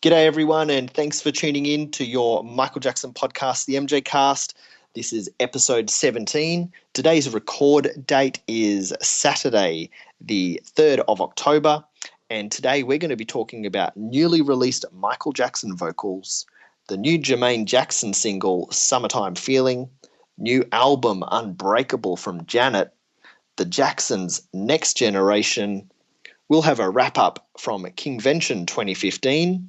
G'day everyone, and thanks for tuning in to your Michael Jackson podcast, the MJCast. This is episode 17. Today's record date is Saturday, the 3rd of October, and today we're going to be talking about newly released Michael Jackson vocals, the new Jermaine Jackson single, Summertime Feeling, new album Unbreakable from Janet, the Jacksons' Next Generation. We'll have a wrap-up from Kingvention 2015.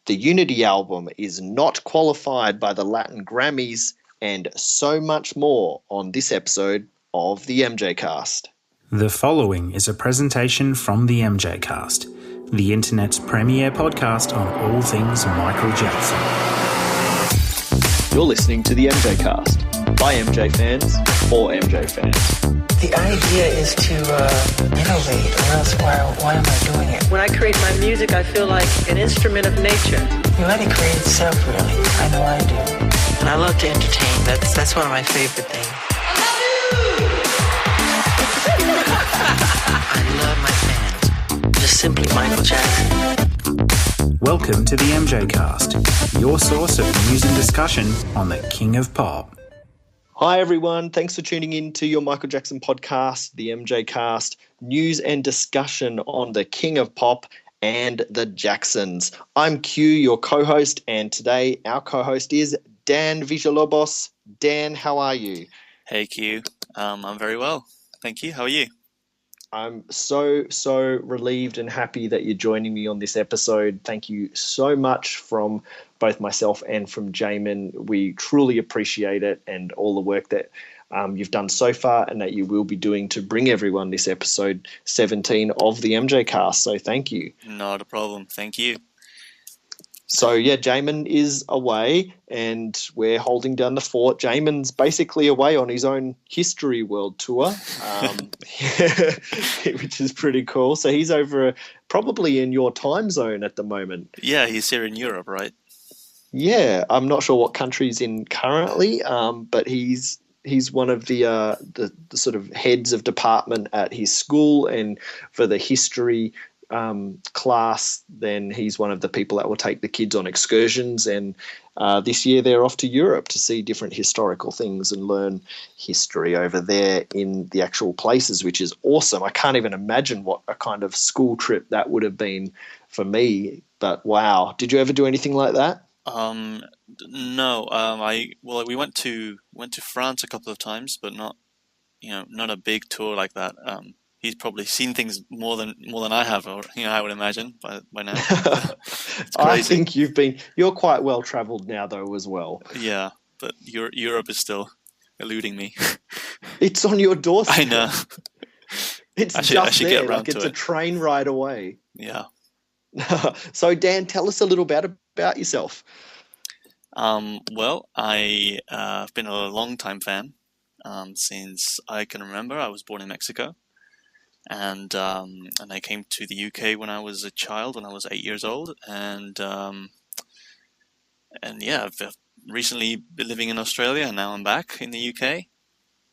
The Unity album is not qualified by the Latin Grammys, and so much more on this episode of the MJCast. The following is a presentation from the MJCast, the internet's premier podcast on all things Michael Jackson. You're listening to the MJCast by MJ fans for MJ fans. The idea is to innovate, or else why am I doing it? When I create my music, I feel like an instrument of nature. You let it create itself, really. I know I do. And I love to entertain. That's one of my favorite things. I love my fans. Just simply Michael Jackson. Welcome to the MJCast, your source of news and discussion on the King of Pop. Hi everyone, thanks for tuning in to your Michael Jackson podcast, the MJCast, news and discussion on the King of Pop and the Jacksons. I'm Q, your co-host, and today our co-host is Dan Villalobos. Dan, how are you? Hey Q, I'm very well, thank you. How are you? I'm so relieved and happy that you're joining me on this episode. Thank you so much from both myself and from Jamin. We truly appreciate it and all the work that you've done so far and that you will be doing to bring everyone this episode 17 of the MJCast. So thank you. Not a problem. Thank you. So yeah, Jamin is away and we're holding down the fort. Jamin's basically away on his own History World tour, which is pretty cool. So he's over probably in your time zone at the moment. Yeah, he's here in Europe, right? Yeah, I'm not sure what country he's in currently, but he's one of the sort of heads of department at his school, and for the history class, then he's one of the people that will take the kids on excursions, and this year they're off to Europe to see different historical things and learn history over there in the actual places, which is awesome. I can't even imagine what a kind of school trip that would have been for me, but wow. Did you ever do anything like that? No. We went to France a couple of times, but not a big tour like that. He's probably seen things more than I have, or I would imagine by now. It's crazy. I think you're quite well traveled now, though, as well. Yeah, but Europe is still eluding me. It's on your doorstep. I know. It's I just should there, get around like it's to a train ride away. Yeah. So Dan, tell us a little bit about yourself. Well, I've been a long-time fan since I can remember. I was born in Mexico. And I came to the UK when I was a child, when I was 8 years old, and yeah, I've recently been living in Australia, and now I'm back in the UK.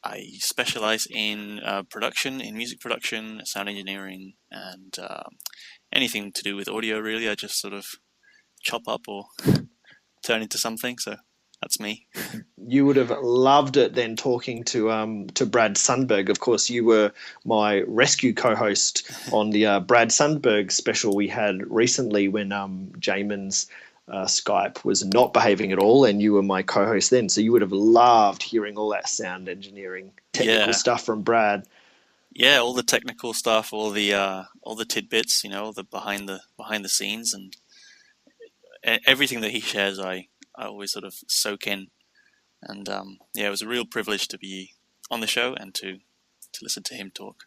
I specialize in production, in music production, sound engineering, and anything to do with audio. Really, I just sort of chop up or turn into something. So that's me. You would have loved it then talking to Brad Sundberg. Of course, you were my rescue co-host on the Brad Sundberg special we had recently when Jamin's Skype was not behaving at all, and you were my co-host then. So you would have loved hearing all that sound engineering, technical stuff from Brad. Yeah, all the technical stuff, all the tidbits, all the behind the scenes, and everything that he shares. I always sort of soak in, and it was a real privilege to be on the show and to listen to him talk,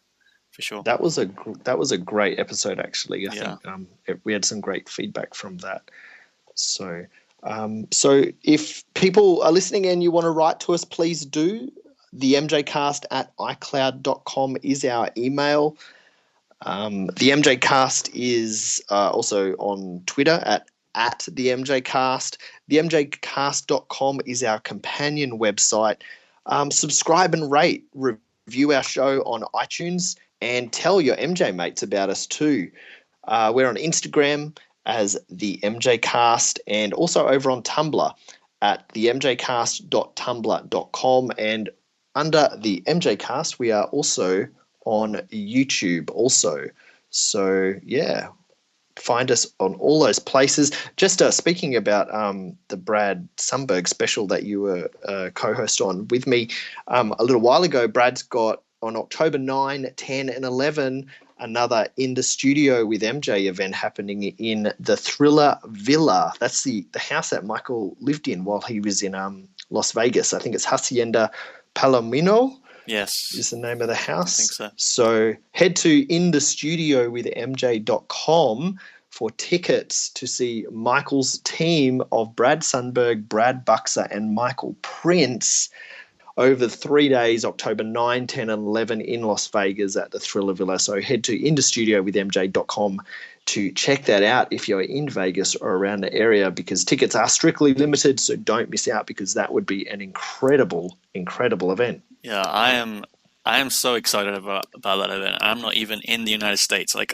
for sure. That was a great episode, actually. I think we had some great feedback from that. So if people are listening and you want to write to us, please do. The MJCast at iCloud.com is our email. The MJCast is also on Twitter at the MJCast. The MJCast.com is our companion website. Subscribe and rate, review our show on iTunes, and tell your MJ mates about us too. We're on Instagram as the MJCast, and also over on Tumblr at themjcast.tumblr.com. And under the MJCast, we are also on YouTube also. So, yeah, find us on all those places. Just speaking about the Brad Sundberg special that you were co-host on with me a little while ago, Brad's got on October 9, 10 and 11 another In the Studio with MJ event happening in the Thriller Villa. That's the house that Michael lived in while he was in Las Vegas. I think it's Hacienda Palomino. Yes. Is the name of the house. I think so. So head to inthestudiowithmj.com for tickets to see Michael's team of Brad Sundberg, Brad Buxer, and Michael Prince over 3 days, October 9, 10, and 11 in Las Vegas at the Thriller Villa. So head to inthestudiowithmj.com to check that out if you're in Vegas or around the area, because tickets are strictly limited, so don't miss out, because that would be an incredible, incredible event. Yeah, I am so excited about that event. I'm not even in the United States. Like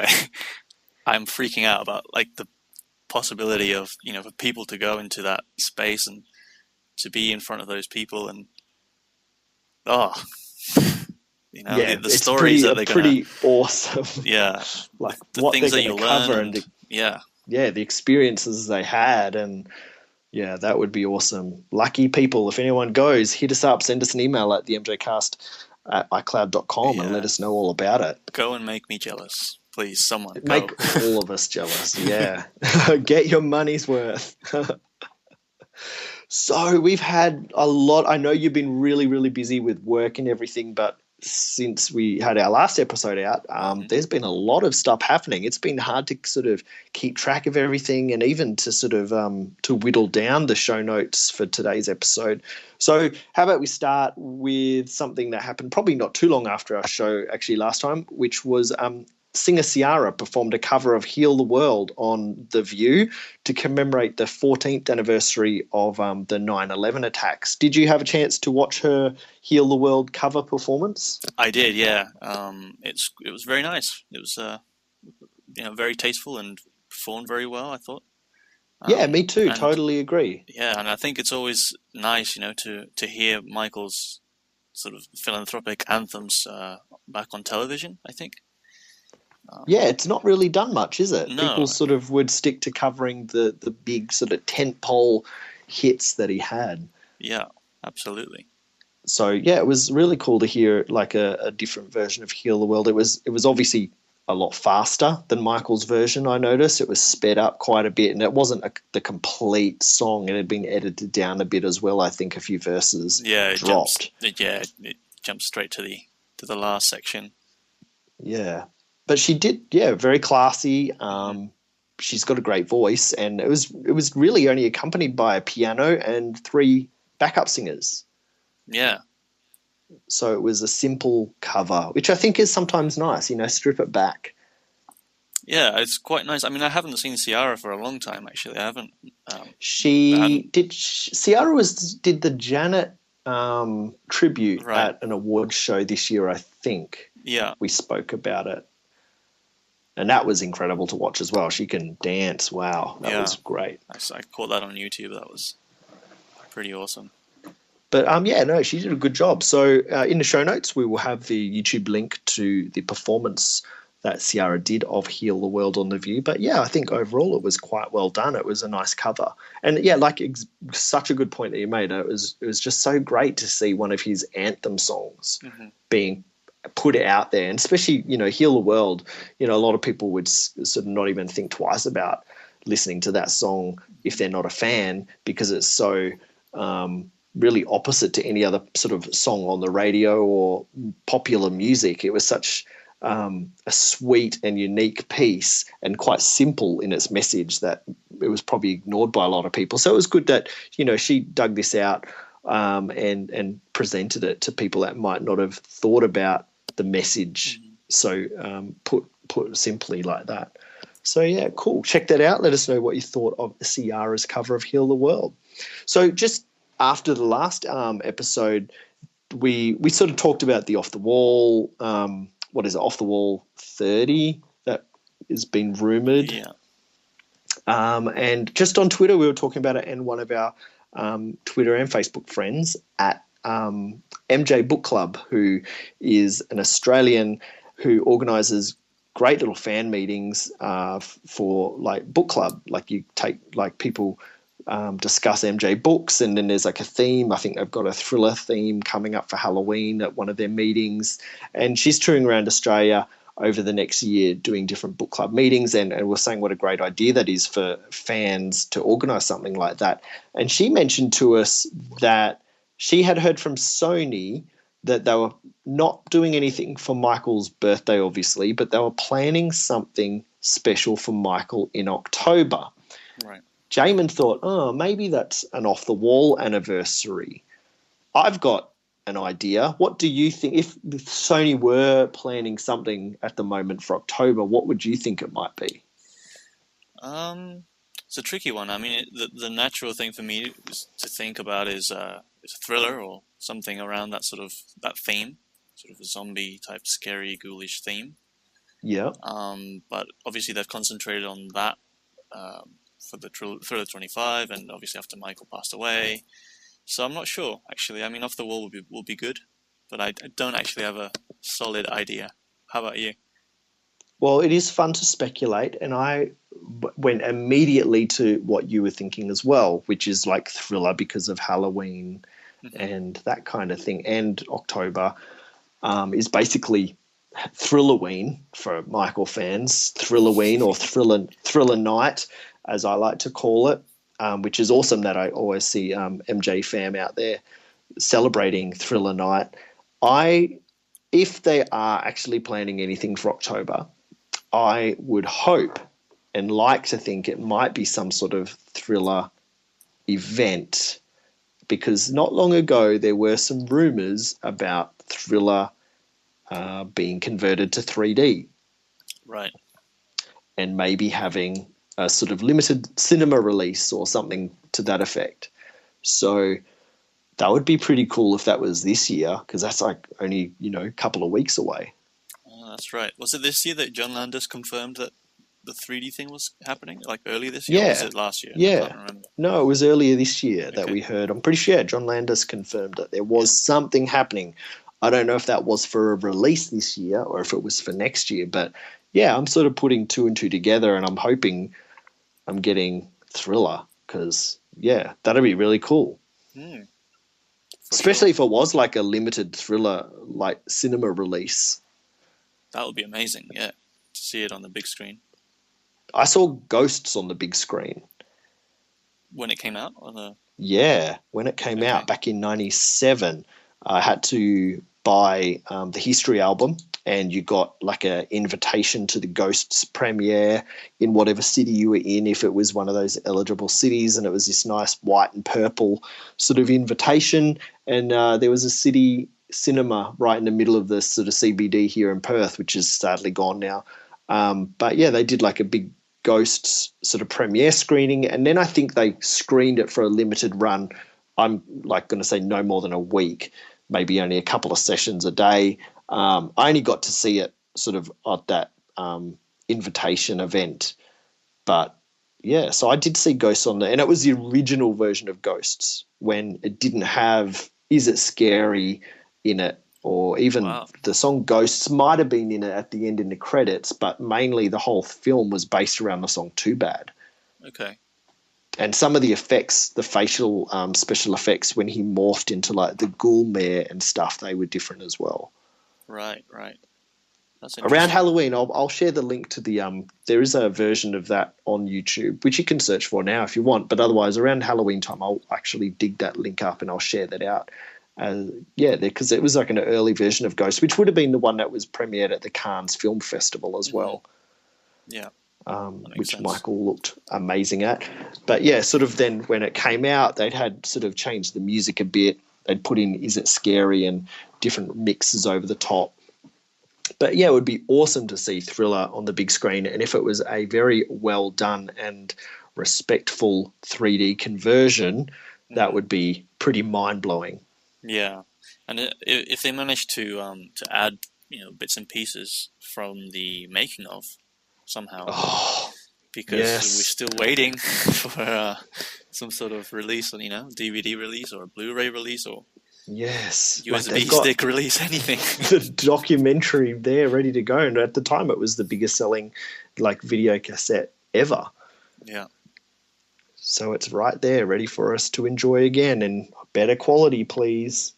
I'm freaking out about like the possibility of, for people to go into that space and to be in front of those people, and the stories that they're pretty awesome. Yeah, like the what things they're that you cover learn, and the experiences they had, and yeah, that would be awesome. Lucky people. If anyone goes, hit us up, send us an email at themjcast@icloud.com and let us know all about it. Go and make me jealous, please. Someone make all of us jealous. Yeah, get your money's worth. So we've had a lot. I know you've been really, really busy with work and everything, but since we had our last episode out, there's been a lot of stuff happening. It's been hard to sort of keep track of everything, and even to sort of to whittle down the show notes for today's episode. So how about we start with something that happened probably not too long after our show actually last time, which was singer Ciara performed a cover of Heal the World on The View to commemorate the 14th anniversary of the 9/11 attacks. Did you have a chance to watch her Heal the World cover performance? I did, yeah. It was very nice. It was very tasteful and performed very well, I thought. Yeah, me too. Totally agree. Yeah, and I think it's always nice, to hear Michael's sort of philanthropic anthems back on television, I think. Yeah, it's not really done much, is it? No. People sort of would stick to covering the big sort of tentpole hits that he had. Yeah, absolutely. So yeah, it was really cool to hear like a different version of Heal the World. It was obviously a lot faster than Michael's version, I noticed. It was sped up quite a bit, and it wasn't the complete song. It had been edited down a bit as well. I think a few verses dropped. It jumped straight to the last section. Yeah. But she did, very classy. She's got a great voice, and it was really only accompanied by a piano and 3 backup singers. Yeah. So it was a simple cover, which I think is sometimes nice, strip it back. Yeah, it's quite nice. I mean, I haven't seen Ciara for a long time, actually. I haven't. Ciara did the Janet tribute at an award show this year, I think. Yeah. We spoke about it. And that was incredible to watch as well. She can dance. Wow, that was great. I caught that on YouTube. That was pretty awesome. But she did a good job. So in the show notes, we will have the YouTube link to the performance that Ciara did of Heal the World on The View. But yeah, I think overall it was quite well done. It was a nice cover. And yeah, such a good point that you made. It was just so great to see one of his anthem songs being put out there, and especially Heal the World. A lot of people would sort of not even think twice about listening to that song if they're not a fan, because it's so really opposite to any other sort of song on the radio or popular music. It was such a sweet and unique piece, and quite simple in its message, that it was probably ignored by a lot of people. So it was good that she dug this out and presented it to people that might not have thought about the message so put simply like that. So yeah, cool. Check that out. Let us know what you thought of Ciara's cover of Heal the World. So just after the last episode, we sort of talked about the Off the Wall, Off the Wall 30 that has been rumoured. Yeah. And just on Twitter, we were talking about it, and one of our Twitter and Facebook friends at MJ Book Club, who is an Australian who organises great little fan meetings for like book club. Like you take like people discuss MJ books, and then there's like a theme. I think they've got a thriller theme coming up for Halloween at one of their meetings, and she's touring around Australia over the next year doing different book club meetings, and we're saying what a great idea that is for fans to organise something like that. And she mentioned to us that she had heard from Sony that they were not doing anything for Michael's birthday, obviously, but they were planning something special for Michael in October. Right. Jamin thought, oh, maybe that's an off-the-wall anniversary. I've got an idea. What do you think? If Sony were planning something at the moment for October, what would you think it might be? It's a tricky one. I mean, the natural thing for me to think about is a thriller or something around that theme, sort of a zombie type, scary, ghoulish theme. Yeah. But obviously they've concentrated on that for the Thriller 25, and obviously after Michael passed away. So I'm not sure, actually. I mean, Off the Wall will be good, but I don't actually have a solid idea. How about you? Well, it is fun to speculate, and I went immediately to what you were thinking as well, which is like thriller because of Halloween and that kind of thing. And October is basically Thrillerween for Michael fans, Thrillerween or Thriller Night, as I like to call it, which is awesome that I always see MJ fam out there celebrating Thriller Night. If they are actually planning anything for October, I would hope and like to think it might be some sort of thriller event, because not long ago there were some rumors about Thriller being converted to 3D. Right. And maybe having a sort of limited cinema release or something to that effect. So that would be pretty cool if that was this year, because that's like only, a couple of weeks away. Oh, that's right. Was it this year that John Landis confirmed that the 3D thing was happening? Like earlier this year? Yeah. Or was it last year? Yeah. I can't remember. No, it was earlier this year that we heard. I'm pretty sure John Landis confirmed that there was something happening. I don't know if that was for a release this year or if it was for next year. But, yeah, I'm sort of putting two and two together, and I'm hoping I'm getting Thriller because, yeah, that'd be really cool. Especially if it was like a limited Thriller, like cinema release. That would be amazing, yeah, to see it on the big screen. I saw Ghosts on the big screen. When it came out? Yeah, when it came out back in 97, I had to buy the History album, and you got like an invitation to the Ghosts premiere in whatever city you were in, if it was one of those eligible cities, and it was this nice white and purple sort of invitation. And there was a city cinema right in the middle of the sort of CBD here in Perth, which is sadly gone now. But yeah, they did like a big Ghosts sort of premiere screening, and then I think they screened it for a limited run. I'm like going to say no more than a week, maybe only a couple of sessions a day. I only got to see it sort of at that invitation event. But yeah, so I did see Ghosts on there, and it was the original version of Ghosts when it didn't have Is It Scary in it, or even the song Ghosts might have been in it at the end in the credits, but mainly the whole film was based around the song Too Bad. Okay. And some of the effects, the facial special effects when he morphed into like the ghoul mare and stuff, they were different as well. Right. That's around Halloween, I'll share the link to the there is a version of that on YouTube, which you can search for now if you want, but otherwise around Halloween time I'll actually dig that link up and I'll share that out. Because it was like an early version of Ghost, which would have been the one that was premiered at the Cannes Film Festival as well. Yeah. Which sense. Michael looked amazing at. But yeah, sort of then when it came out, they'd had sort of changed the music a bit. They'd put in Is It Scary and different mixes over the top. But yeah, it would be awesome to see Thriller on the big screen. And if it was a very well done and respectful 3D conversion, that would be pretty mind-blowing. Yeah. And if they manage to add, bits and pieces from the making of somehow, because we're still waiting for some sort of release on, DVD release or a Blu-ray release or USB stick release, anything. The documentary there ready to go. And at the time it was the biggest selling video cassette ever. Yeah. So it's right there ready for us to enjoy again, and better quality, please.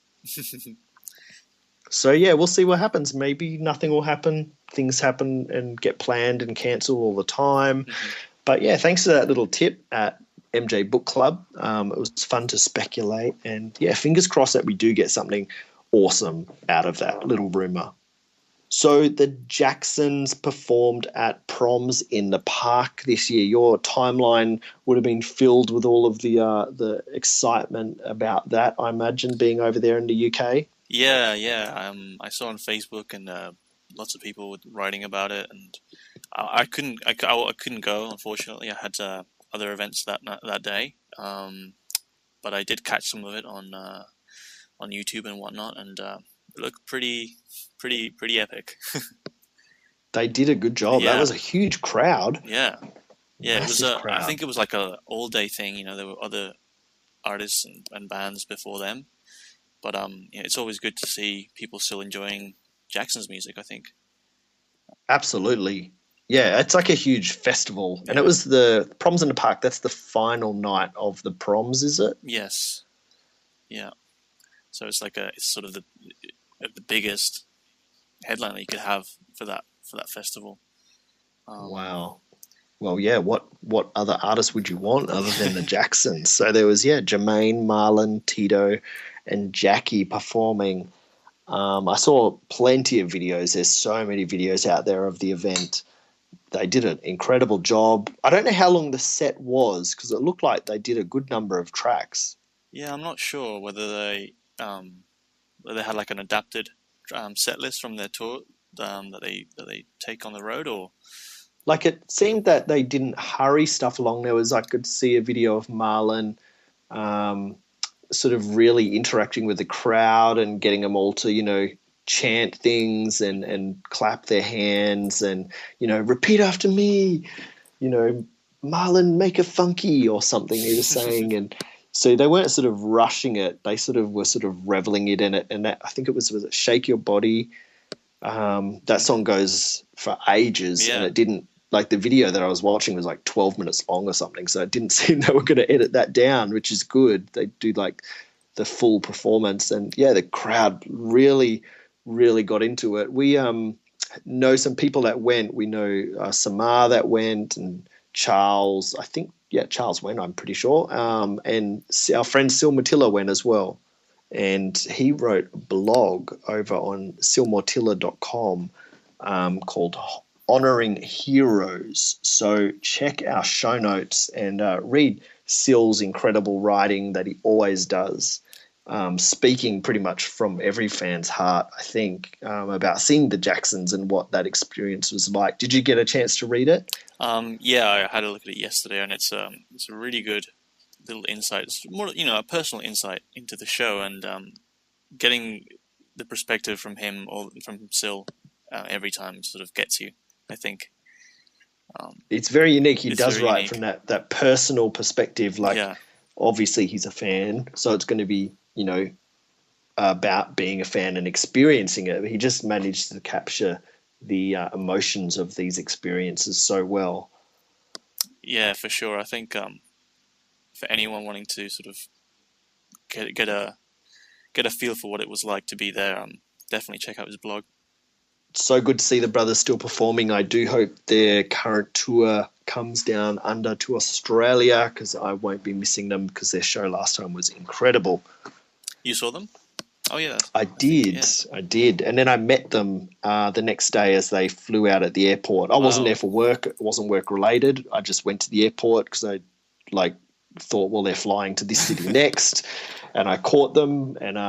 So yeah, we'll see what happens. Maybe nothing will happen. Things happen and get planned and cancelled all the time. Mm-hmm. But yeah, thanks for that little tip at MJ Book Club. It was fun to speculate, and yeah, fingers crossed that we do get something awesome out of that little rumor. So the Jacksons performed at proms in the park this year. Your timeline would have been filled with all of the excitement about that, I imagine, being over there in the UK. Yeah. I saw on Facebook and lots of people were writing about it, and I couldn't go, unfortunately. I had other events that day, but I did catch some of it on YouTube and whatnot, and it looked pretty epic. They did a good job. Yeah. That was a huge crowd. Yeah. It was. Crowd. I think it was like a all-day thing. There were other artists and bands before them, but it's always good to see people still enjoying Jackson's music, I think. Absolutely. Yeah, it's like a huge festival. Yeah. And it was the Proms in the Park. That's the final night of the proms, is it? Yes. Yeah. So it's sort of the biggest headliner you could have for that festival. Wow. Well, yeah, what other artists would you want other than the Jacksons? So there was, Jermaine, Marlon, Tito, and Jackie performing. I saw plenty of videos. There's so many videos out there of the event. They did an incredible job. I don't know how long the set was because it looked like they did a good number of tracks. Yeah, I'm not sure whether they had like an adapted set list from their tour that they take on the road, or like it seemed that they didn't hurry stuff along. There was, I could see a video of Marlon sort of really interacting with the crowd and getting them all to, chant things and clap their hands and, repeat after me, Marlon, make a funky or something he was saying. And so they weren't sort of rushing it. They sort of were sort of reveling it in it. And that, I think it was it Shake Your Body? That song goes for ages, and it didn't, like the video that I was watching was like 12 minutes long or something. So it didn't seem they were going to edit that down, which is good. They do like the full performance, and the crowd really, really got into it. We know some people that went. We know Samar that went, and Charles, I think, Charles went, I'm pretty sure. And our friend Sil Matilla went as well. And he wrote a blog over on silmortilla.com called Honoring Heroes. So check our show notes and read Sil's incredible writing that he always does, speaking pretty much from every fan's heart, I think, about seeing the Jacksons and what that experience was like. Did you get a chance to read it? I had a look at it yesterday, and it's a really good little insight. It's more, a personal insight into the show, and getting the perspective from him or from Sil every time sort of gets you, I think. It's very unique. He does write from that personal perspective. Obviously he's a fan, so it's going to be, about being a fan and experiencing it. He just managed to capture the emotions of these experiences so well. Yeah, for sure. I think for anyone wanting to sort of get a feel for what it was like to be there, definitely check out his blog. It's so good to see the brothers still performing. I do hope their current tour comes down under to Australia, because I won't be missing them, because their show last time was incredible. You saw them? Oh, yeah. I did. And then I met them the next day as they flew out at the airport. I wasn't there for work. It wasn't work related. I just went to the airport because I thought, well, they're flying to this city next. And I caught them, and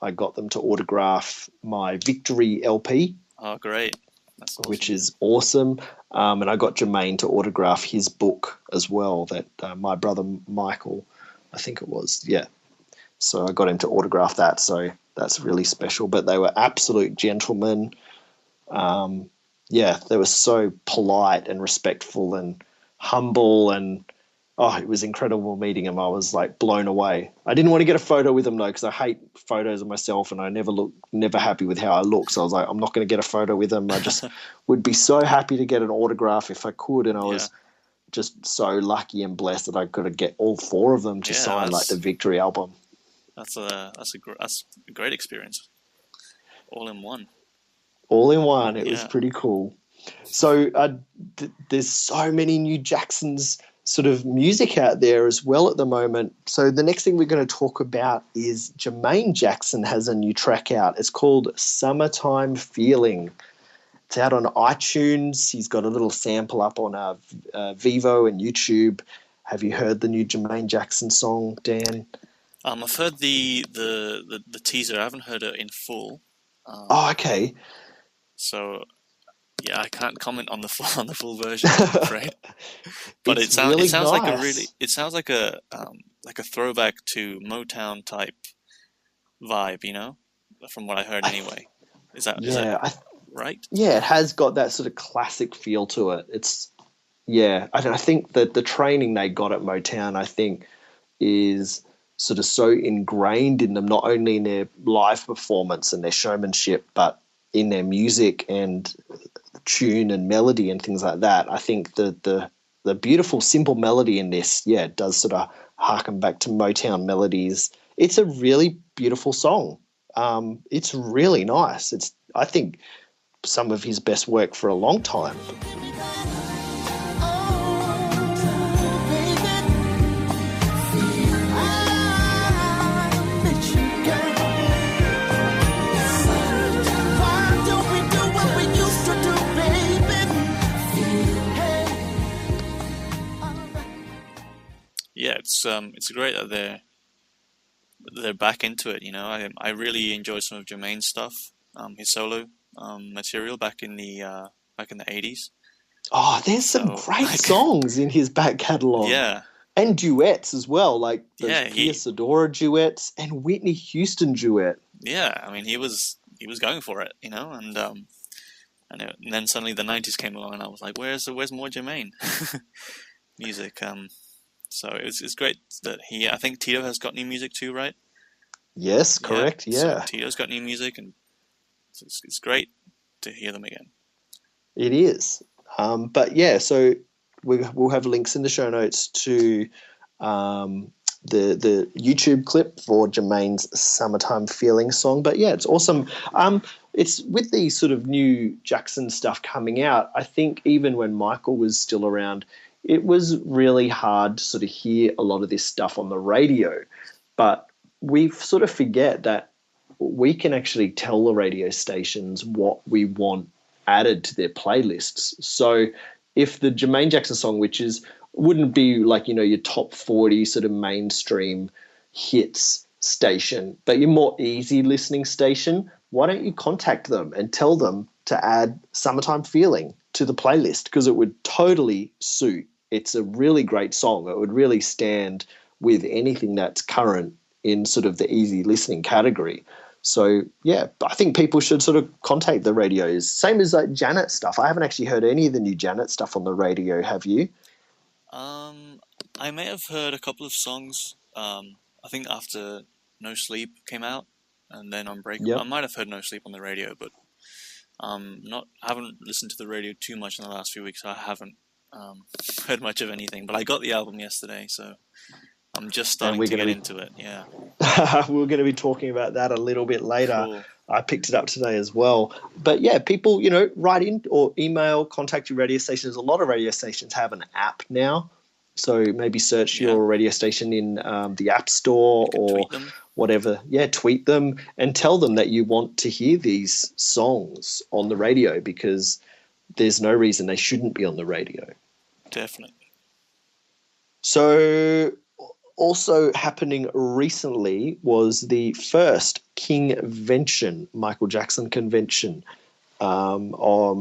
I got them to autograph my Victory LP. Oh, great. That's awesome. Which is awesome. And I got Jermaine to autograph his book as well, that my brother Michael, I think it was, So I got him to autograph that, so that's really special. But they were absolute gentlemen. They were so polite and respectful, and humble, and it was incredible meeting him. I was like blown away. I didn't want to get a photo with him though, because I hate photos of myself and I never happy with how I look. So I was like, I'm not going to get a photo with him. I just would be so happy to get an autograph if I could. And I was just so lucky and blessed that I could get all 4 of them to sign like the Victory album. That's a great experience. All in one. All in one. It was pretty cool. So there's so many new Jacksons sort of music out there as well at the moment. So the next thing we're going to talk about is Jermaine Jackson has a new track out. It's called Summertime Feeling. It's out on iTunes. He's got a little sample up on Vivo and YouTube. Have you heard the new Jermaine Jackson song, Dan? I've heard the teaser. I haven't heard it in full. Okay. So yeah, I can't comment on the full version, I'm afraid. But it sounds like a throwback to Motown type vibe, you know, from what I heard anyway. Is that right? Yeah, it has got that sort of classic feel to it. I think that the training they got at Motown, I think, is sort of so ingrained in them, not only in their live performance and their showmanship, but in their music and tune and melody and things like that. I think the beautiful, simple melody in this, does sort of harken back to Motown melodies. It's a really beautiful song. It's really nice. It's, I think, some of his best work for a long time. Yeah, it's great that they're back into it. You know, I really enjoyed some of Jermaine's stuff, his solo material back in the 80s. Oh, there's some great songs in his back catalogue. Yeah, and duets as well, like those Pierce Adora duets and Whitney Houston duet. Yeah, I mean he was going for it, you know, and then suddenly the 90s came along, and I was like, where's more Jermaine music? So it's great that I think Tito has got new music too, right? Yes, correct. Yeah. So Tito's got new music, and it's great to hear them again. It is. But yeah, so we'll have links in the show notes to the YouTube clip for Jermaine's Summertime Feeling song. But yeah, it's awesome. It's with the sort of new Jackson stuff coming out, I think even when Michael was still around, it was really hard to sort of hear a lot of this stuff on the radio. But we sort of forget that we can actually tell the radio stations what we want added to their playlists. So if the Jermaine Jackson song, which wouldn't be like, you know, your top 40 sort of mainstream hits station, but your more easy listening station, why don't you contact them and tell them to add Summertime Feeling to the playlist? Because it would totally suit. It's a really great song. It would really stand with anything that's current in sort of the easy listening category. So, yeah, I think people should sort of contact the radios. Same as like Janet stuff. I haven't actually heard any of the new Janet stuff on the radio. Have you? I may have heard a couple of songs. I think after No Sleep came out, and then on Break. Yep. I might have heard No Sleep on the radio, but I haven't listened to the radio too much in the last few weeks. So I haven't heard much of anything. But I got the album yesterday, so I'm just starting to get into it. Yeah. We're going to be talking about that a little bit later. Cool. I picked it up today as well. But yeah, people, you know, write in or email, contact your radio stations. A lot of radio stations have an app now. So maybe search your radio station in the App Store or whatever. Yeah, tweet them and tell them that you want to hear these songs on the radio, because there's no reason they shouldn't be on the radio. Definitely. So also happening recently was the first Kingvention, Michael Jackson convention. And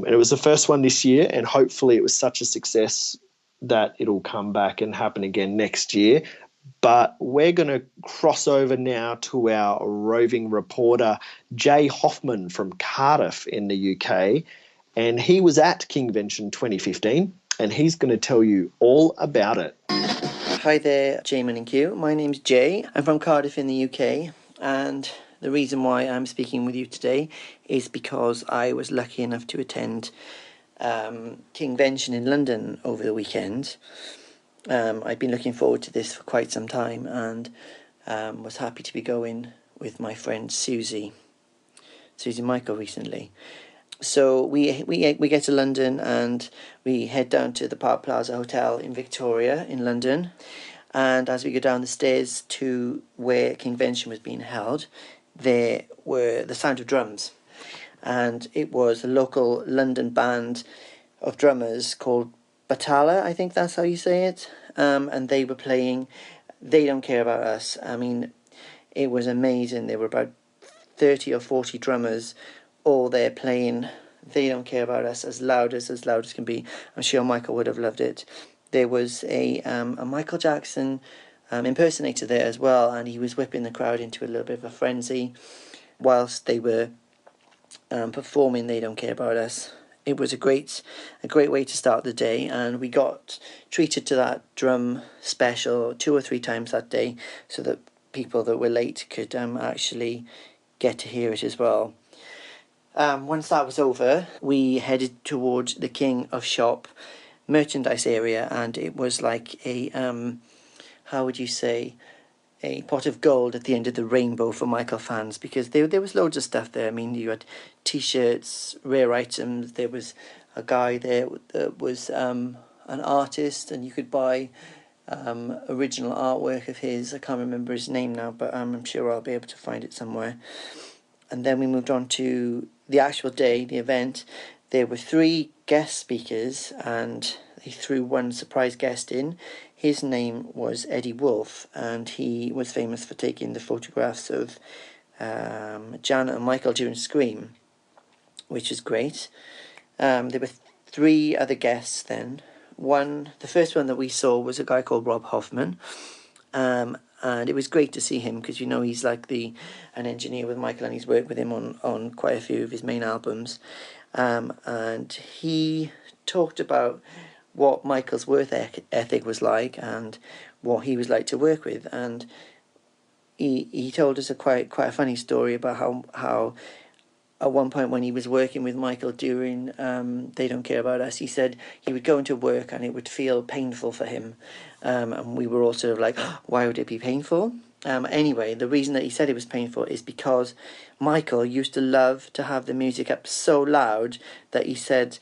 it was the first one this year, and hopefully it was such a success that it'll come back and happen again next year. But we're going to cross over now to our roving reporter, Jay Hoffman from Cardiff in the UK. And he was at Kingvention 2015. and he's going to tell you all about it. Hi there, Jamin and Q. My name's Jay. I'm from Cardiff in the UK, and the reason why I'm speaking with you today is because I was lucky enough to attend Kingvention in London over the weekend. I've been looking forward to this for quite some time, and was happy to be going with my friend Susie Michael recently. So we get to London and we head down to the Park Plaza Hotel in Victoria in London, and as we go down the stairs to where Kingvention was being held, there were the sound of drums, and it was a local London band of drummers called Batala, I think that's how you say it, and they were playing They Don't Care About Us. I mean, it was amazing. There were about 30 or 40 drummers all there playing They Don't Care About Us as loud as can be. I'm sure Michael would have loved it. There was a Michael Jackson impersonator there as well, and he was whipping the crowd into a little bit of a frenzy whilst they were performing They Don't Care About Us. It was a great way to start the day, and we got treated to that drum special 2 or 3 times that day, so that people that were late could actually get to hear it as well. Once that was over, we headed towards the King of Shop merchandise area, and it was like a how would you say, a pot of gold at the end of the rainbow for Michael fans, because there was loads of stuff there. I mean, you had t-shirts, rare items. There was a guy there that was an artist, and you could buy original artwork of his. I can't remember his name now, but I'm sure I'll be able to find it somewhere. And then we moved on to the actual day, the event. There were 3 guest speakers, and they threw one surprise guest in. His name was Eddie Wolf, and he was famous for taking the photographs of Janet and Michael during Scream, which is great. There were 3 other guests then. The first one that we saw was a guy called Rob Hoffman, and it was great to see him because, he's like an engineer with Michael, and he's worked with him on quite a few of his main albums. And he talked about what Michael's work ethic was like and what he was like to work with, and he told us a quite a funny story about how at one point when he was working with Michael during They Don't Care About Us, he said he would go into work and it would feel painful for him, and we were all sort of like, why would it be painful? Anyway, the reason that he said it was painful is because Michael used to love to have the music up so loud that he said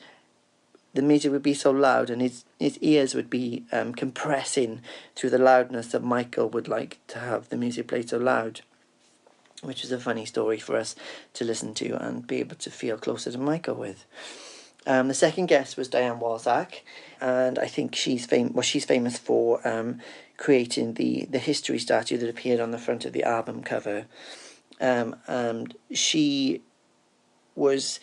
the music would be so loud and his ears would be compressing through the loudness that Michael would like to have the music played so loud, which is a funny story for us to listen to and be able to feel closer to Michael with. The second guest was Diane Walzak, and I think she's famous for creating the history statue that appeared on the front of the album cover. And she was,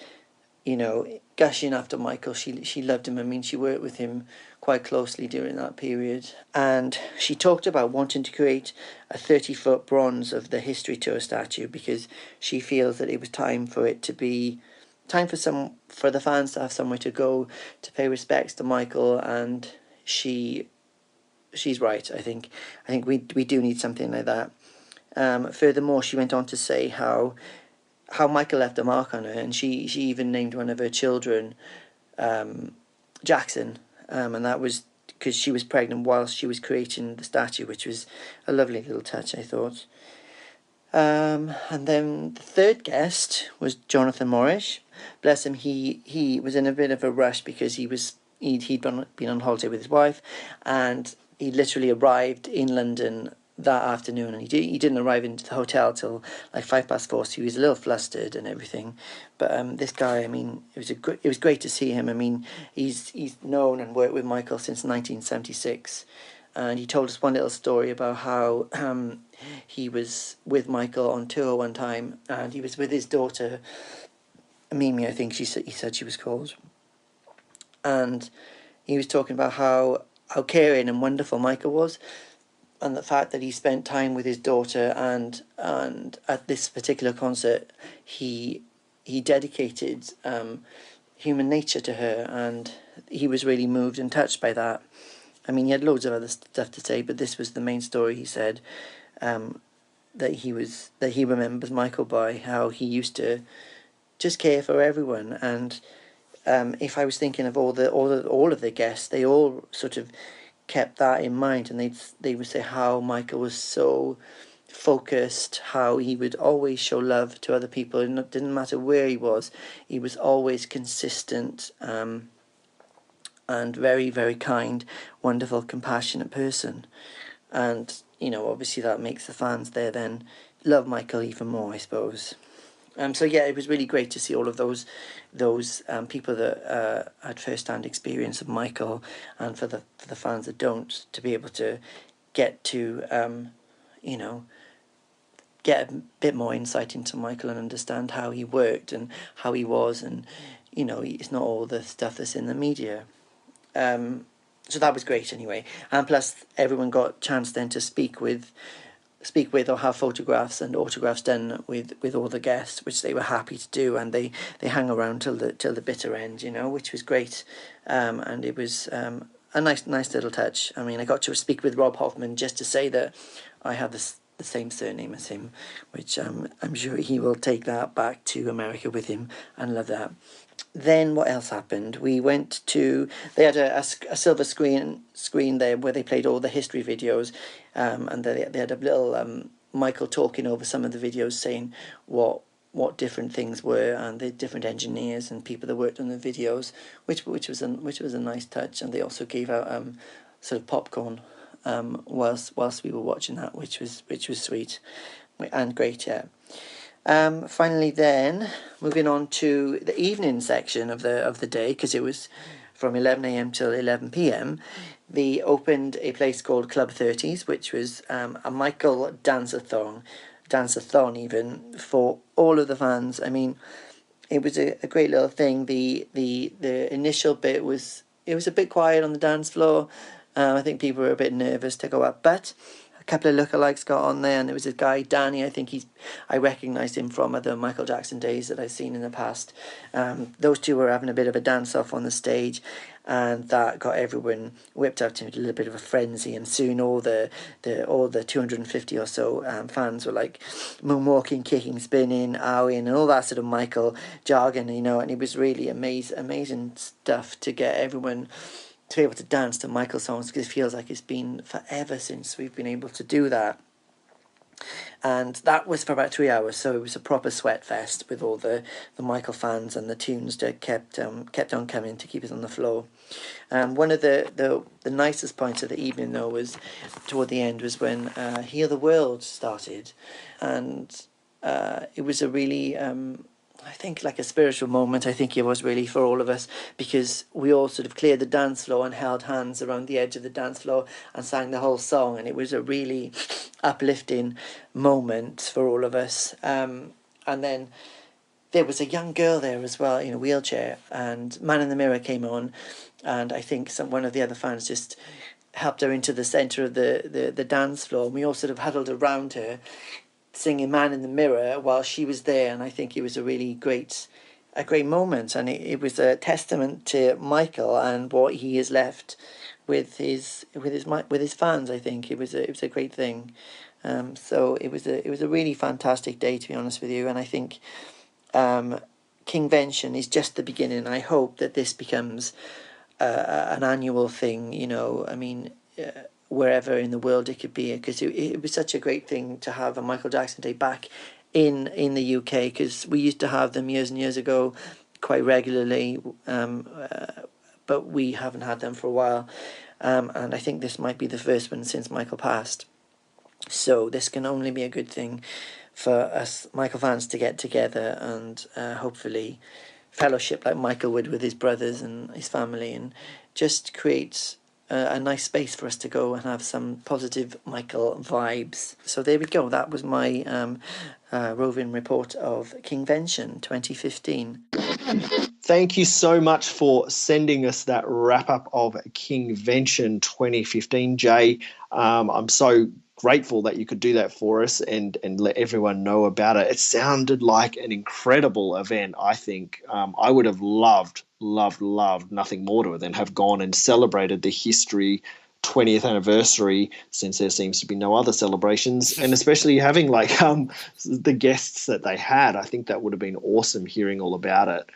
gushing after Michael. She loved him. I mean, she worked with him quite closely during that period. And she talked about wanting to create a 30-foot bronze of the History Tour statue because she feels that it was time for the fans to have somewhere to go to pay respects to Michael, and she's right. I think we do need something like that. Furthermore, she went on to say how Michael left a mark on her, and she even named one of her children Jackson, and that was because she was pregnant whilst she was creating the statue, which was a lovely little touch, I thought. And then the third guest was Jonathan Morris. Bless him, he was in a bit of a rush because he'd been on holiday with his wife, and he literally arrived in London that afternoon, and he didn't arrive into the hotel till like 4:05, so he was a little flustered and everything. But this guy, I mean, it was great to see him. I mean, he's known and worked with Michael since 1976, and he told us one little story about how he was with Michael on tour one time, and he was with his daughter, Mimi, I think he said she was called, and he was talking about how caring and wonderful Michael was, and the fact that he spent time with his daughter, and at this particular concert he dedicated Human Nature to her, and he was really moved and touched by that. I mean, he had loads of other stuff to say, but this was the main story. He said that he remembers Michael by how he used to just care for everyone. And if I was thinking of all of the guests, they all sort of kept that in mind, and they would say how Michael was so focused, how he would always show love to other people, and it didn't matter where he was always consistent, and very, very kind, wonderful, compassionate person. And obviously that makes the fans there then love Michael even more, I suppose. So yeah, it was really great to see all of those people that had first-hand experience of Michael, and for the fans that don't, to be able to get to get a bit more insight into Michael and understand how he worked and how he was, and it's not all the stuff that's in the media. So that was great anyway, and plus everyone got a chance then to speak with or have photographs and autographs done with all the guests, which they were happy to do, and they hung around till the bitter end, which was great, and it was a nice little touch. I mean, I got to speak with Rob Hoffman just to say that I have the same surname as him, which I'm sure he will take that back to America with him and love that. Then what else happened? We went to... They had a silver screen there where they played all the history videos, and they had a little Michael talking over some of the videos, saying what different things were, and the different engineers and people that worked on the videos, which was a nice touch. And they also gave out sort of popcorn whilst we were watching that, which was sweet and great, yeah. Finally then, moving on to the evening section of the day, because it was from 11 a.m. till 11 p.m, they opened a place called Club 30s, which was a Michael dance-a-thon even, for all of the fans. I mean, it was a great little thing. The initial bit was a bit quiet on the dance floor. I think people were a bit nervous to go up, but a couple of lookalikes got on there, and there was a guy, Danny, I recognised him from other Michael Jackson days that I've seen in the past. Those two were having a bit of a dance-off on the stage, and that got everyone whipped up to a little bit of a frenzy, and soon all the 250 or so fans were like moonwalking, kicking, spinning, owing, and all that sort of Michael jargon, and it was really amazing stuff to get everyone to be able to dance to Michael songs, because it feels like it's been forever since we've been able to do that. And that was for about 3 hours, so it was a proper sweat fest with all the Michael fans, and the tunes that kept on coming to keep us on the floor. One of the nicest points of the evening, though, was toward the end, was when Heal the World started, and it was a really I think like a spiritual moment. I think it was really for all of us, because we all sort of cleared the dance floor and held hands around the edge of the dance floor and sang the whole song, and it was a really uplifting moment for all of us. And then there was a young girl there as well in a wheelchair, and Man in the Mirror came on, and I think one of the other fans just helped her into the centre of the dance floor, and we all sort of huddled around her singing Man in the Mirror while she was there. And I think it was a really great moment, and it was a testament to Michael and what he has left with his fans. I think it was a great thing. So it was a really fantastic day, to be honest with you, and I think Kingvention is just the beginning. I hope that this becomes an annual thing, I mean, wherever in the world it could be, because it was such a great thing to have a Michael Jackson Day back in the UK, because we used to have them years and years ago quite regularly, but we haven't had them for a while, and I think this might be the first one since Michael passed. So this can only be a good thing for us Michael fans to get together and hopefully fellowship like Michael would with his brothers and his family, and just create a nice space for us to go and have some positive Michael vibes. So there we go. That was my roving report of Kingvention 2015. Thank you so much for sending us that wrap-up of Kingvention 2015, Jay. I'm so grateful that you could do that for us and let everyone know about it. It sounded like an incredible event, I think. I would have loved nothing more to it than have gone and celebrated the history 20th anniversary, since there seems to be no other celebrations, and especially having like the guests that they had. I think that would have been awesome hearing all about it.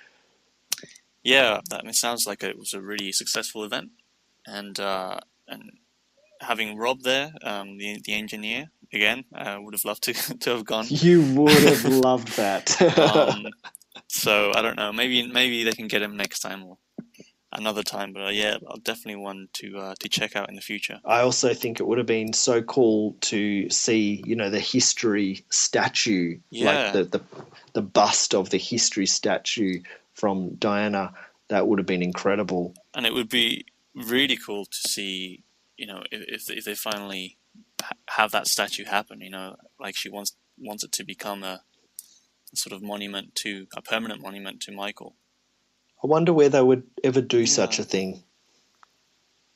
Yeah, it sounds like it was a really successful event, and having Rob there, the engineer, again, would have loved to have gone. You would have loved that. So I don't know. Maybe they can get him next time or another time. But yeah, I'll definitely want to check out in the future. I also think it would have been so cool to see, the history statue, like the bust of the history statue from Diana. That would have been incredible. And it would be really cool to see, if they finally have that statue happen, like she wants it to become a sort of a permanent monument to Michael. I wonder where they would ever do such a thing.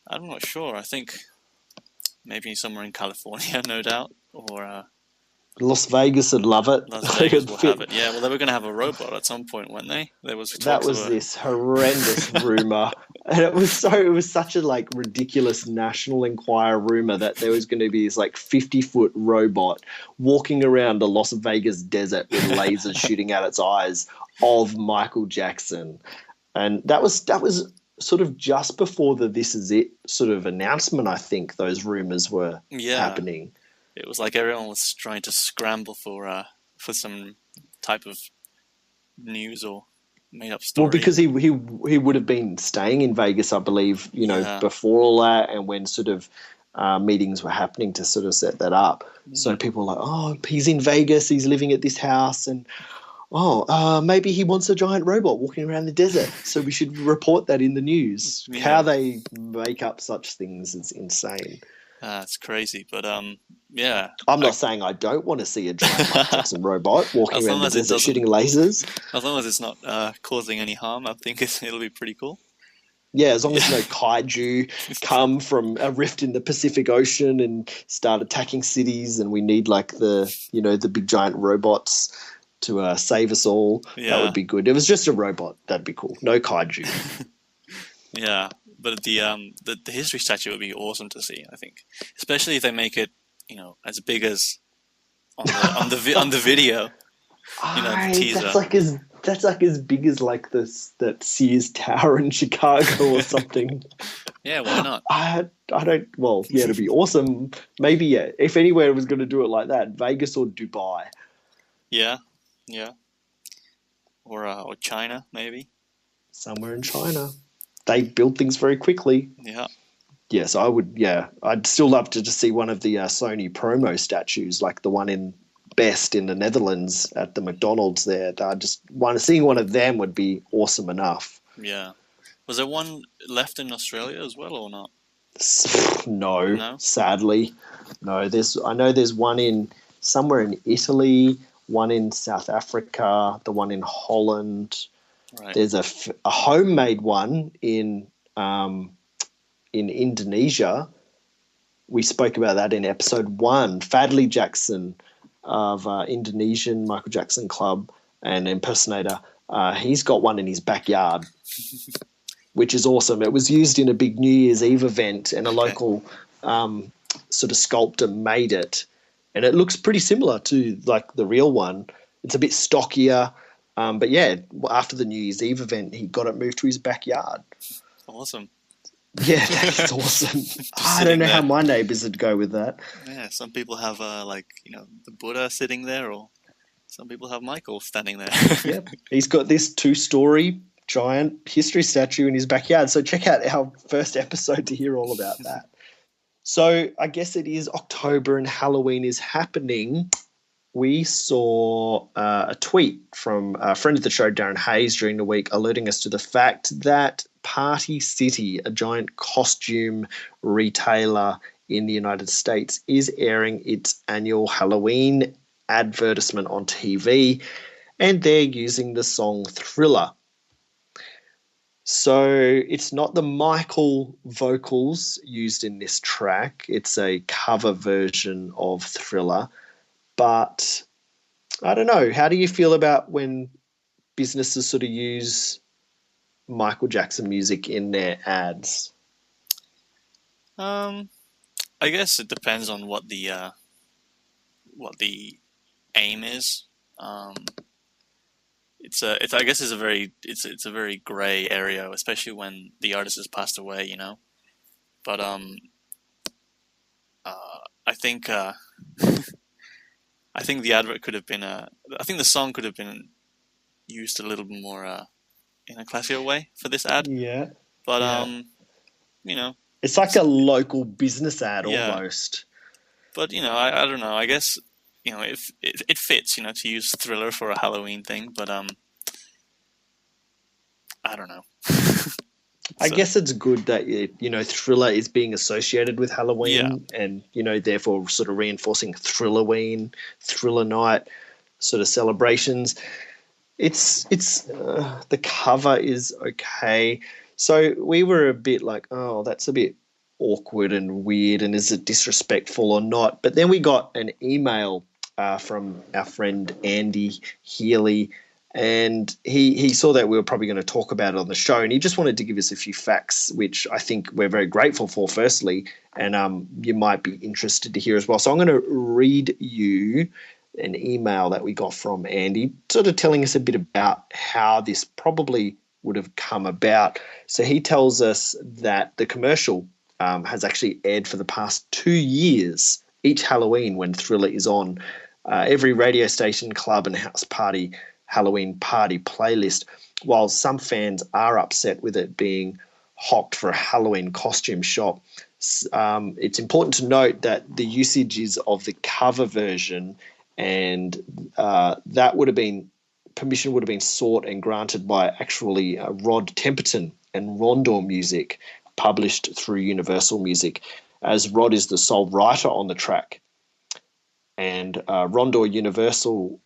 I'm not sure. I think maybe somewhere in California, no doubt, or Las Vegas would love it. Las Vegas will have it. Yeah, well, they were going to have a robot at some point, weren't they? There was this horrendous rumor, and it was such a ridiculous National Enquirer rumor that there was going to be this 50-foot robot walking around the Las Vegas desert with lasers shooting out its eyes of Michael Jackson, and that was sort of just before the "This Is It" sort of announcement. I think those rumors were happening. It was like everyone was trying to scramble for some type of news or made up story. Well, because he would have been staying in Vegas, I believe, before all that, and when sort of meetings were happening to sort of set that up. Mm. So people were like, oh, he's in Vegas, he's living at this house, and maybe he wants a giant robot walking around the desert. So we should report that in the news. Yeah. How they make up such things is insane. It's crazy, but yeah. I'm not saying I don't want to see a giant Michael Jackson robot walking around the desert shooting lasers. As long as it's not causing any harm, I think it'll be pretty cool. Yeah, as long as no kaiju come from a rift in the Pacific Ocean and start attacking cities, and we need the big giant robots to save us all. Yeah. That would be good. If it was just a robot, that'd be cool. No kaiju. Yeah. But the history statue would be awesome to see, I think, especially if they make it, as big as on the video. The teaser. That's as big as that Sears Tower in Chicago or something. Yeah, why not? I don't. Well, yeah, it'd be awesome. Maybe if anywhere was going to do it like that, Vegas or Dubai. Yeah, or China maybe. Somewhere in China. They build things very quickly. Yeah. Yes, I would. Yeah, I'd still love to just see one of the Sony promo statues, like the one in Best in the Netherlands at the McDonald's there. Seeing one of them would be awesome enough. Yeah. Was there one left in Australia as well, or not? No? Sadly, no. I know there's one somewhere in Italy, one in South Africa, the one in Holland. Right. There's a homemade one in Indonesia. We spoke about that in episode 1. Fadley Jackson of Indonesian Michael Jackson Club and impersonator. He's got one in his backyard, which is awesome. It was used in a big New Year's Eve event, and a local sort of sculptor made it, and it looks pretty similar to the real one. It's a bit stockier. But yeah, after the New Year's Eve event, he got it moved to his backyard. Awesome. Yeah, that's awesome. I don't know how my neighbours would go with that. Yeah, some people have the Buddha sitting there, or some people have Michael standing there. Yep, he's got this 2-story giant history statue in his backyard. So check out our first episode to hear all about that. So I guess it is October and Halloween is happening. We saw a tweet from a friend of the show, Darren Hayes, during the week alerting us to the fact that Party City, a giant costume retailer in the United States, is airing its annual Halloween advertisement on TV, and they're using the song Thriller. So it's not the Michael vocals used in this track. It's a cover version of Thriller. But I don't know. How do you feel about when businesses sort of use Michael Jackson music in their ads? I guess it depends on what the aim is. I guess it's a very gray area, especially when the artist has passed away, you know. But I think I think the advert could have been I think the song could have been used a little bit more in a classier way for this ad. Yeah. But Yeah. you know, It's like a local business ad yeah. almost. But you know, I don't know. I guess you know if it fits, you know, to use Thriller for a Halloween thing. But I don't know. I guess it's good that Thriller is being associated with Halloween, and therefore sort of reinforcing Thrillerween, Thriller Night sort of celebrations. It's the cover is okay. So we were a bit like, oh, that's a bit awkward and weird, and is it disrespectful or not? But then we got an email from our friend Andy Healy, and he saw that we were probably going to talk about it on the show, and he just wanted to give us a few facts, which I think we're very grateful for, firstly, and you might be interested to hear as well. So I'm going to read you an email that we got from Andy, sort of telling us a bit about how this probably would have come about. So he tells us that the commercial has actually aired for the past 2 years, each Halloween when Thriller is on. Every radio station, club and house party Halloween party playlist, while some fans are upset with it being hocked for a Halloween costume shop. It's important to note that the usage is of the cover version, and that would have been permission would have been sought and granted by actually Rod Temperton and Rondor Music, published through Universal Music, as Rod is the sole writer on the track, and Rondor Universal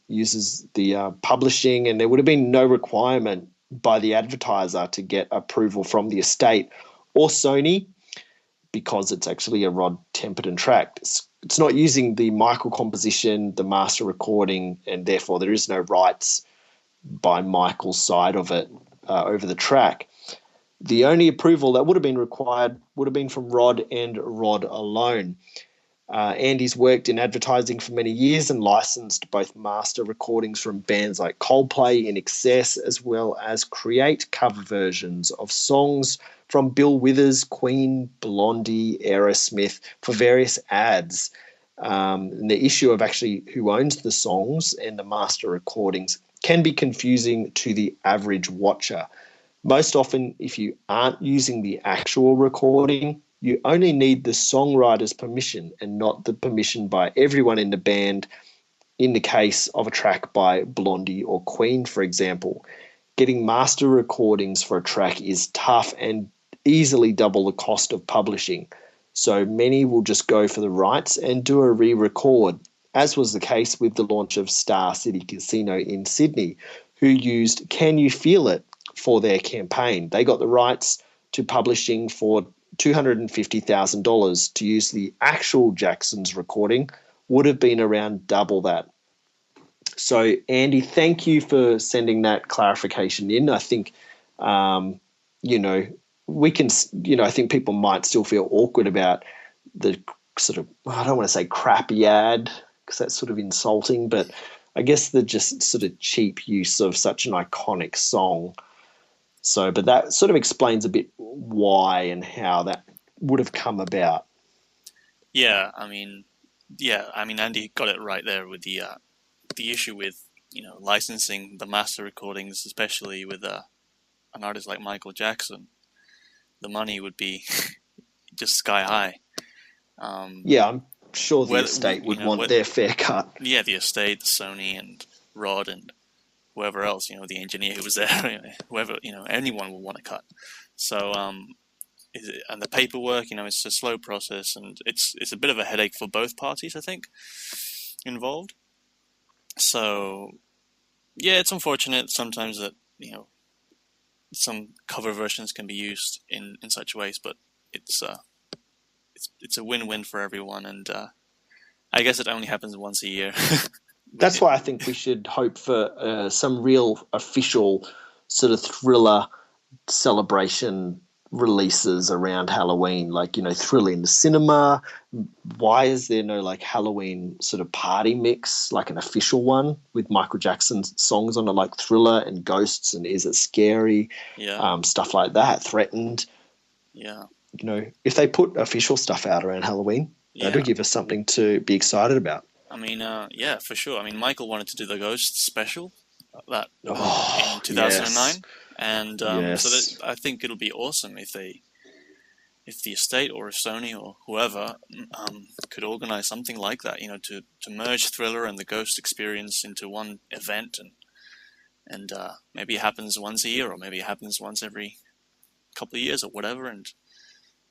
uses the publishing, and there would have been no requirement by the advertiser to get approval from the estate or Sony, because it's actually a Rod Temperton track. It's not using the Michael composition, the master recording, and therefore there is no rights by Michael's side of it over the track. The only approval that would have been required would have been from Rod and Rod alone. Andy's worked in advertising for many years and licensed both master recordings from bands like Coldplay, INXS, as well as create cover versions of songs from Bill Withers, Queen, Blondie, Aerosmith for various ads. And the issue of actually who owns the songs and the master recordings can be confusing to the average watcher. Most often, if you aren't using the actual recording, you only need the songwriter's permission and not the permission by everyone in the band, in the case of a track by Blondie or Queen, for example. Getting master recordings for a track is tough and easily double the cost of publishing. So many will just go for the rights and do a re-record, as was the case with the launch of Star City Casino in Sydney, who used Can You Feel It for their campaign. They got the rights to publishing for $250,000. To use the actual Jackson's recording would have been around double that. So, Andy, thank you for sending that clarification in. I think, we can, I think people might still feel awkward about the sort of, I don't want to say crappy ad, because that's sort of insulting, but I guess the just sort of cheap use of such an iconic song. So, but that sort of explains a bit why and how that would have come about. Yeah, I mean, Andy got it right there with the issue with licensing the master recordings, especially with an artist like Michael Jackson. The money would be just sky high. Yeah, I'm sure the estate would want their fair cut. Yeah, the estate, Sony, and Rod, and whoever else, the engineer who was there, whoever, anyone will want to cut. So, and the paperwork, it's a slow process, and it's a bit of a headache for both parties, I think, involved. So, yeah, it's unfortunate sometimes that, some cover versions can be used in such ways, but it's a win-win for everyone, and I guess it only happens once a year. That's why I think we should hope for some real official sort of Thriller celebration releases around Halloween, like, Thriller in the cinema. Why is there no like Halloween sort of party mix, like an official one with Michael Jackson's songs on it, like Thriller and Ghosts and Is It Scary? Yeah. Stuff like that, Threatened. Yeah. If they put official stuff out around Halloween, that'll give us something to be excited about. I mean, yeah, for sure. I mean, Michael wanted to do the Ghost special in 2009, yes. and Yes. I think it'll be awesome if the estate or Sony or whoever could organize something like that. To merge Thriller and the Ghost experience into one event, and maybe it happens once a year, or maybe it happens once every couple of years, or whatever. And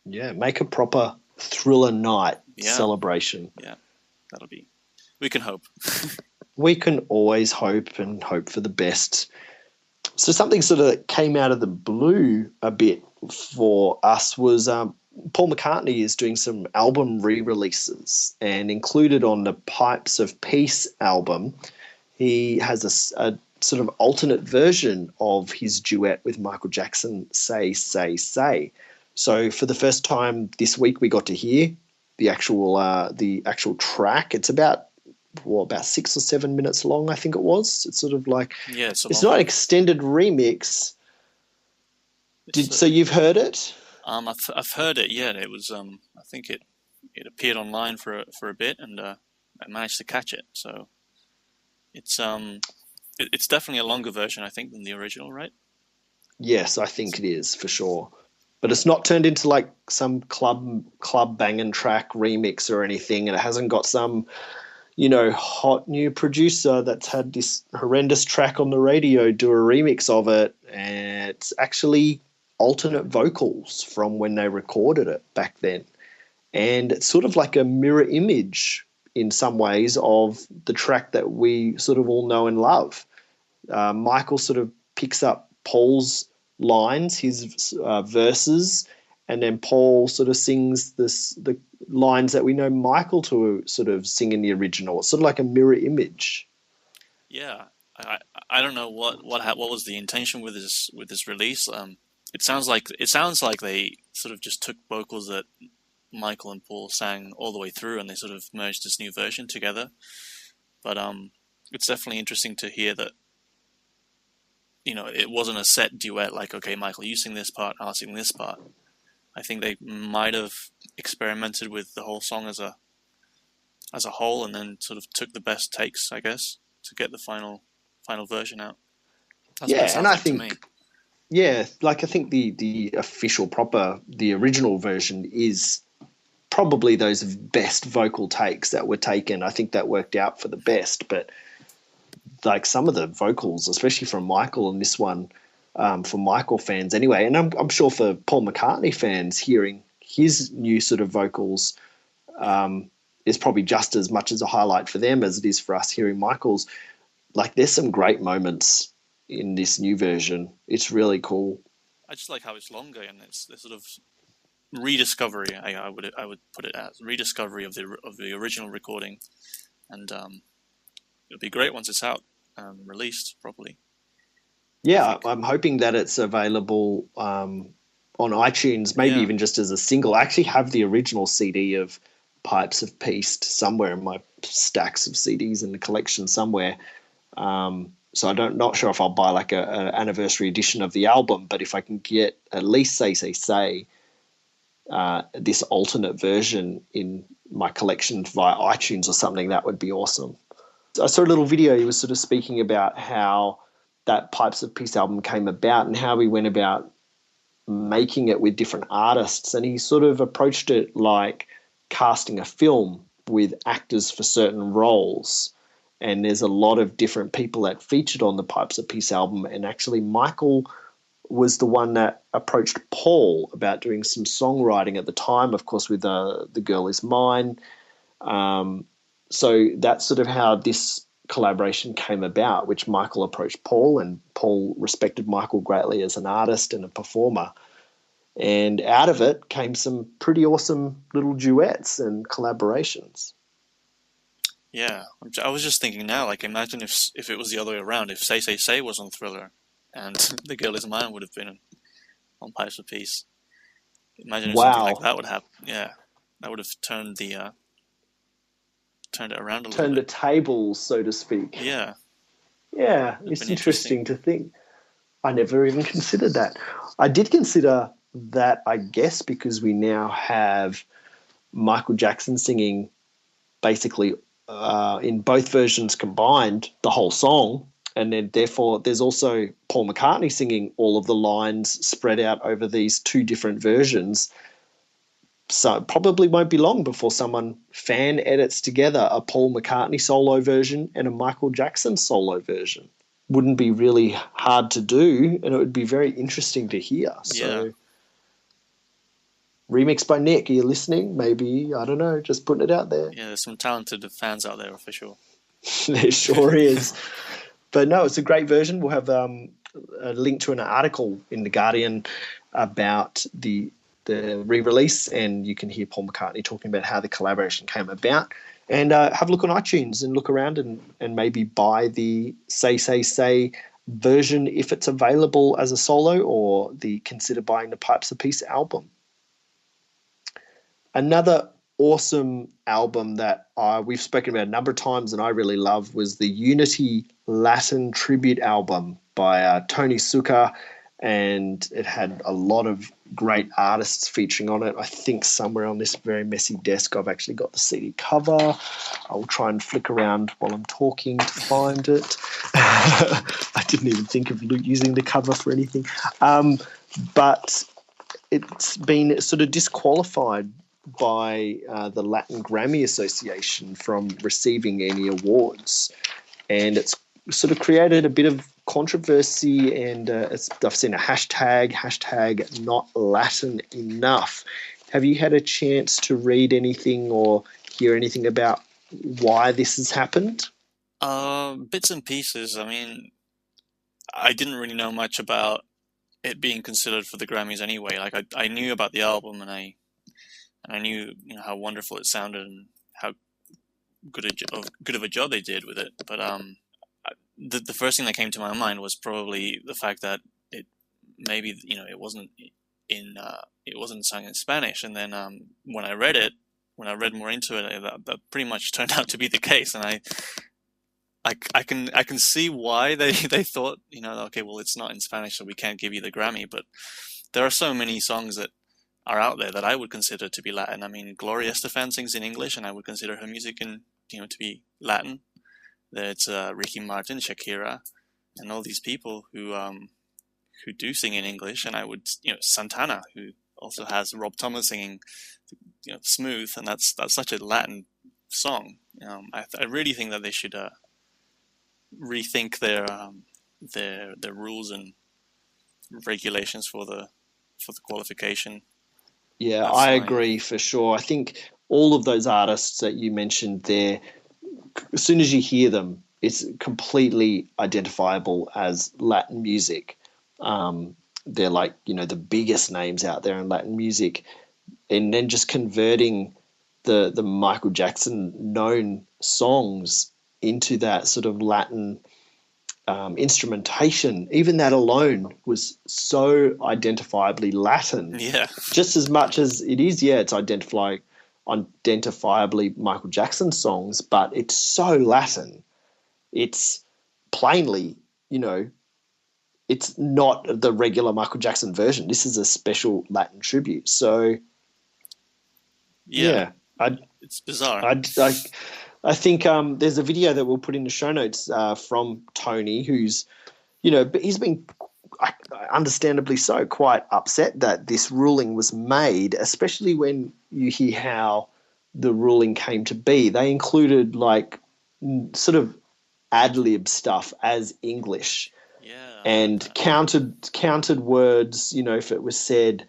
make a proper Thriller night celebration. Yeah, that'll be. We can hope. We can always hope and hope for the best. So something sort of came out of the blue a bit for us was Paul McCartney is doing some album re-releases, and included on the Pipes of Peace album, he has a sort of alternate version of his duet with Michael Jackson, Say, Say, Say. So for the first time this week, we got to hear the actual track. It's about 6 or 7 minutes long, I think it was. It's sort of like it's not an extended remix. So you've heard it? I've heard it. Yeah, it was. I think it appeared online for a bit, and I managed to catch it. So it's definitely a longer version, I think, than the original, right? Yes, I think it is for sure. But it's not turned into like some club banging track remix or anything, and it hasn't got some hot new producer that's had this horrendous track on the radio do a remix of it. And it's actually alternate vocals from when they recorded it back then. And it's sort of like a mirror image in some ways of the track that we sort of all know and love. Michael sort of picks up Paul's lines, his verses, and then Paul sort of sings the lines that we know Michael to sort of sing in the original. It's sort of like a mirror image. Yeah, I don't know what was the intention with this release. It sounds like they sort of just took vocals that Michael and Paul sang all the way through, and they sort of merged this new version together. But it's definitely interesting to hear that. It wasn't a set duet like, okay, Michael, you sing this part, I'll sing this part. I think they might have experimented with the whole song as a whole, and then sort of took the best takes, I guess, to get the final version out. That's what it sounds like to me. I think the official the original version is probably those best vocal takes that were taken. I think that worked out for the best, but like some of the vocals, especially from Michael in this one, for Michael fans anyway, and I'm sure for Paul McCartney fans, hearing his new sort of vocals is probably just as much as a highlight for them as it is for us hearing Michael's. Like, there's some great moments in this new version. It's really cool. I just like how it's longer, and it's the sort of rediscovery. I would put it as rediscovery of the original recording, and it'll be great once it's out, released properly. Yeah, I'm hoping that it's available on iTunes, maybe even just as a single. I actually have the original CD of Pipes of Peace somewhere in my stacks of CDs in the collection somewhere. So I'm not sure if I'll buy like an anniversary edition of the album, but if I can get at least Say, this alternate version in my collection via iTunes or something, that would be awesome. I saw a little video. He was sort of speaking about how that Pipes of Peace album came about and how we went about making it with different artists. And he sort of approached it like casting a film with actors for certain roles. And there's a lot of different people that featured on the Pipes of Peace album. And actually Michael was the one that approached Paul about doing some songwriting at the time, of course, with The Girl Is Mine. So that's sort of how this collaboration came about, which Michael approached Paul, and Paul respected Michael greatly as an artist and a performer. And out of it came some pretty awesome little duets and collaborations. Yeah, I was just thinking now, like, imagine if it was the other way around, if Say Say Say was on Thriller and The Girl Is Mine would have been on Pipes of Peace. Imagine if something like that would happen. Yeah, that would have turned it around a little bit. Turned the tables, so to speak. Yeah. Yeah, it's interesting to think. I never even considered that. I did consider that, I guess, because we now have Michael Jackson singing basically in both versions combined the whole song, and then therefore there's also Paul McCartney singing all of the lines spread out over these two different versions. So it probably won't be long before someone fan edits together a Paul McCartney solo version and a Michael Jackson solo version. Wouldn't be really hard to do, and it would be very interesting to hear. So, remix by Nick, are you listening? Maybe, I don't know, just putting it out there. Yeah, there's some talented fans out there for sure. There sure is. But no, it's a great version. We'll have a link to an article in The Guardian about the re-release, and you can hear Paul McCartney talking about how the collaboration came about. And have a look on iTunes and look around and maybe buy the Say Say Say version if it's available as a solo, or consider buying the Pipes of Peace album. Another awesome album that we've spoken about a number of times and I really love was the Unity Latin tribute album by Tony Succa, and it had a lot of great artists featuring on it. I think somewhere on this very messy desk I've actually got the CD cover. I'll try and flick around while I'm talking to find it. I didn't even think of using the cover for anything. But it's been sort of disqualified by the Latin Grammy Association from receiving any awards, and it's sort of created a bit of controversy, and I've seen a hashtag not Latin enough. Have you had a chance to read anything or hear anything about why this has happened? Bits and pieces. I mean, I didn't really know much about it being considered for the Grammys anyway. Like I knew about the album, and I knew how wonderful it sounded and how good of a job they did with it. But the first thing that came to my mind was probably the fact that it wasn't sung in Spanish. And then when I read more into it, that pretty much turned out to be the case. And I can see why they thought, okay, well, it's not in Spanish, so we can't give you the Grammy. But there are so many songs that are out there that I would consider to be Latin. I mean, Gloria Estefan sings in English, and I would consider her music to be Latin. There's Ricky Martin, Shakira, and all these people who do sing in English, and I would, Santana, who also has Rob Thomas singing, Smooth, and that's such a Latin song. I really think that they should rethink their rules and regulations for the qualification. Yeah, I agree for sure. I think all of those artists that you mentioned there, as soon as you hear them, it's completely identifiable as Latin music. They're like, the biggest names out there in Latin music. And then just converting the Michael Jackson known songs into that sort of Latin instrumentation, even that alone was so identifiably Latin. Yeah. Just as much as it is, it's identifiably Michael Jackson songs, but it's so Latin. It's plainly, it's not the regular Michael Jackson version. This is a special Latin tribute. So, it's bizarre. I think there's a video that we'll put in the show notes from Tony, who's, but he's been, understandably so, quite upset that this ruling was made, especially when you hear how the ruling came to be. They included sort of ad-lib stuff as English, and counted words. If it was said,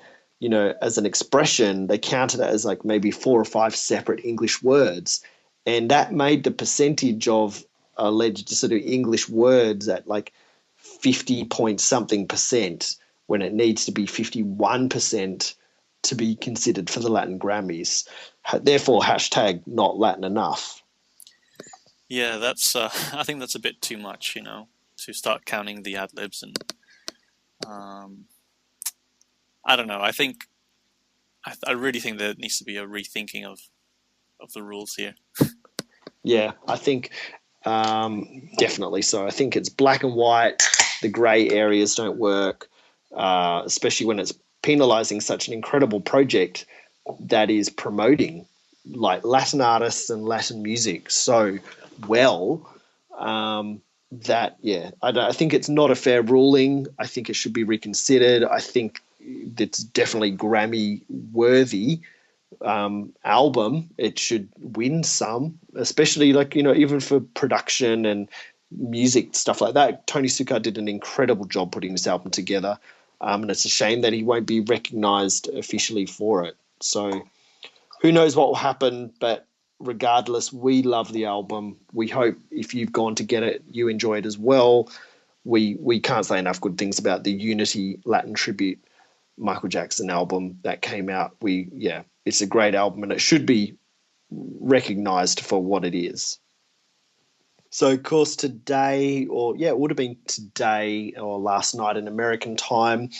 as an expression, they counted it as maybe 4 or 5 separate English words. And that made the percentage of alleged sort of English words at like 50 point something percent when it needs to be 51% to be considered for the Latin Grammys. Therefore, hashtag not Latin enough. Yeah, that's. I think that's a bit too much, to start counting the ad libs and. I don't know. I really think there needs to be a rethinking of the rules here. Yeah, I think definitely so. I think it's black and white. The grey areas don't work, especially when it's penalising such an incredible project that is promoting like Latin artists and Latin music so well. I think it's not a fair ruling. I think it should be reconsidered. I think it's definitely Grammy worthy album. It should win some, especially even for production and music stuff like that. Tony Sukkar did an incredible job putting this album together, and it's a shame that he won't be recognised officially for it. So who knows what will happen, but regardless, we love the album. We hope if you've gone to get it, you enjoy it as well. We can't say enough good things about the Unity Latin Tribute Michael Jackson album that came out. It's a great album and it should be recognised for what it is. So, of course, it would have been today or last night in American time,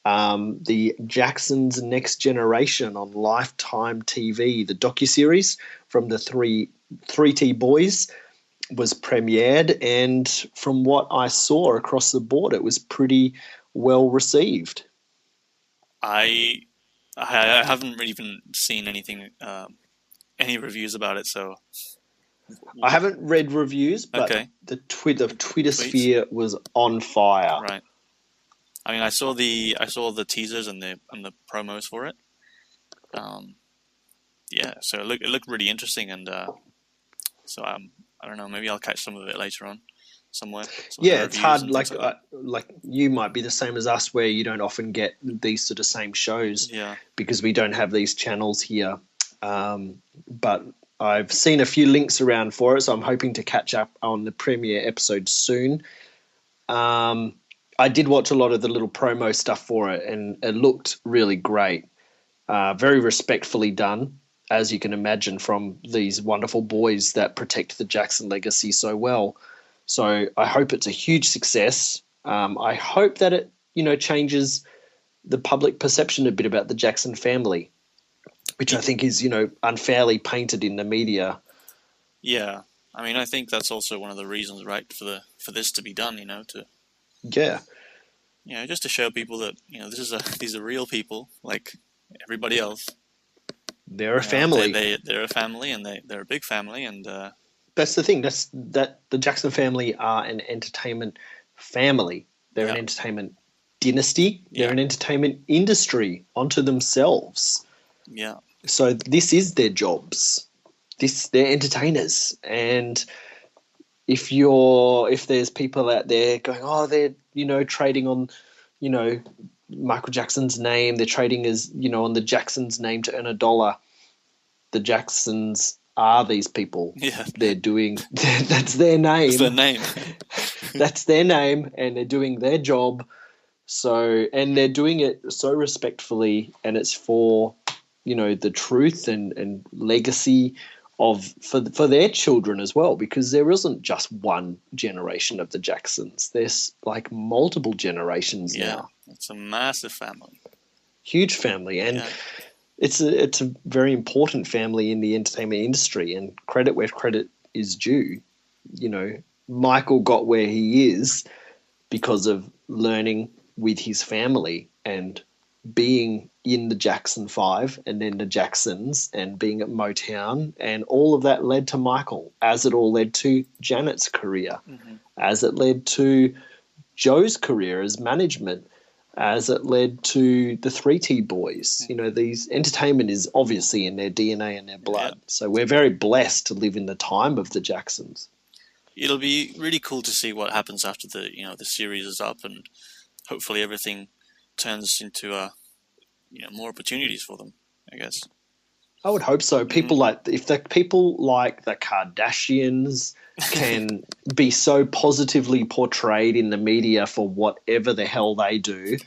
the Jacksons Next Generation on Lifetime TV, the docuseries from the 3T Boys, was premiered, and from what I saw across the board, it was pretty well received. I haven't really even seen anything, any reviews about it, so... I haven't read reviews, but okay. the Twitter sphere was on fire. Right. I mean, I saw the teasers and the promos for it. So it looked really interesting, and so I don't know. Maybe I'll catch some of it later on, somewhere. Yeah, it's hard. Like you might be the same as us, where you don't often get these sort of same shows. Yeah. Because we don't have these channels here. But I've seen a few links around for it, so I'm hoping to catch up on the premiere episode soon. I did watch a lot of the little promo stuff for it, and it looked really great. Very respectfully done, as you can imagine, from these wonderful boys that protect the Jackson legacy so well. So I hope it's a huge success. I hope that it, changes the public perception a bit about the Jackson family, which I think is, unfairly painted in the media. Yeah. I mean, I think that's also one of the reasons, right, for this to be done, just to show people that, these are real people, like everybody else. They're a family. They're a family, and they're a big family, and that's the thing. That the Jackson family are an entertainment family. They're an entertainment dynasty. They're an entertainment industry onto themselves. Yeah. So this is their jobs. They're entertainers, and if there's people out there going, oh, they're trading on, Michael Jackson's name, they're trading as on the Jackson's name to earn $1. The Jacksons are these people. Yeah. They're doing that's their name. That's their name. That's their name, and they're doing their job. So, and they're doing it so respectfully, and it's for the truth and legacy for their children as well, because there isn't just one generation of the Jacksons. There's like multiple generations now. It's a massive family. Huge family, and it's a very important family in the entertainment industry, and credit where credit is due. Michael got where he is because of learning with his family and being in the Jackson 5 and then the Jacksons and being at Motown, and all of that led to Michael, as it all led to Janet's career, as it led to Joe's career as management, as it led to the 3T Boys. These entertainment is obviously in their DNA and their blood. Yeah. So we're very blessed to live in the time of the Jacksons. It'll be really cool to see what happens after the series is up, and hopefully everything turns into more opportunities for them, I guess. I would hope so. People if the people like the Kardashians can be so positively portrayed in the media for whatever the hell they do,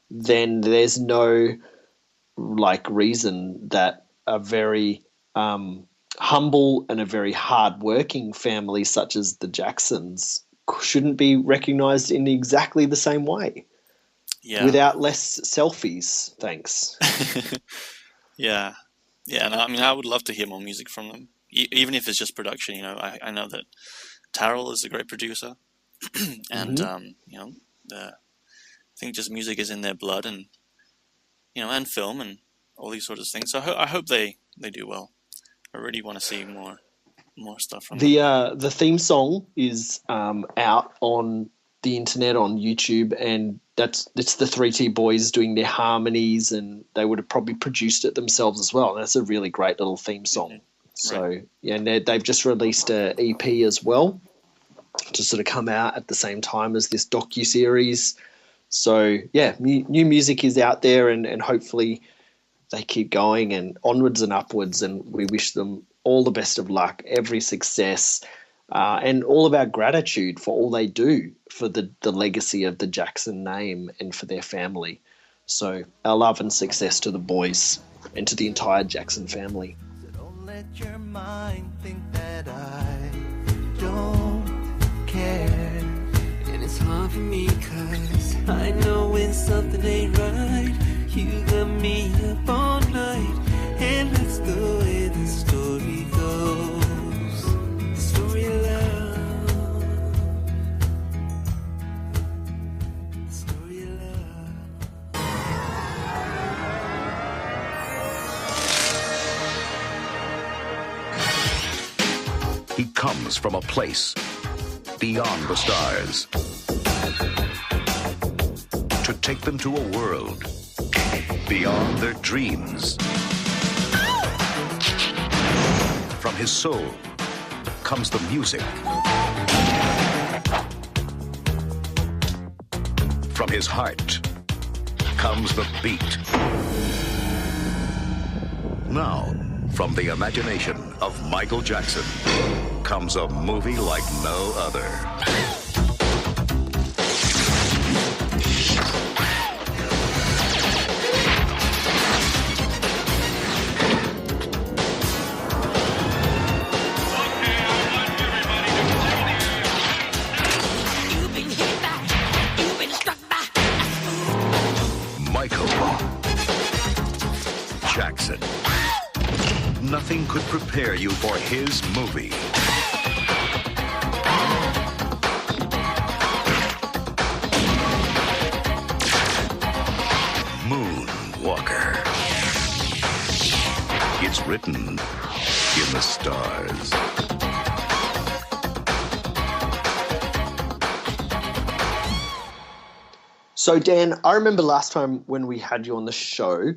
then there's no reason that a very humble and a very hardworking family such as the Jacksons shouldn't be recognized in exactly the same way. Yeah. Without less selfies, thanks. Yeah. Yeah, and I mean, I would love to hear more music from them, even if it's just production. I know that Tarrell is a great producer, and I think just music is in their blood, and and film and all these sorts of things. So I hope they do well. I really want to see more stuff from them. The theme song is out on the internet on YouTube, and it's the 3T Boys doing their harmonies, and they would have probably produced it themselves as well. And that's a really great little theme song. Mm-hmm. So right. Yeah, and they've just released an EP as well to sort of come out at the same time as this docu-series. So yeah, new music is out there, and hopefully they keep going and onwards and upwards, and we wish them all the best of luck, every success, and all of our gratitude for all they do for the legacy of the Jackson name and for their family. So our love and success to the boys and to the entire Jackson family. So don't let your mind think that I don't care. And it's hard for me 'cause I know when something ain't right. You got me up all night, and that's the way the story goes. The story of love. The story of love. He comes from a place beyond the stars to take them to a world beyond their dreams. From his soul comes the music. From his heart comes the beat. Now, from the imagination of Michael Jackson comes a movie like no other. Jackson. Nothing could prepare you for his movie. Moonwalker. It's written in the stars. So, Dan, I remember last time when we had you on the show,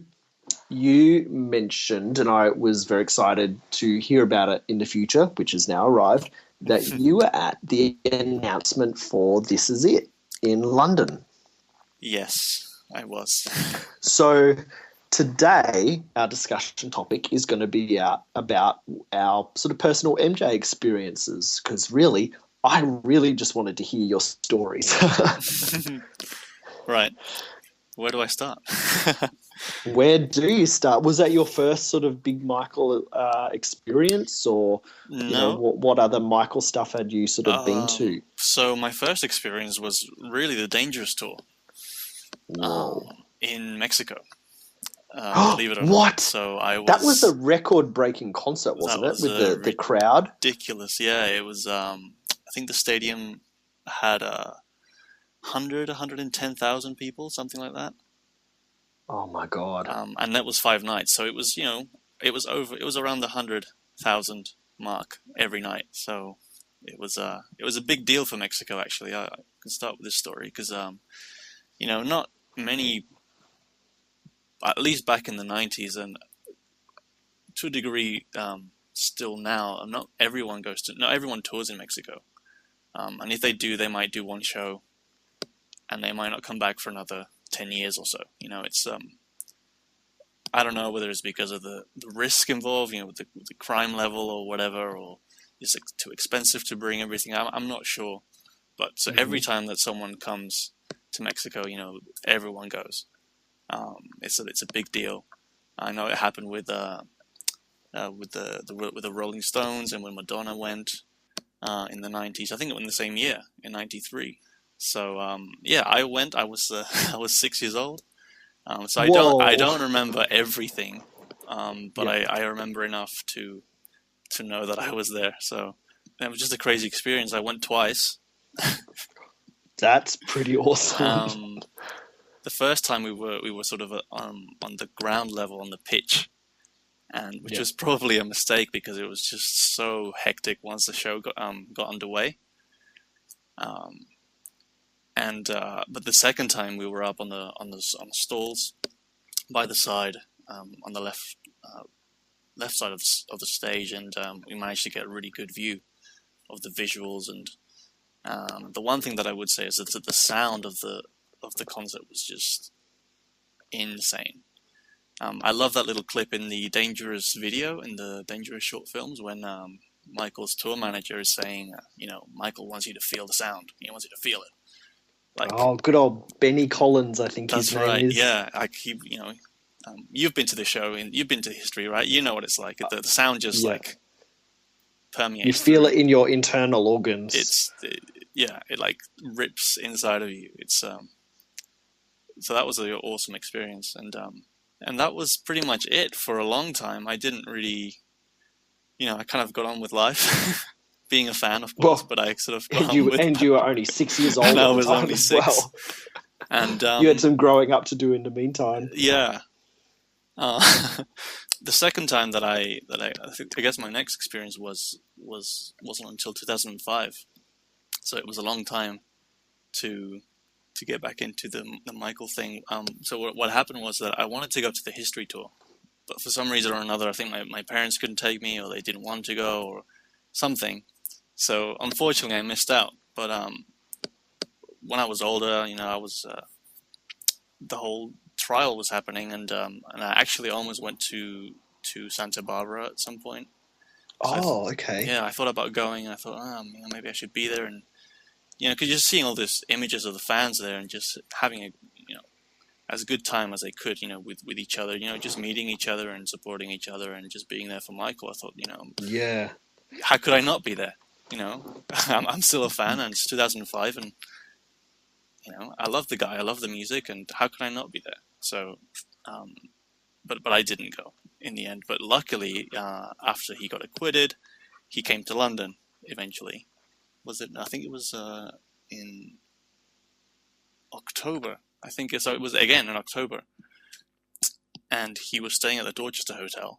you mentioned, and I was very excited to hear about it in the future, which has now arrived, that you were at the announcement for This Is It in London. Yes, I was. So today, our discussion topic is going to be about our sort of personal MJ experiences, because really, I really just wanted to hear your stories. Right. Where do I start? Where do you start? Was that your first sort of big Michael experience, or No. What other Michael stuff had you sort of been to? So my first experience was really the Dangerous Tour in Mexico. Believe it or not. What? So that was a record-breaking concert, wasn't it? With the crowd. Ridiculous. Yeah, it was. I think the stadium had 110,000 people, something like that. Oh my God! And that was 5 nights, so it was it was around the 100,000 mark every night. So it was a big deal for Mexico, actually. I can start with this story because not many, at least back in the 90s, and to a degree still now, not everyone tours in Mexico, and if they do, they might do one show, and they might not come back for another 10 years or so. It's I don't know whether it's because of the risk involved, with the crime level or whatever, or it's like too expensive to bring everything. I'm not sure. But so every time that someone comes to Mexico, everyone goes. It's a big deal. I know it happened with the Rolling Stones, and when Madonna went in the 90s. I think it was in the same year, in 93. So I went. I was I was 6 years old. So I don't remember everything, but I remember enough to know that I was there. So it was just a crazy experience. I went twice. That's pretty awesome. The first time we were sort of on the ground level on the pitch, and which was probably a mistake because it was just so hectic once the show got underway. But the second time we were up on the stalls by the side, on the left side of the stage, and we managed to get a really good view of the visuals. And the one thing that I would say is that the sound of the concert was just insane. I love that little clip in the Dangerous video, in the Dangerous short films, when Michael's tour manager is saying, Michael wants you to feel the sound. He wants you to feel it. Good old Benny Collins, I think his name is. That's right, yeah. You've been to the show, and you've been to history, right? You know what it's like. The sound just permeates. You feel it in your internal organs. It like rips inside of you. It's so that was an awesome experience, and that was pretty much it for a long time. I didn't really, I kind of got on with life. Being a fan, of course, but I sort of got on with and you were only 6 years old. And I was at the time only as 6. Well. And you had some growing up to do in the meantime. Yeah. The second time that I guess my next experience wasn't until 2005, so it was a long time to get back into the Michael thing. So what happened was that I wanted to go to the history tour, but for some reason or another, I think my parents couldn't take me, or they didn't want to go, or something. So unfortunately, I missed out. But when I was older, I was the whole trial was happening, and I actually almost went to Santa Barbara at some point. So okay. Yeah, I thought about going, and I thought, maybe I should be there, and because just seeing all these images of the fans there, and just having as good time as I could, with each other, just meeting each other and supporting each other, and just being there for Michael. I thought, yeah, how could I not be there? I'm still a fan, and it's 2005, and I love the guy, I love the music, and how could I not be there? So, but I didn't go in the end. But luckily, after he got acquitted, he came to London eventually. I think it was in October. I think so. It was again in October, and he was staying at the Dorchester Hotel.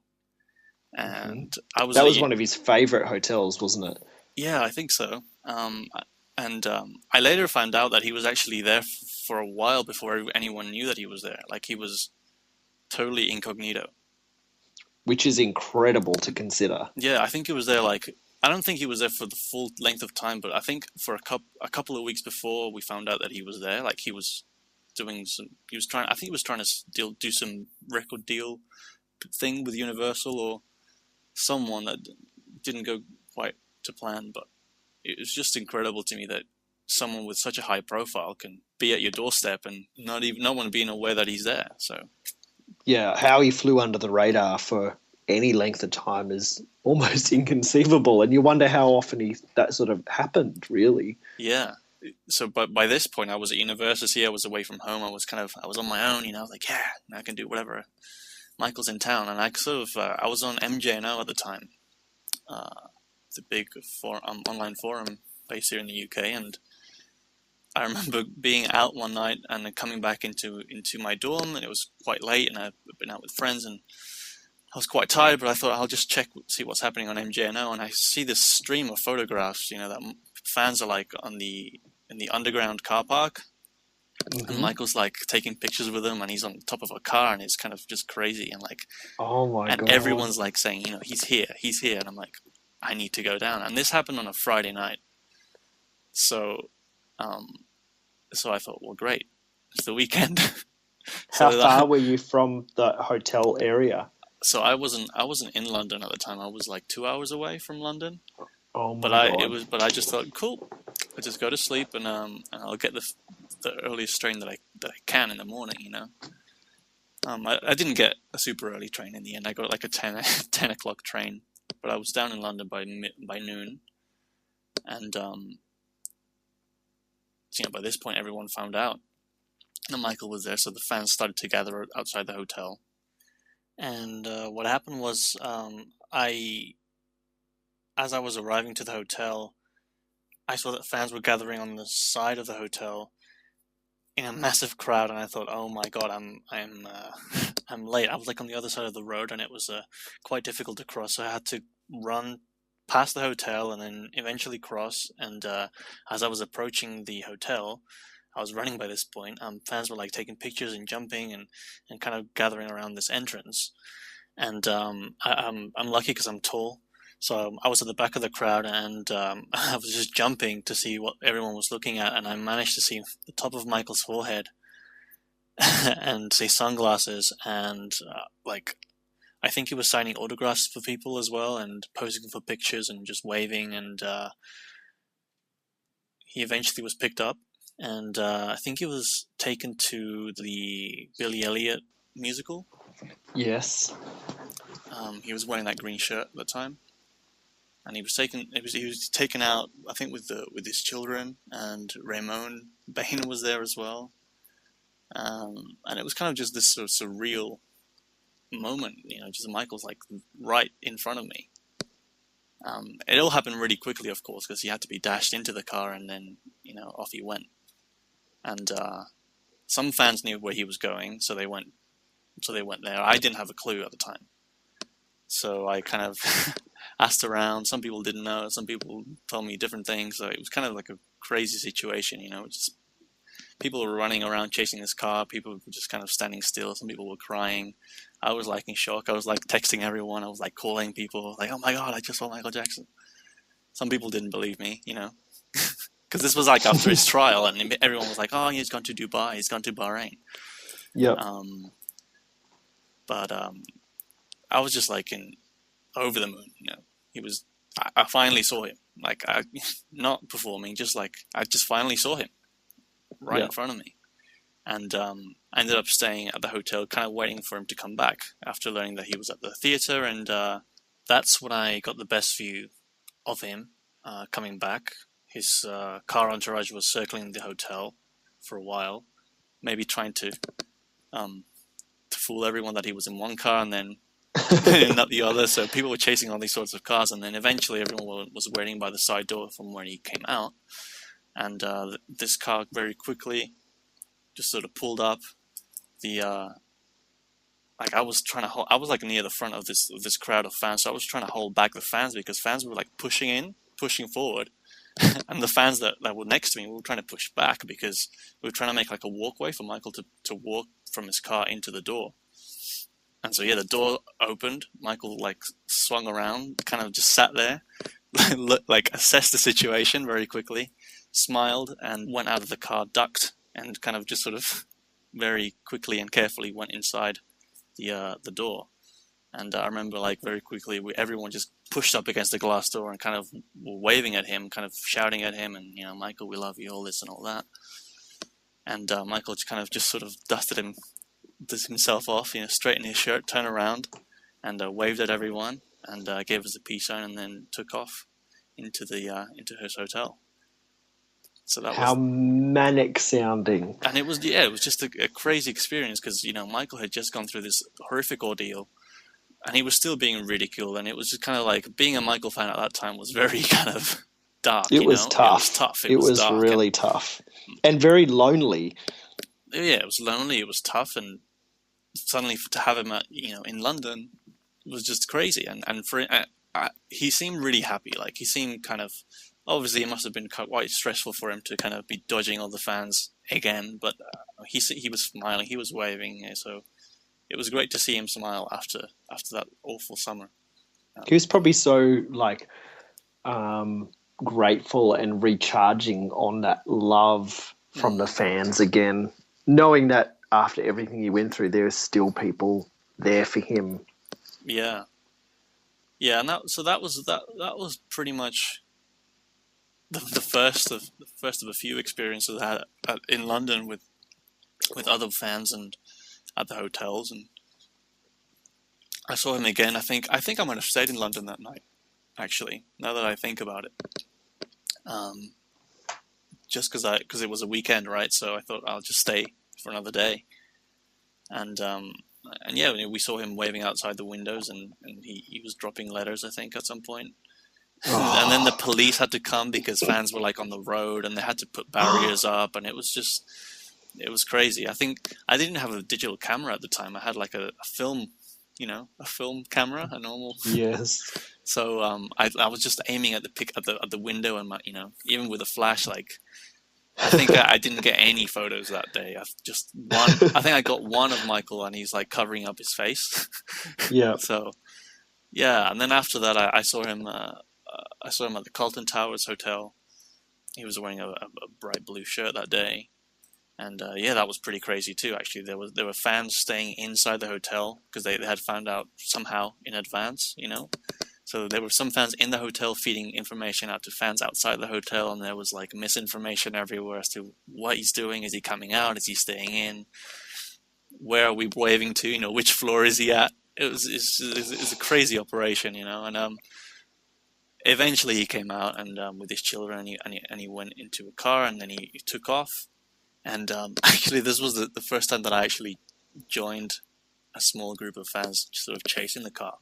And I was. That was one of his favorite hotels, wasn't it? Yeah, I think so. I later found out that he was actually there for a while before anyone knew that he was there. Like, he was totally incognito. Which is incredible to consider. Yeah, I think he was there, I don't think he was there for the full length of time, but I think for a couple of weeks before we found out that he was there, he was doing I think he was trying to do some record deal thing with Universal or someone that didn't go quite to plan, but it was just incredible to me that someone with such a high profile can be at your doorstep and no one being aware that he's there. So yeah, how he flew under the radar for any length of time is almost inconceivable, and you wonder how often that sort of happened, really. Yeah. So, but by this point, I was at university. I was away from home. I was on my own. I was like, yeah, I can do whatever. Michael's in town, and I was on MJNO at the time, the big online forum based here in the UK, and I remember being out one night and then coming back into my dorm, and it was quite late, and I'd been out with friends, and I was quite tired, but I thought I'll just see what's happening on MJNO, and I see this stream of photographs, that fans are in the underground car park, and Michael's taking pictures with them, and he's on top of a car, and it's kind of just crazy, and oh my God, everyone's saying, he's here, and I'm like, I need to go down, and this happened on a Friday night, so I thought, well, great, it's the weekend. How So far were you from the hotel area? So I wasn't in London at the time. I was like 2 hours away from London. Oh my God. But I just thought, cool, I just go to sleep and I'll get the earliest train that I can in the morning, you know. I didn't get a super early train in the end. I got like a 10 o'clock train, but I was down in London by noon, and you know, by this point everyone found out that Michael was there, so the fans started to gather outside the hotel. And what happened was, as I was arriving to the hotel, I saw that fans were gathering on the side of the hotel in a massive crowd, and I thought, "Oh my God, I'm late." I was like on the other side of the road, and it was quite difficult to cross. So I had to run past the hotel and then eventually cross. And as I was approaching the hotel, I was running by this point. Fans were like taking pictures and jumping and kind of gathering around this entrance. And I'm lucky because I'm tall. So I was at the back of the crowd, and I was just jumping to see what everyone was looking at, and I managed to see the top of Michael's forehead and see sunglasses, and I think he was signing autographs for people as well, and posing for pictures and just waving, and he eventually was picked up, and I think he was taken to the Billy Elliot musical. Yes. He was wearing that green shirt at the time. And he was taken out, I think, with his children, and Ramon Bain was there as well. And it was kind of just this sort of surreal moment, you know, just Michael's like right in front of me. It all happened really quickly, of course, because he had to be dashed into the car, and then, you know, off he went. And some fans knew where he was going, so they went there. I didn't have a clue at the time, so I kind of asked around. Some people didn't know. Some people told me different things. So it was kind of like a crazy situation, you know. Just people were running around chasing this car. People were just kind of standing still. Some people were crying. I was like in shock. I was like texting everyone. I was like calling people, like, "Oh my God, I just saw Michael Jackson." Some people didn't believe me, you know, because this was like after his trial, and everyone was like, "Oh, he's gone to Dubai. He's gone to Bahrain." Yeah. But I was just like over the moon, you know. I finally saw him, like, not performing, just like, I just finally saw him right in front of me. And I ended up staying at the hotel, kind of waiting for him to come back after learning that he was at the theater. And that's when I got the best view of him coming back. His car entourage was circling the hotel for a while, maybe trying to fool everyone that he was in one car and then not the other. So people were chasing all these sorts of cars, and then eventually everyone was waiting by the side door from where he came out. And this car very quickly just sort of pulled up. Like I was like near the front of this crowd of fans, so I was trying to hold back the fans because fans were like pushing forward, and the fans that were next to me were trying to push back because we were trying to make like a walkway for Michael to walk from his car into the door. And so, yeah, the door opened. Michael, like, swung around, kind of just sat there, like, assessed the situation very quickly, smiled, and went out of the car, ducked, and kind of just sort of very quickly and carefully went inside the door. And I remember, like, very quickly, everyone just pushed up against the glass door and kind of were waving at him, kind of shouting at him, and, you know, "Michael, we love you," all this and all that. And Michael just kind of just sort of dusted himself off, you know, straightened his shirt, turned around, and waved at everyone, and gave us a peace sign, and then took off into his hotel. So that how manic sounding. And it was just a crazy experience because, you know, Michael had just gone through this horrific ordeal, and he was still being ridiculed, and it was just kind of like being a Michael fan at that time was very kind of dark. It was tough. It was tough. It was dark really tough and very lonely. Yeah, it was lonely. It was tough, and suddenly to have him in London was just crazy. And for he seemed really happy. Like he seemed kind of, obviously it must have been quite stressful for him to kind of be dodging all the fans again. But he was smiling. He was waving. So it was great to see him smile after that awful summer. He was probably so like grateful and recharging on that love from the fans again, knowing that after everything he went through, there are still people there for him. Yeah, and that was pretty much the first of a few experiences I had in London with other fans and at the hotels, and I saw him again. I think I might have stayed in London that night, actually. Now that I think about it, just because it was a weekend, right? So I thought I'll just stay for another day, and yeah, we saw him waving outside the windows, and he was dropping letters, I think, at some point. And then the police had to come because fans were like on the road, and they had to put barriers up, and it was crazy. I think I didn't have a digital camera at the time. I had like a film, a film camera, a normal. Yes. So I was just aiming at the window, and even with a flash, like I think I didn't get any photos that day. I think I got one of Michael, and he's like covering up his face. Yeah. So yeah, and then after that, I saw him. I saw him at the Carlton Towers Hotel. He was wearing a bright blue shirt that day, and yeah, that was pretty crazy too. Actually, there were fans staying inside the hotel because they had found out somehow in advance, So there were some fans in the hotel feeding information out to fans outside the hotel, and there was like misinformation everywhere as to what he's doing. Is he coming out? Is he staying in? Where are we waving to? Which floor is he at? It's a crazy operation, and eventually he came out and with his children, and he went into a car, and then he took off. And actually, this was the first time that I actually joined a small group of fans sort of chasing the car,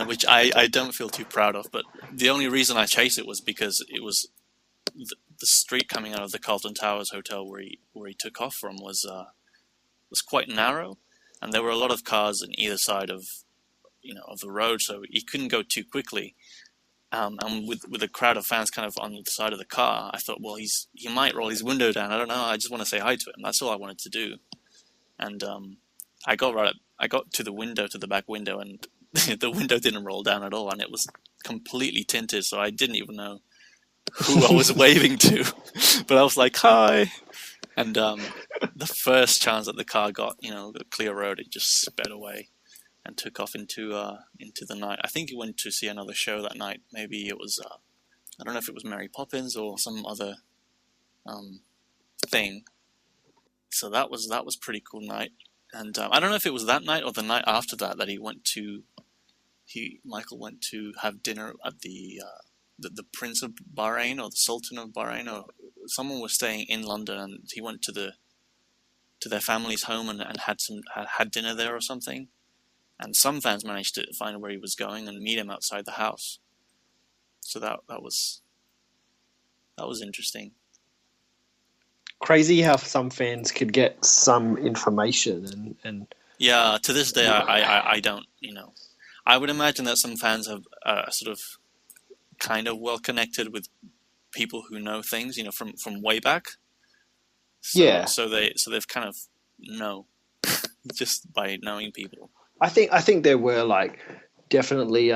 which I don't feel too proud of. But the only reason I chased it was because it was the street coming out of the Carlton Towers Hotel where he took off from was quite narrow, and there were a lot of cars on either side of the road, so he couldn't go too quickly. And with a crowd of fans kind of on the side of the car, I thought, well, he might roll his window down. I don't know. I just want to say hi to him. That's all I wanted to do. And I got to the back window, and the window didn't roll down at all, and it was completely tinted, so I didn't even know who I was waving to. But I was like, hi. And the first chance that the car got, the clear road, it just sped away and took off into the night. I think he went to see another show that night. Maybe it was I don't know if it was Mary Poppins or some other thing. So that was pretty cool night. And I don't know if it was that night or the night after that Michael went to have dinner at the Prince of Bahrain or the Sultan of Bahrain, or someone was staying in London, and he went to their family's home and had dinner there or something. And some fans managed to find where he was going and meet him outside the house. So that was interesting. Crazy how some fans could get some information and yeah, to this day I don't, I would imagine that some fans have sort of kind of well connected with people who know things, from way back. So, yeah. So they've kind of know just by knowing people. I think there were like definitely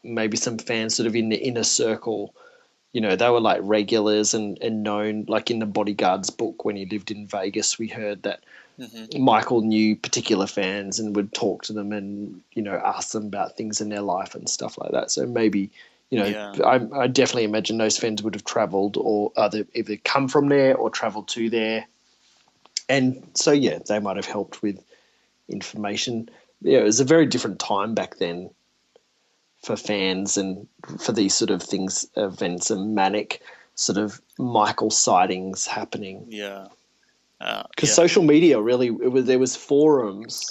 maybe some fans sort of in the inner circle, they were like regulars and known, like in the Bodyguard's book when he lived in Vegas, we heard that Michael knew particular fans and would talk to them and, ask them about things in their life and stuff like that. So maybe, I definitely imagine those fans would have travelled or either come from there or travelled to there. And so, yeah, they might have helped with information. Yeah, it was a very different time back then for fans and for these sort of events and manic sort of Michael sightings happening. Yeah. Because social media really, there was forums.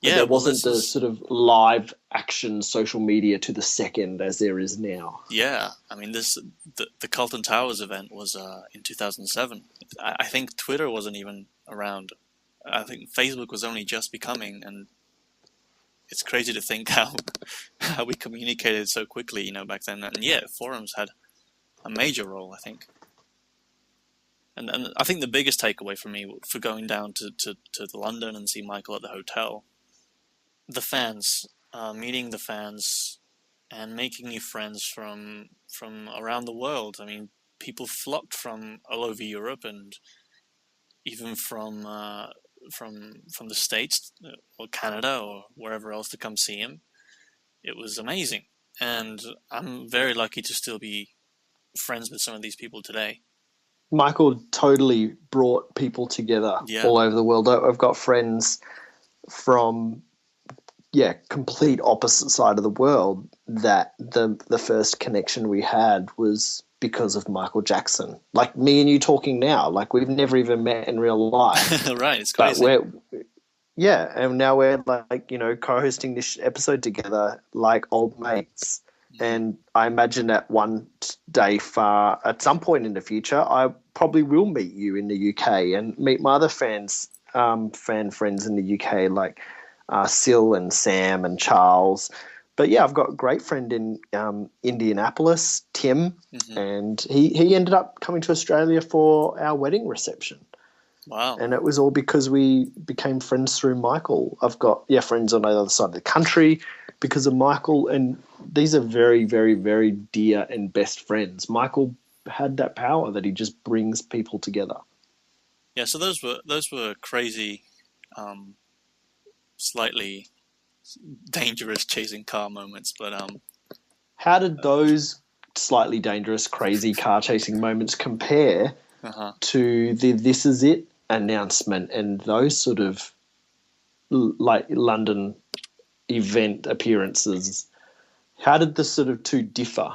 Yeah, there wasn't the sort of live action social media to the second as there is now. Yeah, I mean, the Carlton Towers event was in 2007. I think Twitter wasn't even around. I think Facebook was only just becoming, and it's crazy to think how we communicated so quickly, back then. And yeah, forums had a major role, I think. And I think the biggest takeaway for me for going down to London and see Michael at the hotel, the fans, meeting the fans, and making new friends from around the world. I mean, people flocked from all over Europe, and even from the States or Canada or wherever else to come see him. It was amazing, and I'm very lucky to still be friends with some of these people today. Michael totally brought people together all over the world. I've got friends from complete opposite side of the world that the first connection we had was because of Michael Jackson. Like me and you talking now, like we've never even met in real life. Right, it's crazy. But and now we're like, co-hosting this episode together like old mates. And I imagine that one day at some point in the future, I probably will meet you in the UK and meet my other fan friends in the UK, like Sil and Sam and Charles. But yeah, I've got a great friend in Indianapolis, Tim, and he ended up coming to Australia for our wedding reception. Wow. And it was all because we became friends through Michael. I've got friends on the other side of the country because of Michael, and these are very, very, very dear and best friends. Michael had that power that he just brings people together. Yeah, so those were crazy, slightly dangerous chasing car moments, but how did those slightly dangerous, crazy car chasing moments compare to the "This Is It" announcement and those sort of like London event appearances? How did the sort of two differ?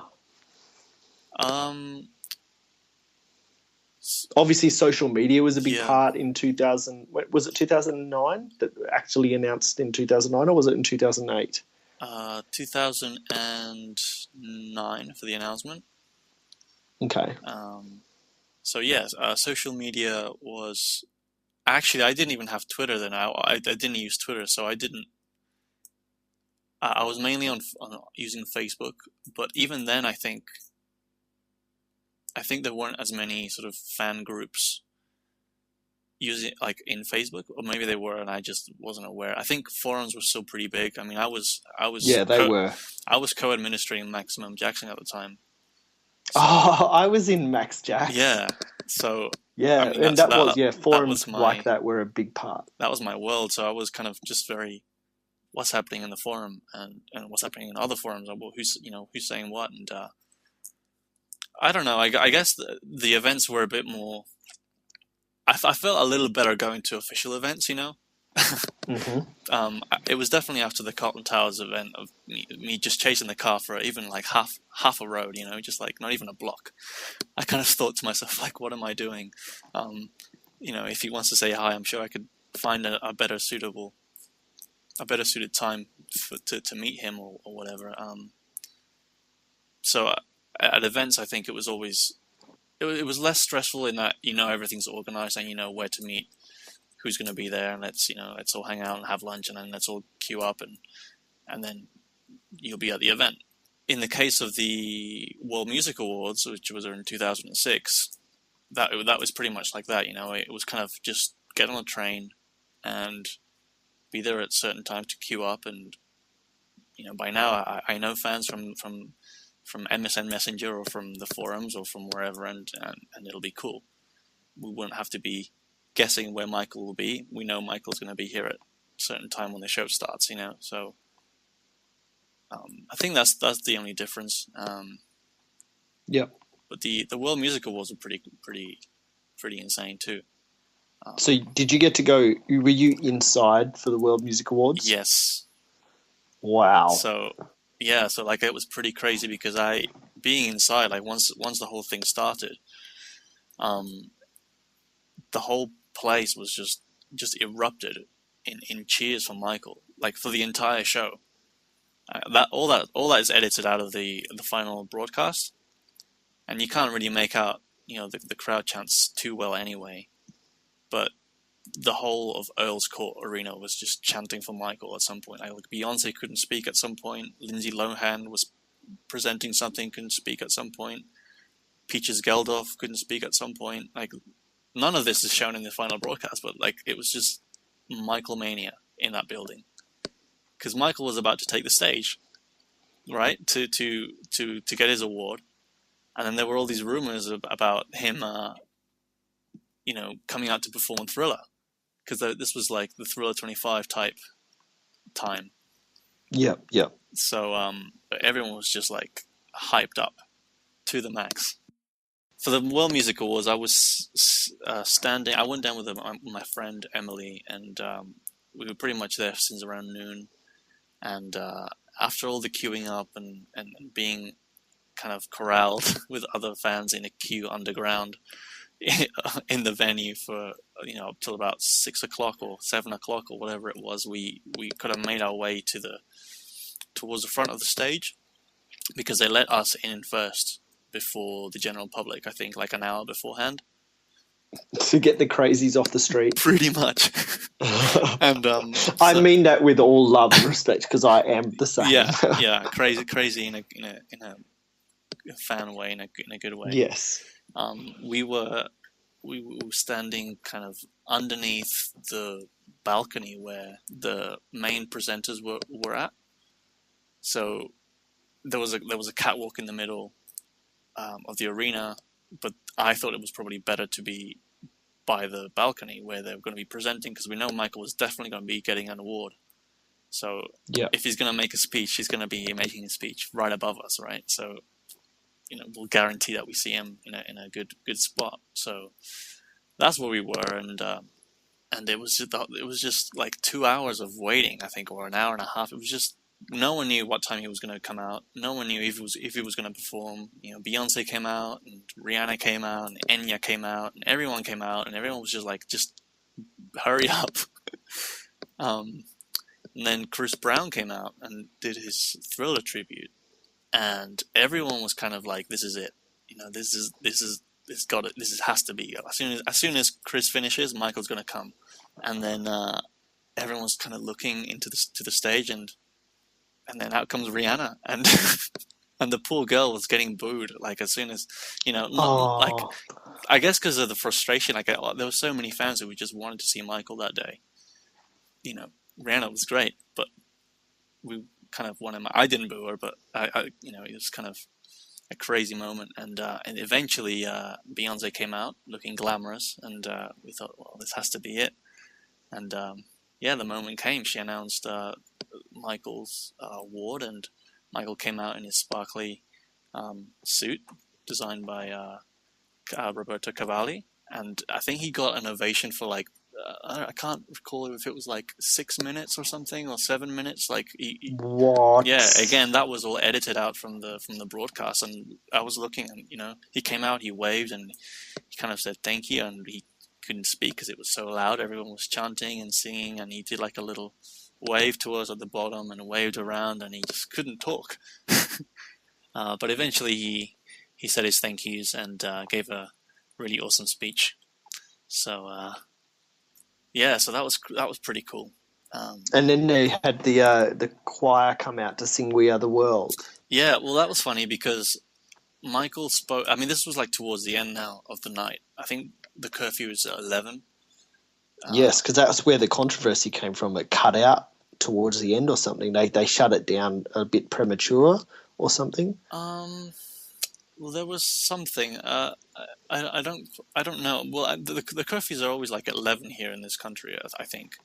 Obviously, social media was a big part in 2000. Was it 2009 that actually announced in 2009, or was it in 2008? 2009 for the announcement. Okay. So yes, social media was actually, I didn't even have Twitter then. I didn't use Twitter, so I didn't. I was mainly on using Facebook, but even then, I think there weren't as many sort of fan groups using like in Facebook, or maybe they were, and I just wasn't aware. I think forums were still pretty big. I mean, I was they were. I was co-administering Maximum Jackson at the time. So, I was in Max Jax. Yeah. So yeah, I mean, and forums like that were a big part. That was my world. So I was kind of just very, what's happening in the forum and what's happening in other forums. Well, who's saying what, and I don't know. I guess the events were a bit more. I felt a little better going to official events, It was definitely after the Carlton Towers event of me just chasing the car for even like half a road, just like not even a block. I kind of thought to myself, like, what am I doing? If he wants to say hi, I'm sure I could find a better suited time to meet him or whatever. So at events, I think it was always it was less stressful in that everything's organized and where to meet, who's going to be there, and let's all hang out and have lunch, and then let's all queue up and then you'll be at the event. In the case of the World Music Awards, which was in 2006, that was pretty much like that. It was kind of just get on a train and be there at certain times to queue up, and by now I know fans from MSN Messenger or from the forums or from wherever, and it'll be cool. We wouldn't have to be guessing where Michael will be. We know Michael's going to be here at a certain time when the show starts, so I think that's the only difference. Yep. But the World Music Awards were pretty insane too. So did you get to go, were you inside for the World Music Awards? Yes. Wow. So like it was pretty crazy because being inside, like once the whole thing started, the whole place was just erupted in cheers for Michael, like for the entire show. All that is edited out of the final broadcast, and you can't really make out the crowd chants too well anyway. But the whole of Earl's Court Arena was just chanting for Michael at some point. Like Beyonce couldn't speak at some point. Lindsay Lohan was presenting something, couldn't speak at some point. Peaches Geldof couldn't speak at some point. Like none of this is shown in the final broadcast, but like it was just Michael mania in that building. Because Michael was about to take the stage, right, to get his award, and then there were all these rumors about him coming out to perform Thriller, because this was like the Thriller 25 type time. Yeah. So everyone was just like hyped up to the max. For the World Music Awards, I was standing. I went down with my friend Emily, and we were pretty much there since around noon. And after all the queuing up and being kind of corralled with other fans in a queue underground in the venue for up till about 6 o'clock or 7 o'clock or whatever it was, we could have made our way towards the front of the stage, because they let us in first before the general public, I think like an hour beforehand. To get the crazies off the street. Pretty much. And I mean that with all love and respect, because I am the same. Yeah, crazy in a fan way, in a good way. Yes. We were standing kind of underneath the balcony where the main presenters were at. So there was a catwalk in the middle of the arena, but I thought it was probably better to be by the balcony where they were going to be presenting, because we know Michael was definitely going to be getting an award. So if he's going to make a speech, he's going to be making a speech right above us, right? So we'll guarantee that we see him in a good spot. So that's where we were, and it was just like 2 hours of waiting, I think, or an hour and a half. It was just, no one knew what time he was going to come out. No one knew if he was going to perform. Beyonce came out, and Rihanna came out, and Enya came out, and everyone came out, and everyone was just like, just hurry up. And then Chris Brown came out and did his Thriller tribute, and everyone was kind of like, this is it. This has to be. As soon as Chris finishes, Michael's going to come. And then everyone was kind of looking to the stage, and then out comes Rihanna, and and the poor girl was getting booed, like, as soon as, like, I guess because of the frustration. Like, there were so many fans who just wanted to see Michael that day. Rihanna was great, but we kind of wanted. I didn't boo her, but it was kind of a crazy moment. And eventually, Beyonce came out looking glamorous, and we thought, well, this has to be it. And the moment came. She announced Michael's award, and Michael came out in his sparkly suit designed by Roberto Cavalli, and I think he got an ovation for like I can't recall if it was like 6 minutes or something, or 7 minutes. Like what? Yeah, again, that was all edited out from the broadcast, and I was looking, and he came out, he waved, and he kind of said thank you, and he couldn't speak because it was so loud. Everyone was chanting and singing, and he did like a little wave to us at the bottom and waved around, and he just couldn't talk. But eventually he said his thank yous and gave a really awesome speech. So so that was pretty cool. And then they had the choir come out to sing "We Are the World." Yeah, well, that was funny because Michael spoke. I mean, this was like towards the end now of the night. I think the curfew is at 11. Yes, because that's where the controversy came from. It cut out towards the end or something. They shut it down a bit premature or something. Well, there was something. I don't know. Well, the curfews are always like at 11 here in this country, I think.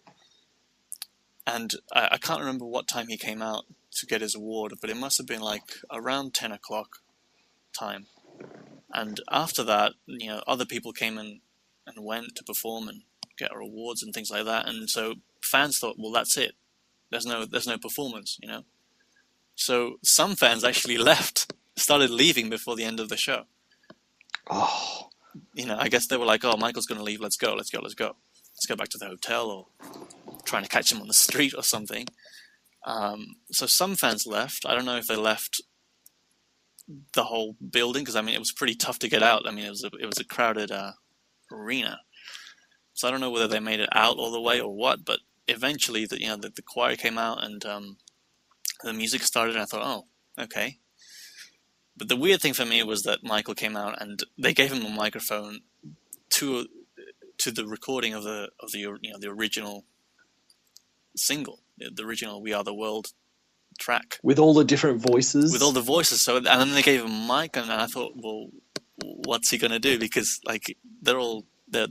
And I can't remember what time he came out to get his award, but it must have been like around 10 o'clock time. And after that, other people came and went to perform and get our awards and things like that. And so fans thought, well, that's it. There's no performance, So some fans actually started leaving before the end of the show. Oh. I guess they were like, oh, Michael's going to leave. Let's go. Let's go back to the hotel, or trying to catch him on the street or something. So some fans left. I don't know if they left the whole building, because it was pretty tough to get out. It was a crowded arena. So I don't know whether they made it out all the way or what, but eventually the choir came out, and the music started, and I thought, oh, okay. But the weird thing for me was that Michael came out, and they gave him a microphone to the recording of the original single, the original "We Are the World" track, with all the different voices. With all the voices. So, and then they gave him a mic, and I thought, well, what's he gonna do? Because like they're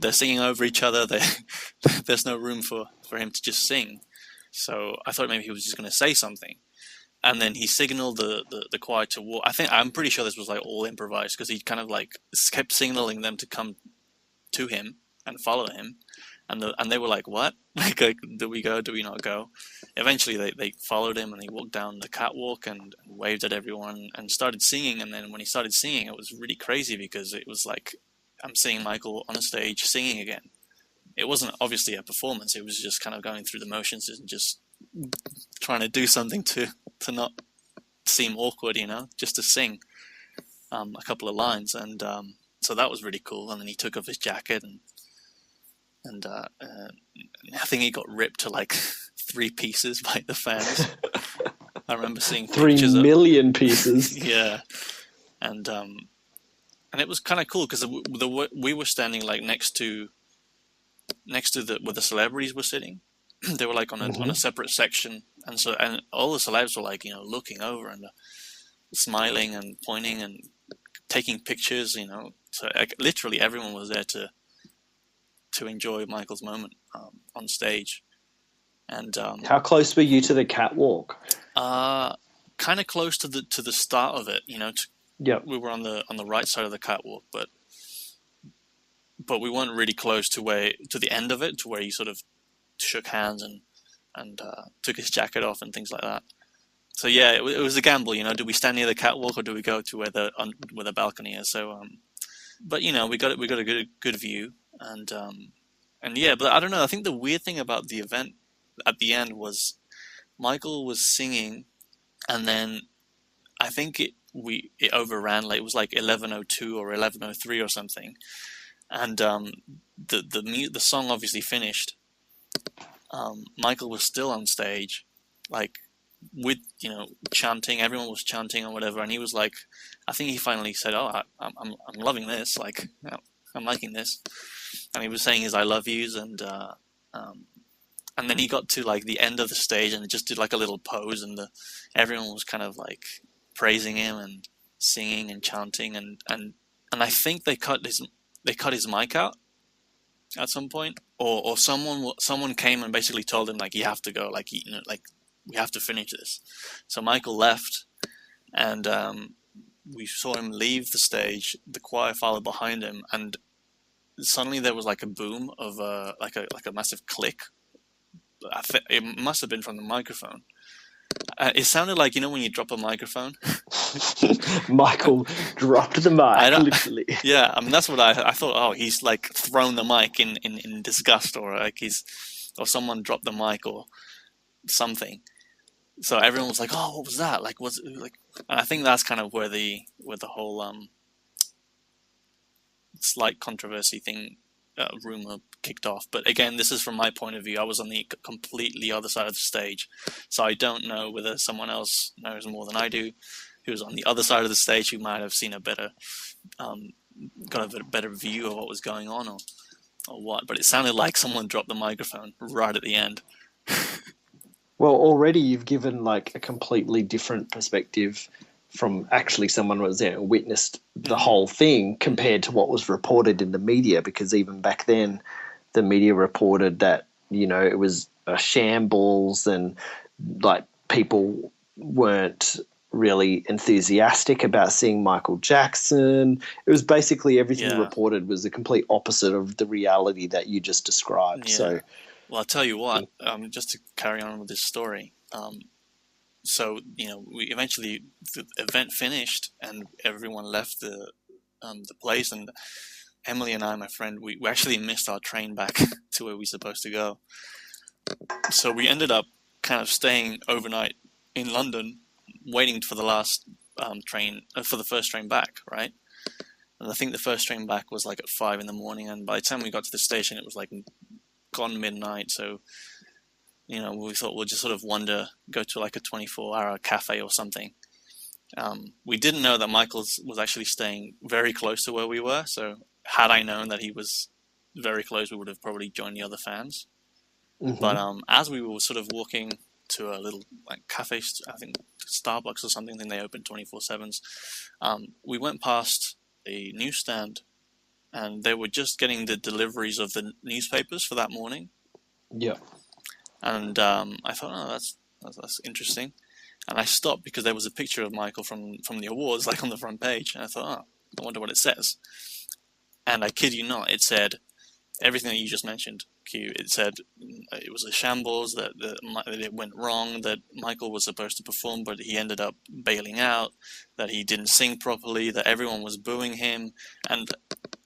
they're singing over each other. There's no room for him to just sing. So I thought maybe he was just going to say something. And then he signaled the choir to walk. I'm pretty sure this was like all improvised, because he kind of like kept signaling them to come to him and follow him. And they were like, what? Like, do we go? Do we not go? Eventually, they followed him, and he walked down the catwalk and waved at everyone and started singing. And then when he started singing, it was really crazy, because it was like, I'm seeing Michael on a stage singing again. It wasn't obviously a performance. It was just kind of going through the motions and just trying to do something to not seem awkward, just to sing a couple of lines. And so that was really cool. And then he took off his jacket, and I think he got ripped to like 3 pieces by the fans. I remember seeing 3 million pieces. Yeah, and it was kind of cool, because we were standing like next to where the celebrities were sitting. They were like on a separate section, and all the celebs were like looking over and smiling and pointing and taking pictures. So literally everyone was there to enjoy Michael's moment on stage. And how close were you to the catwalk? Kind of close to the start of it. Yeah, we were on the right side of the catwalk, but we weren't really close to the end of it, to where he sort of shook hands and took his jacket off and things like that. So yeah, it was a gamble. Do we stand near the catwalk, or do we go to where the balcony is? So, but we got a good view. And yeah, but I don't know. I think the weird thing about the event at the end was Michael was singing, and then I think it overran. Like, it was like 11:02 or 11:03 or something, and the song obviously finished. Michael was still on stage, like with chanting. Everyone was chanting or whatever, and he was like, I think he finally said, "Oh, I'm loving this. Like, I'm liking this." And he was saying his "I love yous," and then he got to like the end of the stage and just did like a little pose, and everyone was kind of like praising him and singing and chanting, and I think they cut his mic out at some point, or someone came and basically told him like, you have to go, like like we have to finish this. So Michael left, and we saw him leave the stage. The choir followed behind him, and suddenly there was like a boom of like a massive click. It must have been from the microphone. It sounded like when you drop a microphone. Michael dropped the mic, literally. Yeah, I mean that's what I thought. Oh, he's like thrown the mic in disgust, or like or someone dropped the mic or something. So everyone was like, "Oh, what was that? Like, was it like?" And I think that's kind of where the whole slight controversy thing, rumor kicked off. But again, this is from my point of view. I was on the completely other side of the stage, so I don't know whether someone else knows more than I do, who was on the other side of the stage, who might have seen a better, got a better view of what was going on, or what. But it sounded like someone dropped the microphone right at the end. Well, already you've given like a completely different perspective from actually someone who was there and witnessed the whole thing compared to what was reported in the media, because even back then the media reported that, it was a shambles, and like people weren't really enthusiastic about seeing Michael Jackson. It was basically everything reported was the complete opposite of the reality that you just described. Yeah. So, well, I'll tell you what, just to carry on with this story, so, we eventually, the event finished and everyone left the place, and Emily and I, my friend, we actually missed our train back to where we were supposed to go. So we ended up kind of staying overnight in London, waiting for the last train, for the first train back, right? And I think the first train back was like at 5 a.m, and by the time we got to the station, it was like gone midnight, so... we thought we'll just sort of go to like a 24-hour cafe or something. We didn't know that Michael was actually staying very close to where we were. So had I known that he was very close, we would have probably joined the other fans. Mm-hmm. But as we were sort of walking to a little like cafe, I think Starbucks or something, then they opened 24/7s. We went past a newsstand, and they were just getting the deliveries of the newspapers for that morning. Yeah. And I thought, oh, that's interesting. And I stopped because there was a picture of Michael from the awards, like on the front page. And I thought, oh, I wonder what it says. And I kid you not, it said everything that you just mentioned, Q. It said it was a shambles, that it went wrong, that Michael was supposed to perform, but he ended up bailing out, that he didn't sing properly, that everyone was booing him. And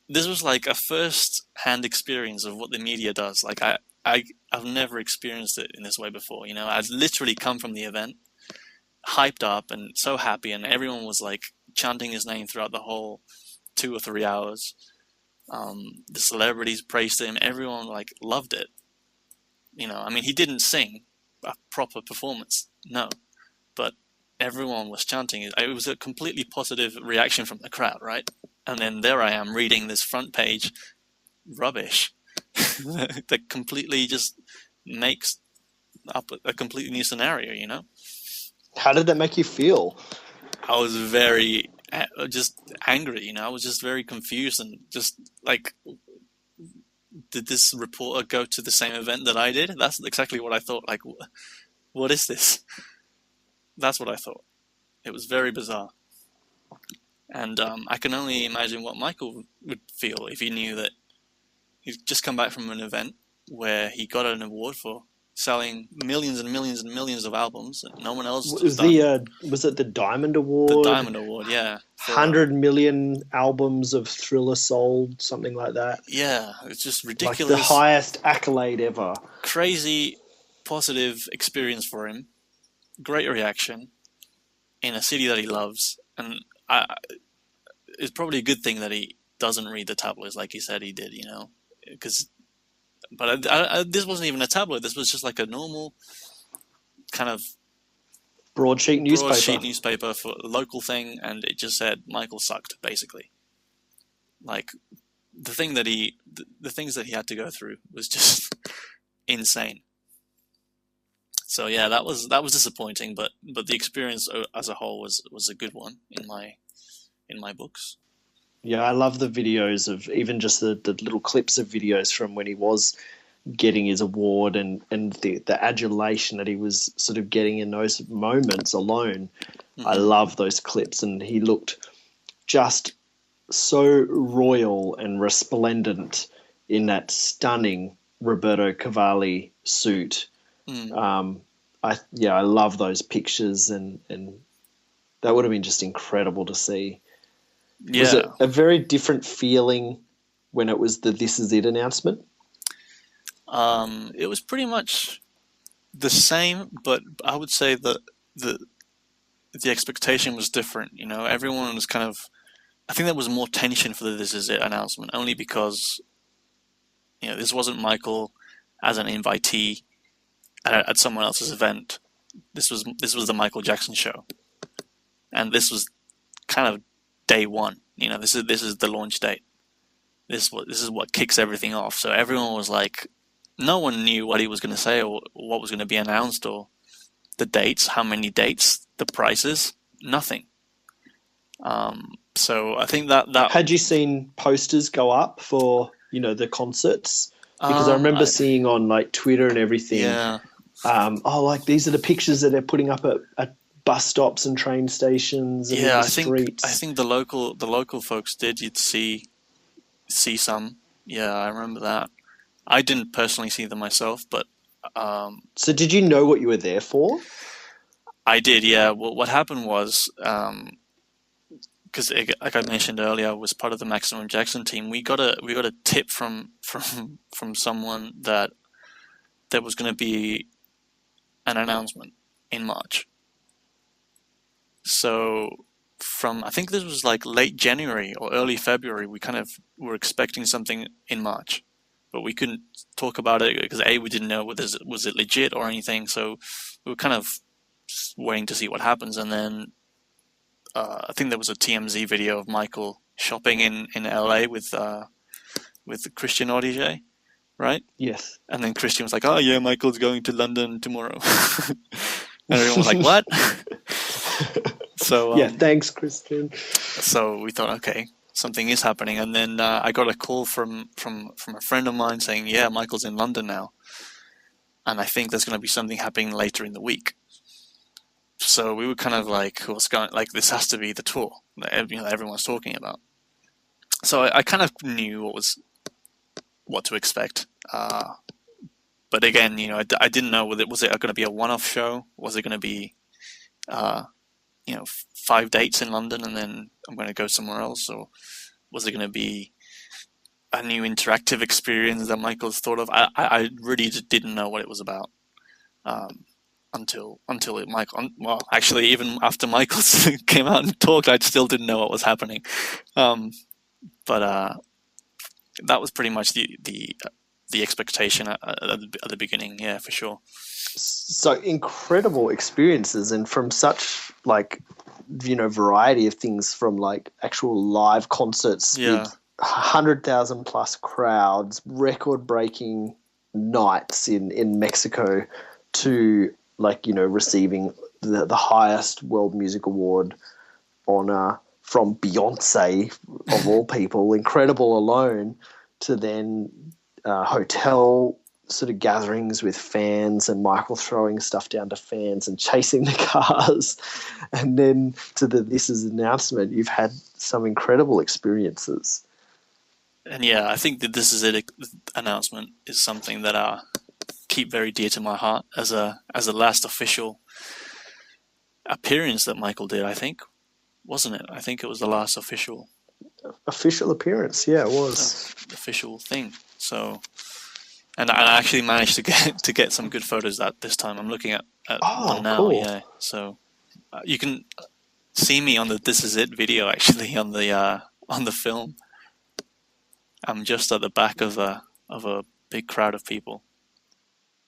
this was like a first-hand experience of what the media does. Like, I've never experienced it in this way before. You know, I'd literally come from the event, hyped up and so happy, and everyone was like chanting his name throughout the whole 2 or 3 hours. The celebrities praised him. Everyone like loved it. You know, I mean, he didn't sing a proper performance, no, but everyone was chanting it. It was a completely positive reaction from the crowd, right? And then there I am reading this front page rubbish that completely just makes up a completely new scenario, you know? How did that make you feel? I was very just angry, you know? I was just very confused and just like, did this reporter go to the same event that I did? That's exactly what I thought. Like, what is this? That's what I thought. It was very bizarre. And I can only imagine what Michael would feel if he knew that he'd just come back from an event where he got an award for selling millions and millions and millions of albums that no one else has done. Was it the Diamond Award? The Diamond Award, yeah. 100 million albums of Thriller sold, something like that. Yeah, it's just ridiculous. Like the highest accolade ever. Crazy positive experience for him. Great reaction in a city that he loves. And it's probably a good thing that he doesn't read the tabloids like he said he did, you know. But this wasn't even a tabloid. This was just like a normal kind of broadsheet newspaper for a local thing, and it just said Michael sucked, basically. Like the things that he had to go through was just insane. So yeah, that was disappointing, but the experience as a whole was a good one in my books. Yeah, I love the videos of even just the little clips of videos from when he was getting his award and the adulation that he was sort of getting in those moments alone. Mm-hmm. I love those clips, and he looked just so royal and resplendent in that stunning Roberto Cavalli suit. Mm. I love those pictures, and that would have been just incredible to see. Yeah. Was it a very different feeling when it was the "This Is It" announcement? It was pretty much the same, but I would say that the expectation was different. You know, everyone was kind of. I think there was more tension for the "This Is It" announcement, only because, you know, this wasn't Michael as an invitee at someone else's event. This was the Michael Jackson show, and this was kind of day one. You know, this is the launch date. This is what kicks everything off. So everyone was like, no one knew what he was going to say or what was going to be announced or the dates, how many dates, the prices, nothing. So I think that had you seen posters go up for, you know, the concerts? Because I remember seeing on like Twitter and everything. Yeah. Like these are the pictures that they're putting up at bus stops and train stations and the streets. I think the local folks did. You'd see some. Yeah, I remember that. I didn't personally see them myself, but. So did you know what you were there for? I did. Yeah. Well, what happened was, because like I mentioned earlier, I was part of the Maximum Jackson team. We got a tip from someone that there was going to be an announcement in March. So I think this was like late January or early February, we kind of were expecting something in March, but we couldn't talk about it because we didn't know was it legit or anything. So we were kind of waiting to see what happens. And then I think there was a TMZ video of Michael shopping in LA with Christian Audigier, right? Yes. And then Christian was like, "Oh yeah, Michael's going to London tomorrow." And everyone was like, "What?" So yeah, thanks, Christian. So we thought, okay, something is happening. And then I got a call from a friend of mine saying, yeah, Michael's in London now, and I think there's going to be something happening later in the week. So we were kind of like, what's going? Like, this has to be the tour that everyone's talking about. So I kind of knew what to expect. But again, I didn't know whether was it going to be a one-off show? Was it going to be, 5 dates in London and then I'm going to go somewhere else, or was it going to be a new interactive experience that Michael's thought of? I really just didn't know what it was about until Michael. Actually, even after Michael came out and talked, I still didn't know what was happening. But that was pretty much the expectation at the beginning. Yeah, for sure. So incredible experiences, and from such variety of things, from like actual live concerts with 100,000 plus crowds, record breaking nights in Mexico, to receiving the highest world music award honor from Beyonce, of all people, incredible alone, to then hotel sort of gatherings with fans and Michael throwing stuff down to fans and chasing the cars, and then to This Is announcement. You've had some incredible experiences. And yeah, I think that This Is It announcement is something that I keep very dear to my heart as a last official appearance that Michael did, I think. Wasn't it? I think it was the last official appearance. Yeah, it was official thing. So, and I actually managed to get some good photos this time. I'm looking at one now. Cool. Yeah, so you can see me on the This Is It video actually on the film. I'm just at the back of a big crowd of people.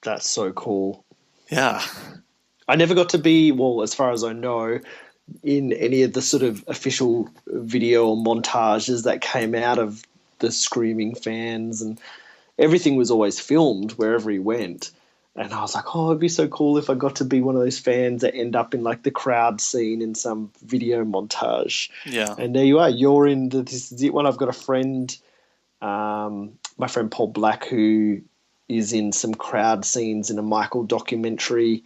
That's so cool. Yeah, I never got to be, well, as far as I know, in any of the sort of official video or montages that came out of the screaming fans, and everything was always filmed wherever he went. And I was like, it'd be so cool if I got to be one of those fans that end up in like the crowd scene in some video montage. Yeah. And there you are. You're in This Is It one. I've got a friend, my friend Paul Black, who is in some crowd scenes in a Michael documentary.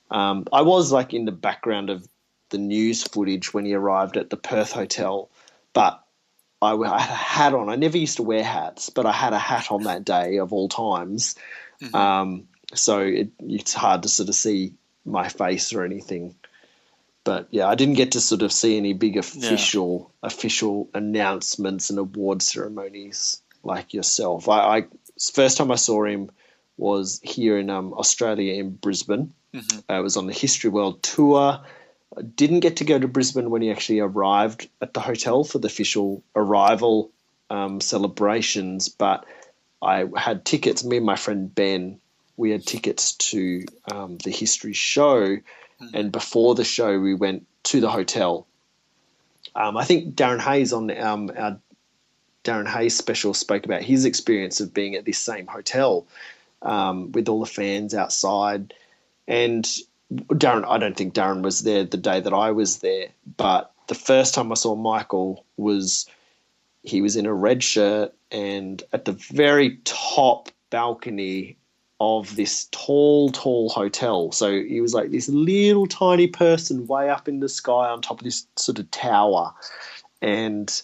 I was like in the background of the news footage when he arrived at the Perth hotel, but I had a hat on. I never used to wear hats, but I had a hat on that day of all times. Mm-hmm. So it's hard to sort of see my face or anything. But yeah, I didn't get to sort of see any big official announcements and award ceremonies like yourself. I first time I saw him was here in Australia, in Brisbane. Mm-hmm. I was on the History World tour. I didn't get to go to Brisbane when he actually arrived at the hotel for the official arrival celebrations, but I had tickets. Me and my friend Ben, we had tickets to the history show, and before the show we went to the hotel. I think Darren Hayes on our Darren Hayes special spoke about his experience of being at this same hotel with all the fans outside. And Darren, I don't think Darren was there the day that I was there, but the first time I saw Michael he was in a red shirt and at the very top balcony of this tall hotel. So he was like this little tiny person way up in the sky on top of this sort of tower, and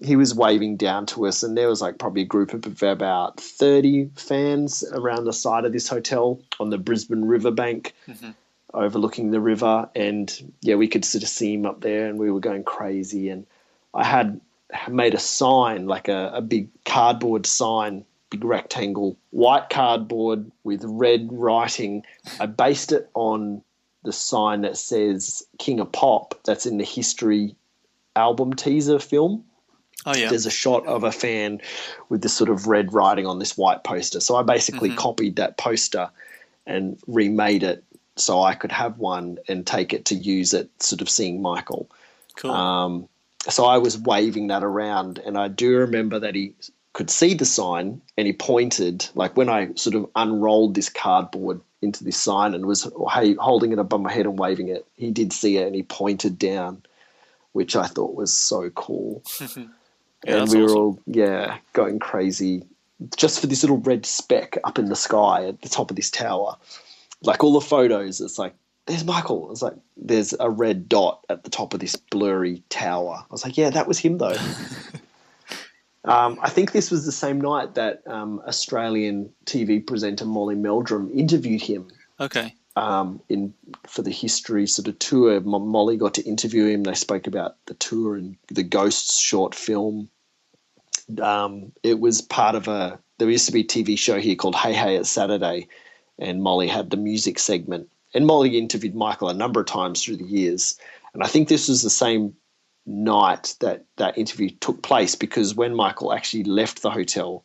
he was waving down to us, and there was like probably a group of about 30 fans around the side of this hotel on the Brisbane riverbank. Mm-hmm. Overlooking the river, and yeah, we could sort of see him up there, and we were going crazy. And I had made a sign, like a big cardboard sign, big rectangle, white cardboard with red writing. I based it on the sign that says King of Pop that's in the History album teaser film. Oh yeah. There's a shot of a fan with this sort of red writing on this white poster. So I basically copied that poster and remade it so I could have one and take it to use it, sort of seeing Michael. Cool. So I was waving that around, and I do remember that he could see the sign and he pointed, like when I sort of unrolled this cardboard into this sign and was holding it above my head and waving it, he did see it and he pointed down, which I thought was so cool. Yeah, and that's we were awesome. all going crazy just for this little red speck up in the sky at the top of this tower. Like all the photos, it's like, there's Michael. It's like, there's a red dot at the top of this blurry tower. I was like, yeah, that was him though. I think this was the same night that Australian TV presenter Molly Meldrum interviewed him. Okay. For the history sort of tour. Molly got to interview him. They spoke about the tour and the Ghosts short film. It was part of there used to be a TV show here called Hey Hey It's Saturday, and Molly had the music segment. And Molly interviewed Michael a number of times through the years. And I think this was the same night that interview took place, because when Michael actually left the hotel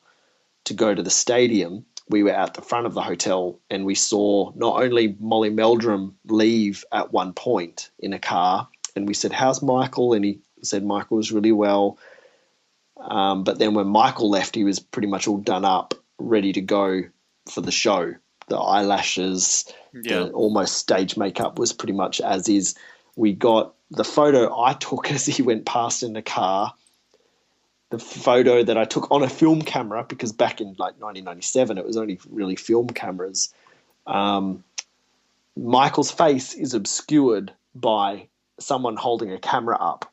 to go to the stadium, we were at the front of the hotel and we saw not only Molly Meldrum leave at one point in a car, and we said, how's Michael? And he said Michael was really well. But then when Michael left, he was pretty much all done up, ready to go for the show. The eyelashes, the almost stage makeup was pretty much as is. We got the photo I took as he went past in the car, the photo that I took on a film camera, because back in like 1997, it was only really film cameras. Michael's face is obscured by someone holding a camera up.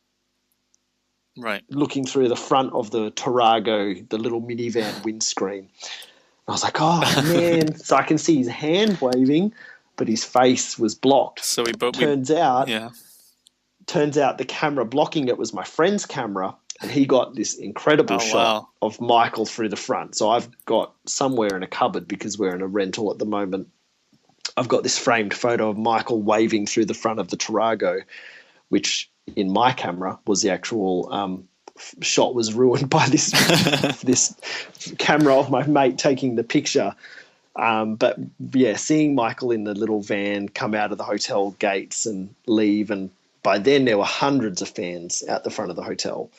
Right. Looking through the front of the Tarago, the little minivan windscreen. I was like, oh, man. So I can see his hand waving, but his face was blocked. So Turns out the camera blocking it was my friend's camera, and he got this incredible shot of Michael through the front. So I've got somewhere in a cupboard, because we're in a rental at the moment, I've got this framed photo of Michael waving through the front of the Tarago, which in my camera was the actual shot was ruined by this this camera of my mate taking the picture. But yeah, seeing Michael in the little van come out of the hotel gates and leave, and by then there were hundreds of fans out the front of the hotel.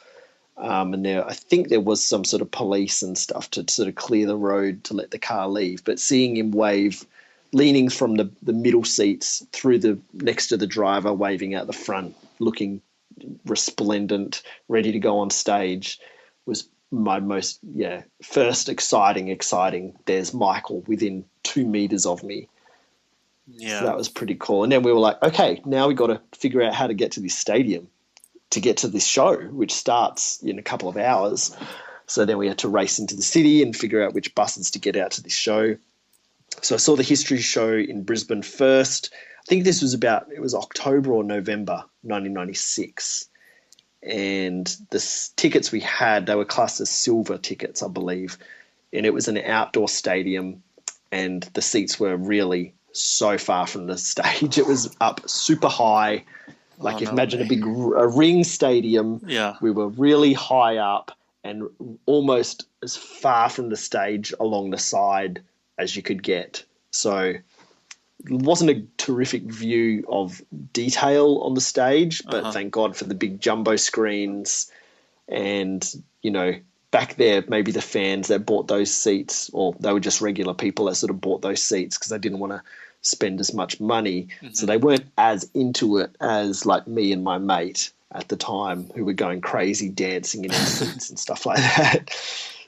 And I think there was some sort of police and stuff to sort of clear the road to let the car leave. But seeing him wave, leaning from the middle seats through the next to the driver, waving out the front, looking resplendent, ready to go on stage, was my most first exciting. There's Michael within 2 meters of me. Yeah, so that was pretty cool. And then we were like, okay, now we got to figure out how to get to this stadium to get to this show, which starts in a couple of hours. So then we had to race into the city and figure out which buses to get out to this show. So I saw the history show in Brisbane first. I think this was it was October or November 1996. And the tickets we had, they were classed as silver tickets, I believe. And it was an outdoor stadium, and the seats were really so far from the stage. It was up super high. Like imagine a ring stadium. Yeah. We were really high up and almost as far from the stage along the side as you could get. So it wasn't a terrific view of detail on the stage, but thank God for the big jumbo screens. And, back there, maybe the fans that bought those seats, or they were just regular people that sort of bought those seats because they didn't want to spend as much money. Mm-hmm. So they weren't as into it as like me and my mate at the time, who were going crazy dancing in our seats and stuff like that.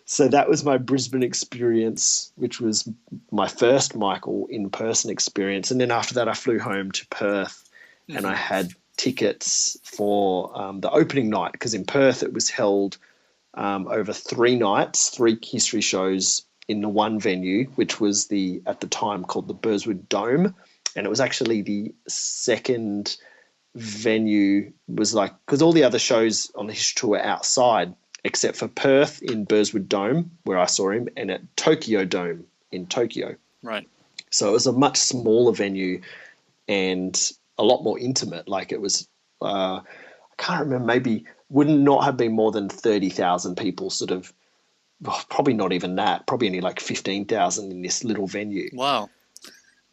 So that was my Brisbane experience, which was my first Michael in-person experience. And then after that, I flew home to Perth, and I had tickets for the opening night, because in Perth it was held over 3 nights, 3 history shows in the one venue, which was at the time called the Burswood Dome. And it was actually the second venue, because all the other shows on the history tour were outside, except for Perth in Burswood Dome, where I saw him, and at Tokyo Dome in Tokyo. Right. So it was a much smaller venue and a lot more intimate. Like it was, I can't remember, maybe would not have been more than 30,000 people, sort of, probably not even that, probably only like 15,000 in this little venue. Wow.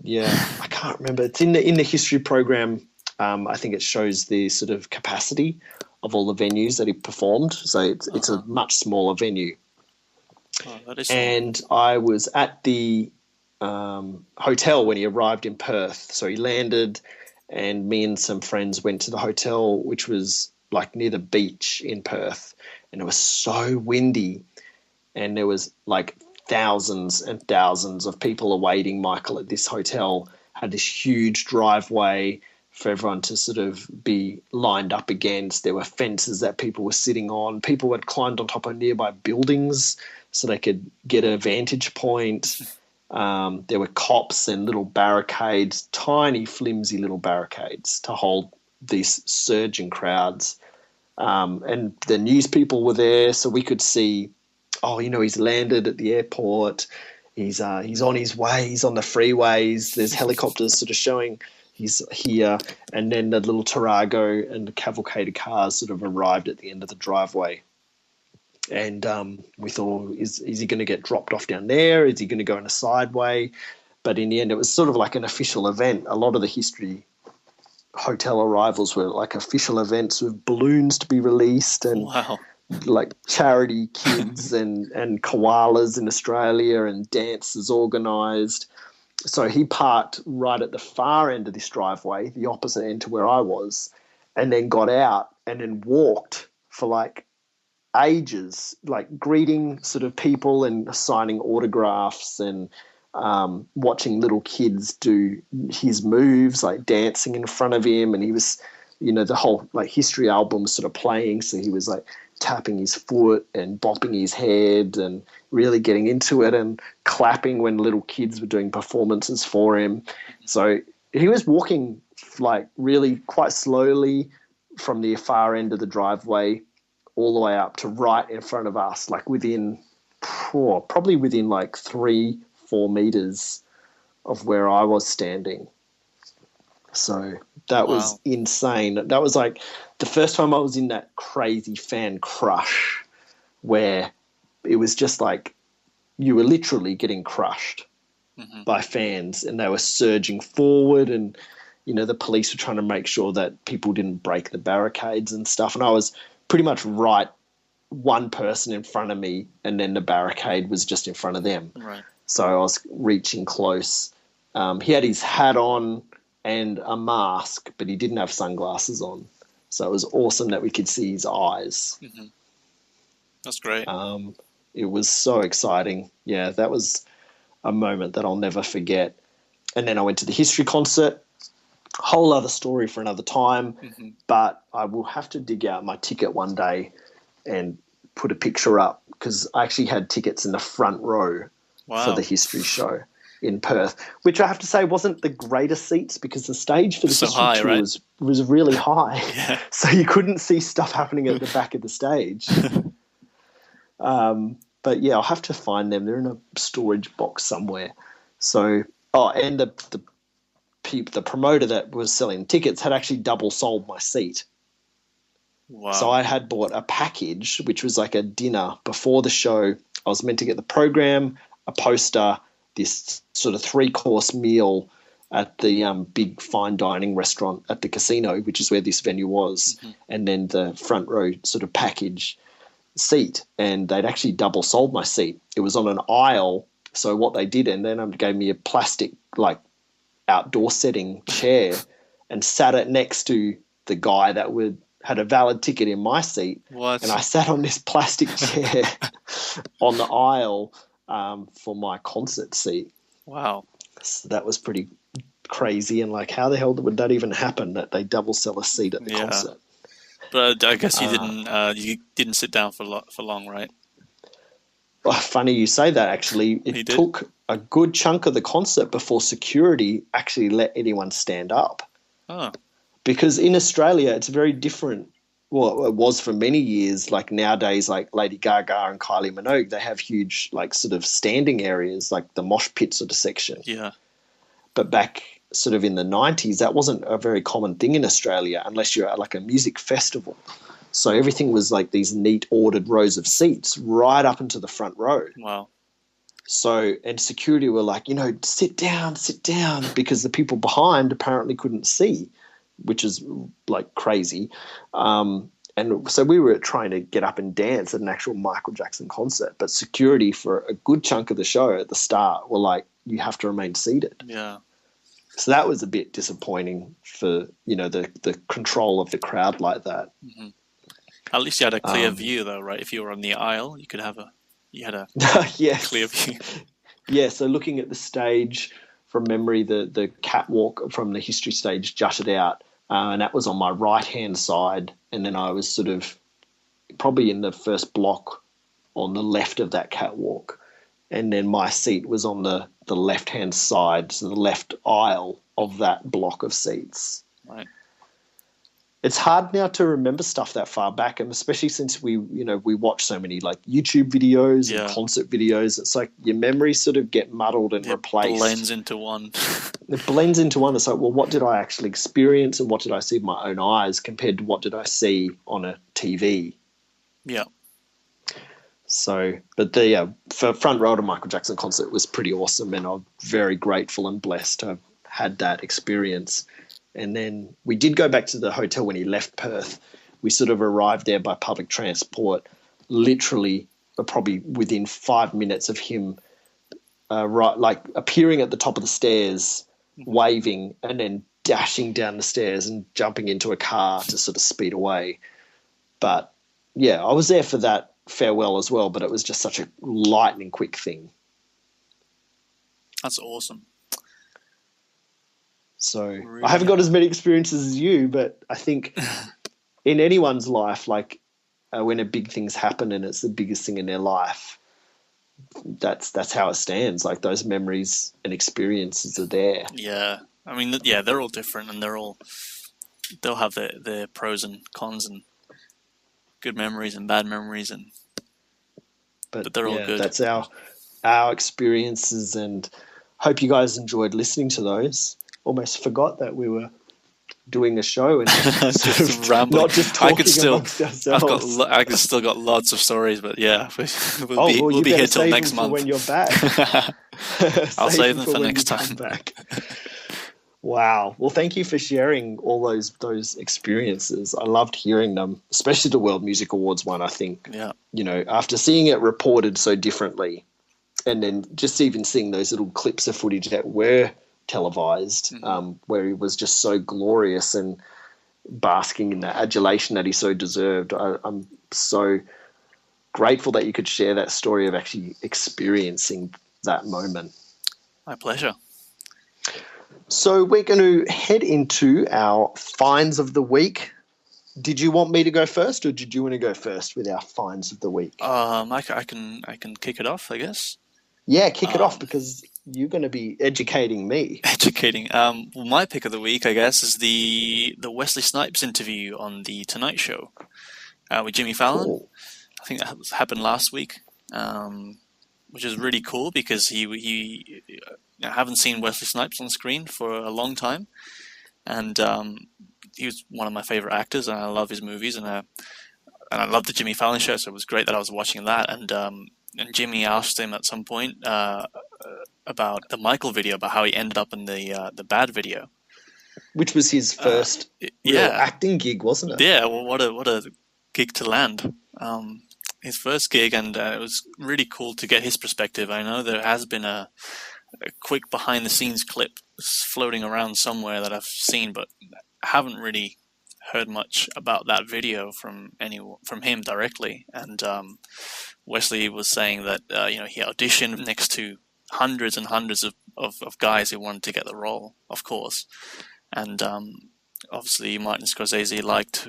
Yeah, I can't remember. It's in the history program. I think it shows the sort of capacity of all the venues that he performed. So it's a much smaller venue. Oh, that is and I was at the hotel when he arrived in Perth. So he landed, and me and some friends went to the hotel, which was like near the beach in Perth, and it was so windy, and there was like thousands and thousands of people awaiting Michael at this hotel. Had this huge driveway for everyone to sort of be lined up against. There were fences that people were sitting on. People had climbed on top of nearby buildings so they could get a vantage point. There were cops and little barricades, tiny, flimsy little barricades to hold these surging crowds. And the news people were there, so we could see, he's landed at the airport. He's on his way. He's on the freeways. There's helicopters sort of showing he's here. And then the little Tarago and the cavalcade cars sort of arrived at the end of the driveway. And we thought, is he going to get dropped off down there? Is he going to go in a sideway? But in the end, it was sort of like an official event. A lot of the history hotel arrivals were like official events with balloons to be released and like charity kids and koalas in Australia and dances organised. So he parked right at the far end of this driveway, the opposite end to where I was, and then got out and then walked for like ages, like greeting sort of people and signing autographs and watching little kids do his moves, like dancing in front of him. And he was, the whole like history album was sort of playing. So he was like tapping his foot and bopping his head and really getting into it and clapping when little kids were doing performances for him. So he was walking like really quite slowly from the far end of the driveway all the way up to right in front of us, like probably within like 3-4 meters of where I was standing. So that was insane. That was like the first time I was in that crazy fan crush where it was just like you were literally getting crushed by fans, and they were surging forward, and the police were trying to make sure that people didn't break the barricades and stuff. And I was pretty much right one person in front of me, and then the barricade was just in front of them. Right. So I was reaching close. He had his hat on and a mask, but he didn't have sunglasses on. So it was awesome that we could see his eyes. Mm-hmm. That's great. It was so exciting. Yeah, that was a moment that I'll never forget. And then I went to the history concert. Whole other story for another time, but I will have to dig out my ticket one day and put a picture up, because I actually had tickets in the front row for the history show in Perth, which I have to say wasn't the greatest seats, because the stage for the history tour was really high. Yeah. So you couldn't see stuff happening at the back of the stage. But yeah, I'll have to find them. They're in a storage box somewhere. So, and the promoter that was selling tickets had actually double sold my seat. Wow. So I had bought a package, which was like a dinner before the show. I was meant to get the program, a poster, this sort of 3-course meal at the big fine dining restaurant at the casino, which is where this venue was, and then the front row sort of package seat. And they'd actually double sold my seat. It was on an aisle. So what they did, and then they gave me a plastic like outdoor setting chair and sat it next to the guy that had a valid ticket in my seat. What? And I sat on this plastic chair on the aisle for my concert seat. Wow. So that was pretty crazy. And like, how the hell would that even happen, that they double sell a seat at the concert? But I guess you didn't sit down for long, right? Well, funny you say that, actually. It took a good chunk of the concert before security actually let anyone stand up. Oh. Because in Australia, it's very different. Well, it was for many years. Like nowadays, like Lady Gaga and Kylie Minogue, they have huge, like sort of standing areas, like the mosh pit sort of section. Yeah. But back sort of in the 90s, that wasn't a very common thing in Australia unless you're at like a music festival. So everything was like these neat ordered rows of seats right up into the front row. Wow. So, and security were like, sit down, because the people behind apparently couldn't see, which is like crazy. And so we were trying to get up and dance at an actual Michael Jackson concert, but security for a good chunk of the show at the start were like, you have to remain seated. Yeah. So that was a bit disappointing for, the control of the crowd like that. Mm-hmm. At least you had a clear view, though, right? If you were on the aisle, you had a Yes. clear view. Yeah, so looking at the stage from memory, the catwalk from the history stage jutted out, and that was on my right-hand side, and then I was sort of probably in the first block on the left of that catwalk, and then my seat was on the left-hand side, so the left aisle of that block of seats. Right. It's hard now to remember stuff that far back, and especially since we watch so many like YouTube videos and concert videos. It's like your memories sort of get muddled and replaced. It blends into one. It blends into one. It's like, well, what did I actually experience, and what did I see with my own eyes compared to what did I see on a TV? Yeah. So, but for front row to Michael Jackson concert was pretty awesome, and I'm very grateful and blessed to have had that experience. And then we did go back to the hotel when he left Perth. We sort of arrived there by public transport, literally probably within 5 minutes of him appearing at the top of the stairs, waving, and then dashing down the stairs and jumping into a car to sort of speed away. But yeah, I was there for that farewell as well, but it was just such a lightning quick thing. That's awesome. So really? I haven't got as many experiences as you, but I think in anyone's life, like when a big thing's happen and it's the biggest thing in their life, that's how it stands. Like those memories and experiences are there. Yeah. I mean, they're all different, and they'll have their pros and cons and good memories and bad memories, but they're all good. That's our experiences, and hope you guys enjoyed listening to those. Almost forgot that we were doing a show and just rambling. Not just talking amongst ourselves. I still got lots of stories, but yeah, we'll be here till next month. When you're back, I'll save them for next time. Back. Wow. Well, thank you for sharing all those experiences. I loved hearing them, especially the World Music Awards one. I think, after seeing it reported so differently, and then just even seeing those little clips of footage that were televised, where he was just so glorious and basking in the adulation that he so deserved. I'm so grateful that you could share that story of actually experiencing that moment. My pleasure. So we're going to head into our finds of the week. Did you want me to go first, or did you want to go first with our finds of the week? I can kick it off, I guess. Yeah, kick it off, because you're going to be educating me. Well, my pick of the week, I guess, is the Wesley Snipes interview on the Tonight Show with Jimmy Fallon. Cool. I think that happened last week, which is really cool because I haven't seen Wesley Snipes on screen for a long time, and he was one of my favorite actors, and I love his movies, and I love the Jimmy Fallon show, so it was great that I was watching that, and Jimmy asked him at some point about the Michael video, about how he ended up in the Bad video, which was his first real acting gig, wasn't it? Yeah, well, what a gig to land. His first gig, and it was really cool to get his perspective. I know there has been a quick behind the scenes clip floating around somewhere that I've seen, but I haven't really heard much about that video from him directly. And Wesley was saying that he auditioned next to hundreds and hundreds of guys who wanted to get the role, of course. And obviously Martin Scorsese liked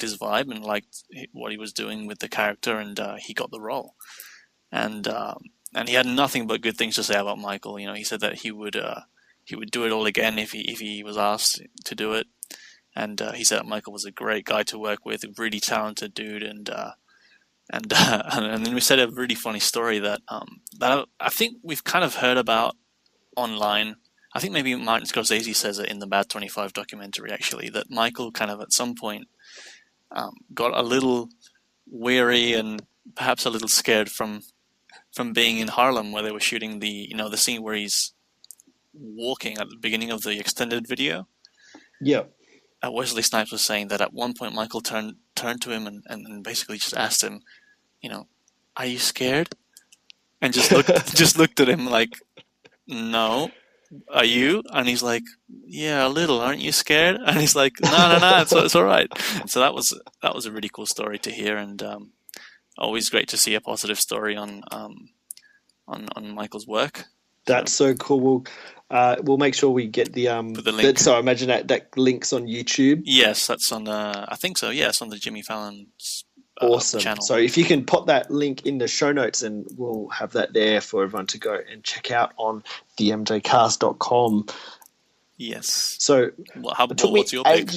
his vibe and liked what he was doing with the character, and he got the role. And he had nothing but good things to say about Michael. He said that he would do it all again if he was asked to do it. And he said that Michael was a great guy to work with, a really talented dude, and then we said a really funny story that I think we've kind of heard about online. I think maybe Martin Scorsese says it in the Bad 25 documentary, actually, that Michael kind of at some point got a little weary and perhaps a little scared from being in Harlem, where they were shooting the scene where he's walking at the beginning of the extended video. Yeah. Wesley Snipes was saying that at one point Michael turned to him and basically just asked him, are you scared? And just looked at him like, no. are you? And he's like, yeah, a little. Aren't you scared? And he's like, no, it's all right. So that was a really cool story to hear, and always great to see a positive story on Michael's work. That's so cool. We'll make sure we get the link. So I imagine that link's on YouTube. Yes, that's on. I think so. Yeah, it's on the Jimmy Fallon's awesome channel. So if you can put that link in the show notes, and we'll have that there for everyone to go and check out on the MJCast.com. Yes. So what's your pick?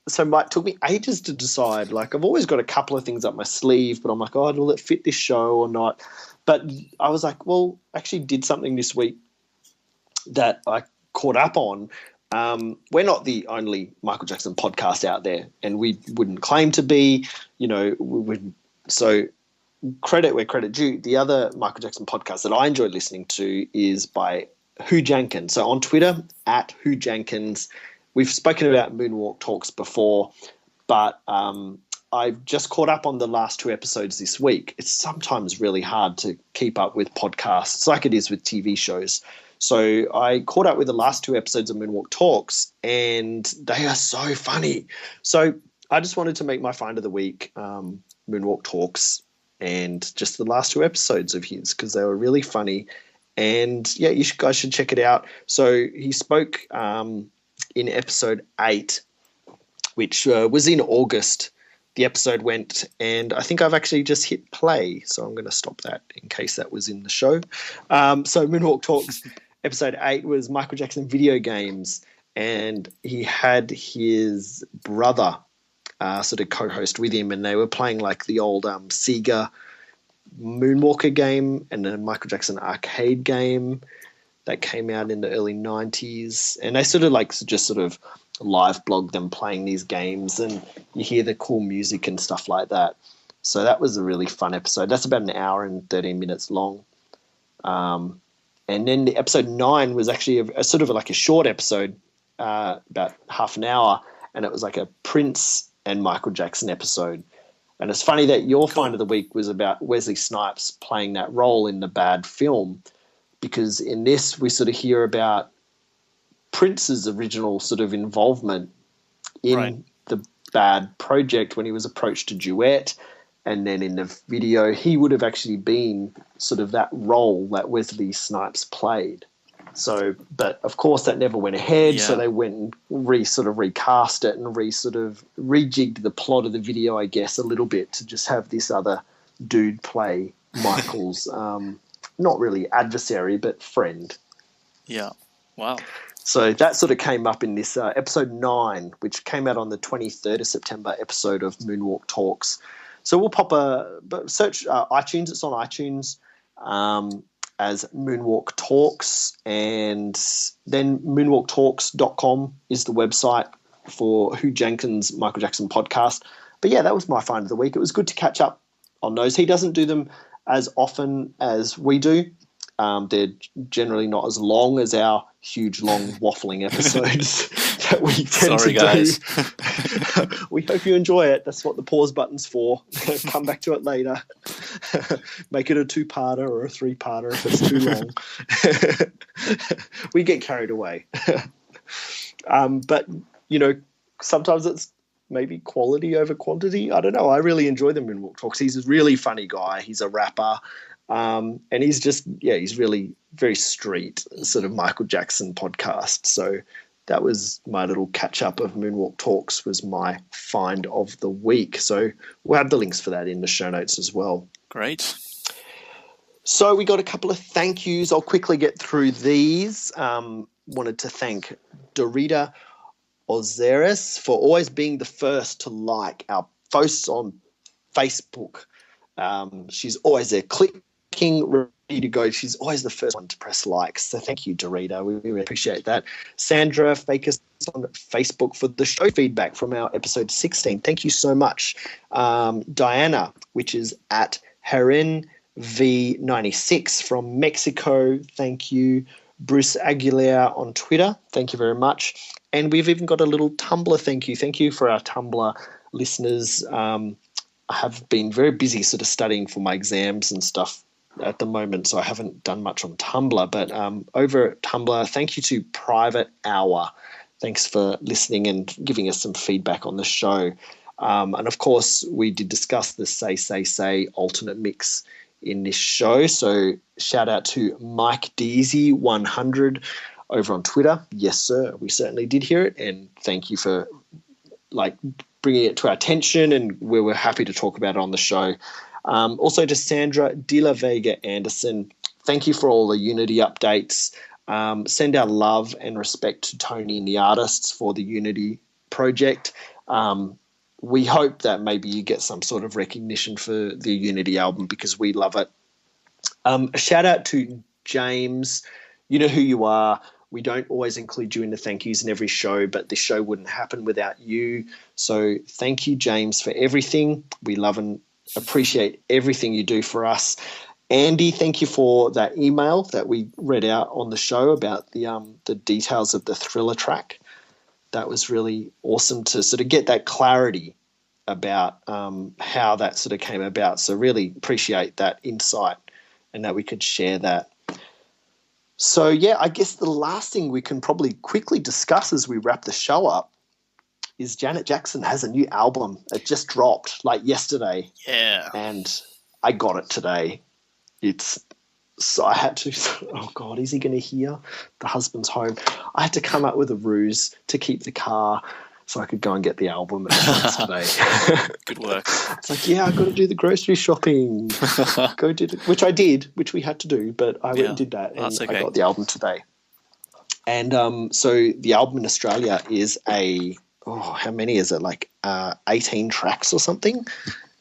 So it took me ages to decide. Like, I've always got a couple of things up my sleeve, but I'm like, oh, will it fit this show or not? But I was like, well, actually did something this week that I caught up on. We're not the only Michael Jackson podcast out there, and we wouldn't claim to be, so credit where credit due. The other Michael Jackson podcast that I enjoy listening to is by Who Jenkins. So on Twitter, at Who Jenkins. We've spoken about Moonwalk Talks before, but I've just caught up on the last 2 episodes this week. It's sometimes really hard to keep up with podcasts like it is with TV shows. So I caught up with the last 2 episodes of Moonwalk Talks, and they are so funny. So I just wanted to make my find of the week, Moonwalk Talks, and just the last 2 episodes of his, because they were really funny. And yeah, you guys should check it out. So he spoke in episode 8, which was in August. The episode went, and I think I've actually just hit play, so I'm going to stop that in case that was in the show. So Moonwalk Talks episode 8 was Michael Jackson video games, and he had his brother sort of co-host with him, and they were playing like the old Sega Moonwalker game and a Michael Jackson arcade game that came out in the early 90s, and they sort of live blog them playing these games, and you hear the cool music and stuff like that. So that was a really fun episode. That's about an hour and 13 minutes long. And then the episode 9 was actually a sort of like a short episode, about half an hour, and it was like a Prince and Michael Jackson episode. And it's funny that your find of the week was about Wesley Snipes playing that role in the Bad film, because in this we sort of hear about Prince's original sort of involvement in the Bad project when he was approached to duet, and then in the video he would have actually been sort of that role that Wesley Snipes played. So, but of course that never went ahead, so they went and recast it and rejigged the plot of the video, I guess, a little bit to just have this other dude play Michael's not really adversary but friend. Yeah. Wow. So that sort of came up in this episode 9, which came out on the 23rd of September episode of Moonwalk Talks. So we'll search iTunes. It's on iTunes as Moonwalk Talks, and then moonwalktalks.com is the website for Who Jenkins Michael Jackson podcast. But yeah, that was my find of the week. It was good to catch up on those. He doesn't do them as often as we do. They're generally not as long as our huge, long, waffling episodes that we tend to guys. do. We hope you enjoy it. That's what the pause button's for. Come back to it later. Make it a 2-parter or a 3-parter if it's too long. We get carried away. But, sometimes it's maybe quality over quantity. I don't know. I really enjoy the Moonwalk Talks. He's a really funny guy. He's a rapper. And he's just, he's really very street, sort of Michael Jackson podcast. So that was my little catch up of Moonwalk Talks, was my find of the week. So we'll have the links for that in the show notes as well. Great. So we got a couple of thank yous. I'll quickly get through these. Wanted to thank Dorita Ozeres for always being the first to like our posts on Facebook. She's always there clicking, ready to go. She's always the first one to press likes. So thank you, Dorita. We really appreciate that. Sandra Fakers on Facebook for the show feedback from our episode 16. Thank you so much. Diana, which is at Heren V96 from Mexico. Thank you. Bruce Aguilera on Twitter. Thank you very much. And we've even got a little Tumblr thank you. Thank you for our Tumblr listeners. I have been very busy sort of studying for my exams and stuff at the moment, so I haven't done much on Tumblr. But over at Tumblr, thank you to Private Hour. Thanks for listening and giving us some feedback on the show. And of course, we did discuss the Say alternate mix in this show. So shout out to Mike Deasy100 over on Twitter. Yes, sir, we certainly did hear it, and thank you for bringing it to our attention, and we were happy to talk about it on the show. Also to Sandra De La Vega Anderson, thank you for all the Unity updates. Send our love and respect to Tony and the artists for the Unity project. We hope that maybe you get some sort of recognition for the Unity album because we love it. A shout out to James. You know who you are. We don't always include you in the thank yous in every show, but this show wouldn't happen without you. So thank you, James, for everything. We love and appreciate everything you do for us. Andy, thank you for that email that we read out on the show about the details of the Thriller track. That was really awesome to sort of get that clarity about how that sort of came about. So really appreciate that insight and that we could share that. So, yeah, I guess the last thing we can probably quickly discuss as we wrap the show up is Janet Jackson has a new album. It just dropped yesterday. Yeah. And I got it today. So I had to, oh God, is he going to hear? The husband's home. I had to come up with a ruse to keep the car so I could go and get the album today. Good work. It's like, yeah, I've got to do the grocery shopping. Go do which I did, which we had to do, but I went and did that, and okay. I got the album today. And so the album in Australia is how many is it? 18 tracks or something?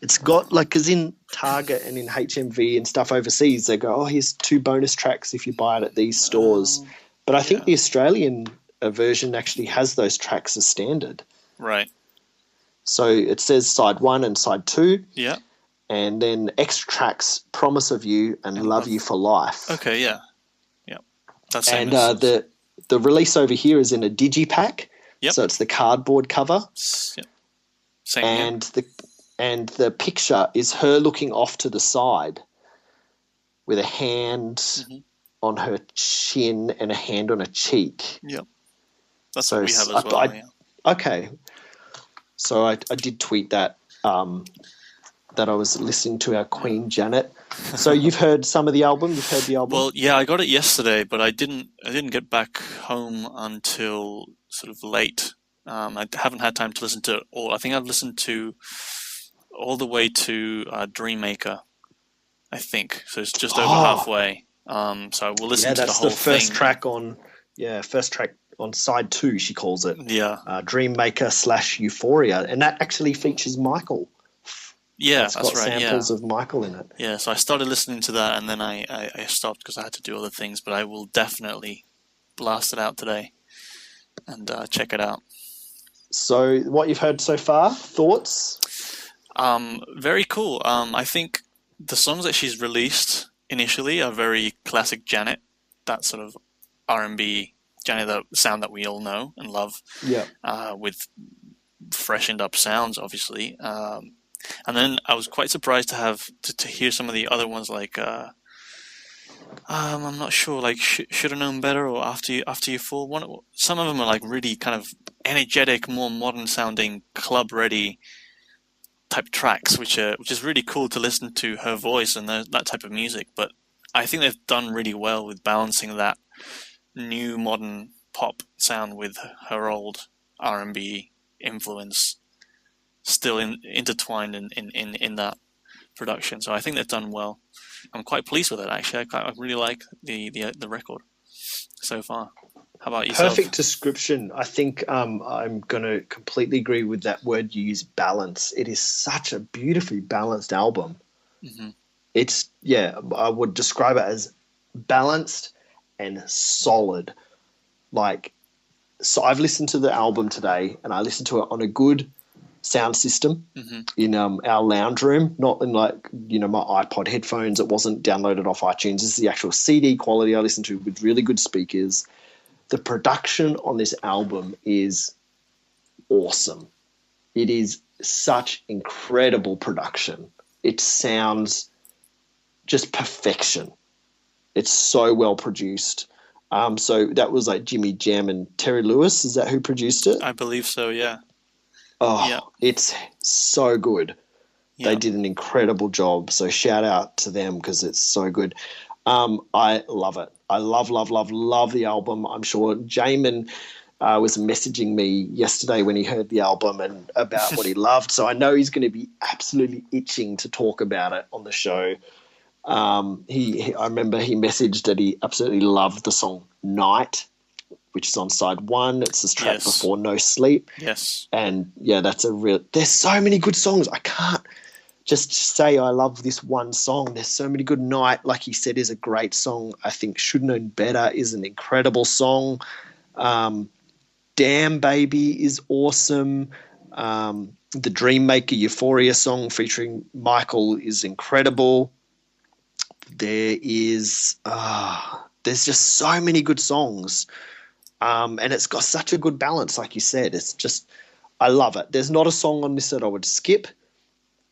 It's got because in Target and in HMV and stuff overseas, they go, here's 2 bonus tracks if you buy it at these stores. But I think the Australian version actually has those tracks as standard. Right. So it says side 1 and side 2. Yeah. And then extra tracks, Promise of You and Love You for Life. Okay, yeah. Yeah. That's same and the release over here is in a digipack. Yep. So it's the cardboard cover. Yep. Same And the picture is her looking off to the side with a hand on her chin and a hand on her cheek. Yep. That's what we have as well. Okay. So I did tweet that that I was listening to our Queen Janet. So you've heard some of the album? You've heard the album? Well, yeah, I got it yesterday, but I didn't get back home until sort of late. I haven't had time to listen to it all. I think I've listened to all the way to Dreammaker, I think. So it's just over halfway. So I will listen to the whole thing. That's the first track on side 2, she calls it. Yeah. Dreammaker / Euphoria. And that actually features Michael. Yeah, it's got samples of Michael in it. Yeah, so I started listening to that and then I stopped because I had to do other things, but I will definitely blast it out today and check it out. So what you've heard so far, thoughts? Very cool. I think the songs that she's released initially are very classic Janet, that sort of R&B Janet, the sound that we all know and love. Yeah. With freshened up sounds, obviously. And then I was quite surprised to have to hear some of the other ones, like I'm not sure, like Should Have Known Better or After You Fall. Some of them are like really kind of energetic, more modern sounding, club ready type tracks, which is really cool to listen to her voice and that type of music. But I think they've done really well with balancing that new modern pop sound with her old R&B influence still intertwined in that production. So I think they've done well. I'm quite pleased with it, actually. I really like the record so far. How about yourself? Perfect description. I think I'm going to completely agree with that word you use, balance. It is such a beautifully balanced album. Mm-hmm. It's, I would describe it as balanced and solid. So I've listened to the album today and I listened to it on a good sound system in our lounge room, not in my iPod headphones. It wasn't downloaded off iTunes. This is the actual CD quality I listened to with really good speakers. The production on this album is awesome. It is such incredible production. It sounds just perfection. It's so well produced. So that was like Jimmy Jam and Terry Lewis. Is that who produced it? I believe so, yeah. Oh, Yeah. It's so good. Yeah. They did an incredible job. So shout out to them because it's so good. I love it. I love the album. I'm sure Jamin was messaging me yesterday when he heard the album and about what he loved. So I know he's going to be absolutely itching to talk about it on the show. I remember he messaged that he absolutely loved the song Night, which is on side 1. It's this track before No Sleep. Yes. And yeah, there's so many good songs. I can't just say I love this one song. There's so many good. Night, like he said, is a great song. I think Should Known Better is an incredible song. Damn Baby is awesome. The Dreammaker Euphoria song featuring Michael is incredible. There's just so many good songs. And it's got such a good balance, like you said. It's just, I love it. There's not a song on this that I would skip.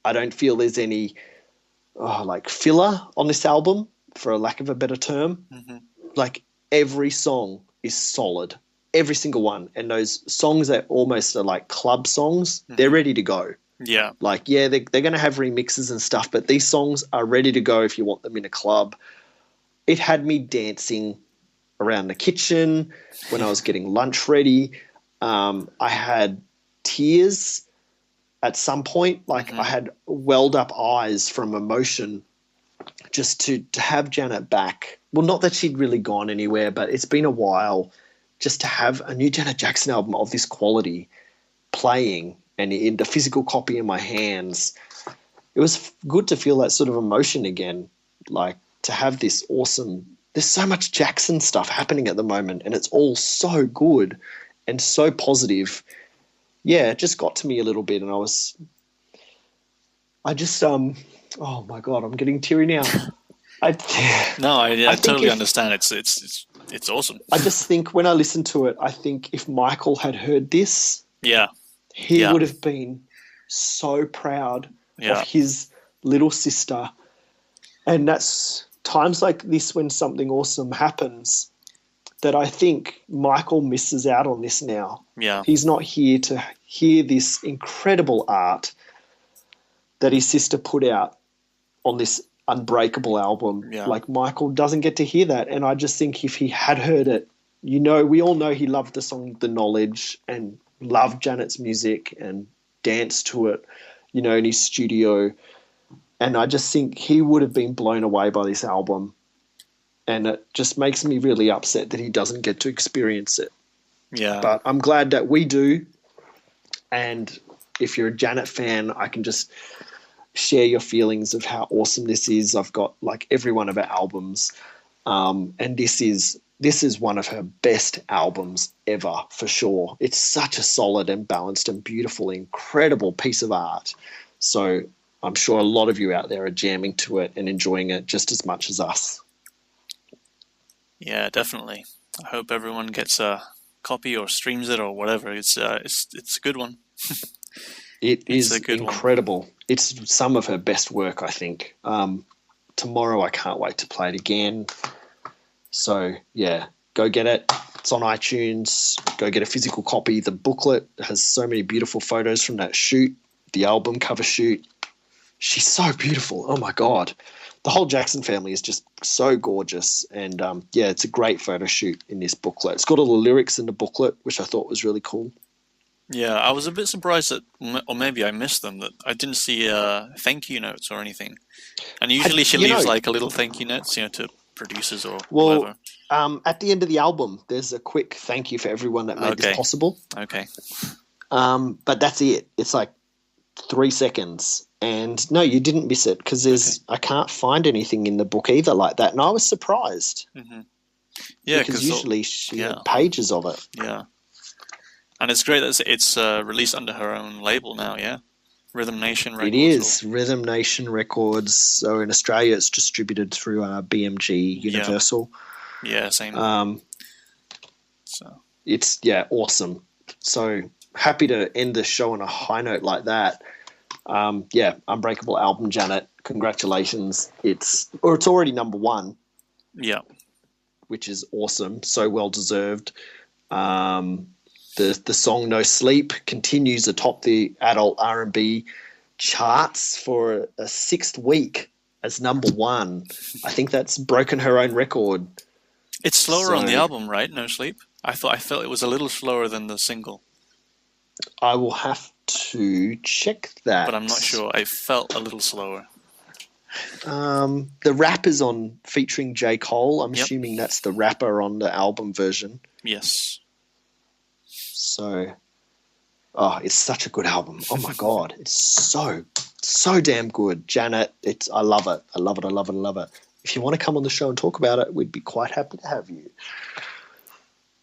I don't feel there's any like filler on this album, for a lack of a better term. Mm-hmm. Like every song is solid, every single one. And those songs that almost are like club songs, they're ready to go. Yeah. Like, yeah, they're going to have remixes and stuff, but these songs are ready to go if you want them in a club. It had me dancing around the kitchen when I was getting lunch ready. I had tears at some point. Like I had welled up eyes from emotion just to have Janet back. Well, not that she'd really gone anywhere, but it's been a while just to have a new Janet Jackson album of this quality playing and in the physical copy in my hands. It was good to feel that sort of emotion again, like to have this awesome, there's so much Jackson stuff happening at the moment and it's all so good and so positive. Yeah, it just got to me a little bit and oh my God, I'm getting teary now. I totally understand. It's awesome. I just think when I listen to it, I think if Michael had heard this, yeah, he would have been so proud of his little sister. And that's times like this when something awesome happens that I think Michael misses out on this now. Yeah. He's not here to hear this incredible art that his sister put out on this Unbreakable album. Yeah. Like Michael doesn't get to hear that. And I just think if he had heard it, we all know he loved the song The Knowledge and loved Janet's music and danced to it, in his studio. And I just think he would have been blown away by this album. And it just makes me really upset that he doesn't get to experience it. Yeah. But I'm glad that we do. And if you're a Janet fan, I can just share your feelings of how awesome this is. I've got like every one of her albums. And this is one of her best albums ever, for sure. It's such a solid and balanced and beautiful, incredible piece of art. So I'm sure a lot of you out there are jamming to it and enjoying it just as much as us. Yeah, definitely. I hope everyone gets a copy or streams it or whatever. It's a good one. It is incredible. One. It's some of her best work, I think. Tomorrow I can't wait to play it again. So, yeah, go get it. It's on iTunes. Go get a physical copy. The booklet has so many beautiful photos from that shoot, the album cover shoot. She's so beautiful. Oh, my God. The whole Jackson family is just so gorgeous. And, it's a great photo shoot in this booklet. It's got all the lyrics in the booklet, which I thought was really cool. Yeah, I was a bit surprised that, or maybe I missed them, that I didn't see thank you notes or anything. And usually she leaves like a little thank you notes, to producers or whatever. At the end of the album, there's a quick thank you for everyone that made this possible. Okay. But that's it. It's like 3 seconds. And no, you didn't miss it because I can't find anything in the book either like that. And I was surprised. Mm-hmm. Yeah, because usually she had pages of it. Yeah. And it's great that it's released under her own label now, yeah? Rhythm Nation Records. It is, Rhythm Nation Records. So in Australia, it's distributed through BMG Universal. Yeah, same. So it's, awesome. So happy to end the show on a high note like that. Unbreakable album, Janet. Congratulations. It's already number one. Yeah. Which is awesome. So well deserved. The song No Sleep continues atop the adult R&B charts for a sixth week as number one. I think that's broken her own record. It's slower on the album, right? No Sleep? I felt it was a little slower than the single. I will have to check that. But I'm not sure. I felt a little slower. The rap is on featuring J. Cole. I'm assuming that's the rapper on the album version. Yes. So, it's such a good album. Oh my God. It's so damn good. Janet, I love it. I love it. I love it. I love it. If you want to come on the show and talk about it, we'd be quite happy to have you.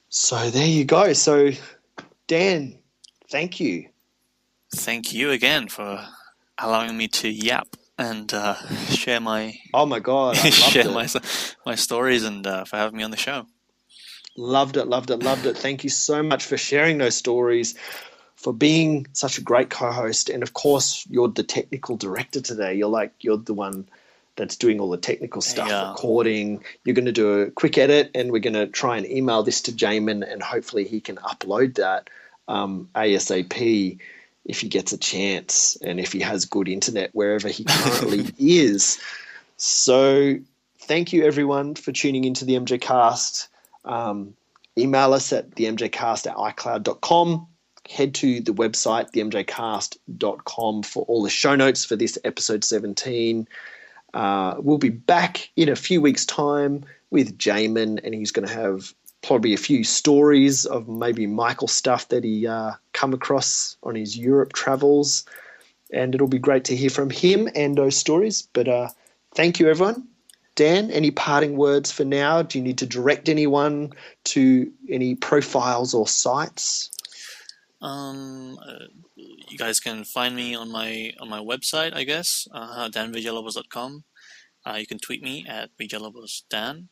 So there you go. So, Dan, thank you. Thank you again for allowing me to yap and share my my stories and for having me on the show. Loved it. Thank you so much for sharing those stories, for being such a great co-host, and of course you're the technical director today. You're the one that's doing all the technical stuff, recording. You're going to do a quick edit, and we're going to try and email this to Jamin, and hopefully he can upload that ASAP if he gets a chance and if he has good internet wherever he currently is. So thank you everyone for tuning into the MJCast. Email us at themjcast@icloud.com. Head to the website, themjcast.com, for all the show notes for this episode 17. We'll be back in a few weeks' time with Jamin, and he's going to have probably a few stories of maybe Michael stuff that he come across on his Europe travels, and it'll be great to hear from him and those stories. But thank you, everyone. Dan, any parting words for now? Do you need to direct anyone to any profiles or sites? You guys can find me on my website, I guess, danvillalobos.com. You can tweet me at villalobosdan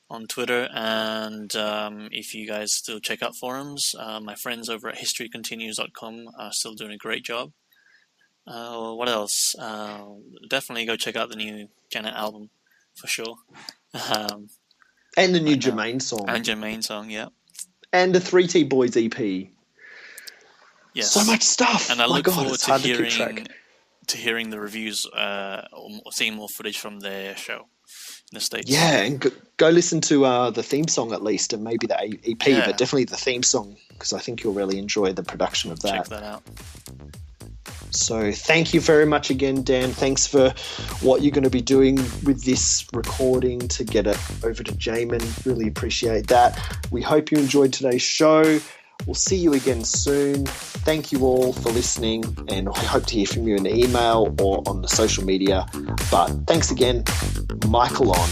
on Twitter, and if you guys still check out forums, my friends over at historycontinues.com are still doing a great job. What else? Definitely go check out the new Janet album, for sure. And the new Jermaine song. And Jermaine song, yeah. And the 3T Boys EP. Yes. So much stuff. And I look forward to hearing the reviews or seeing more footage from their show in the States. Yeah, and go listen to the theme song at least, and maybe the EP, but definitely the theme song, because I think you'll really enjoy the production of that. Check that out. So thank you very much again, Dan. Thanks for what you're going to be doing with this recording to get it over to Jamin. Really appreciate that. We hope you enjoyed today's show. We'll see you again soon. Thank you all for listening, and I hope to hear from you in the email or on the social media. But thanks again. Michael on.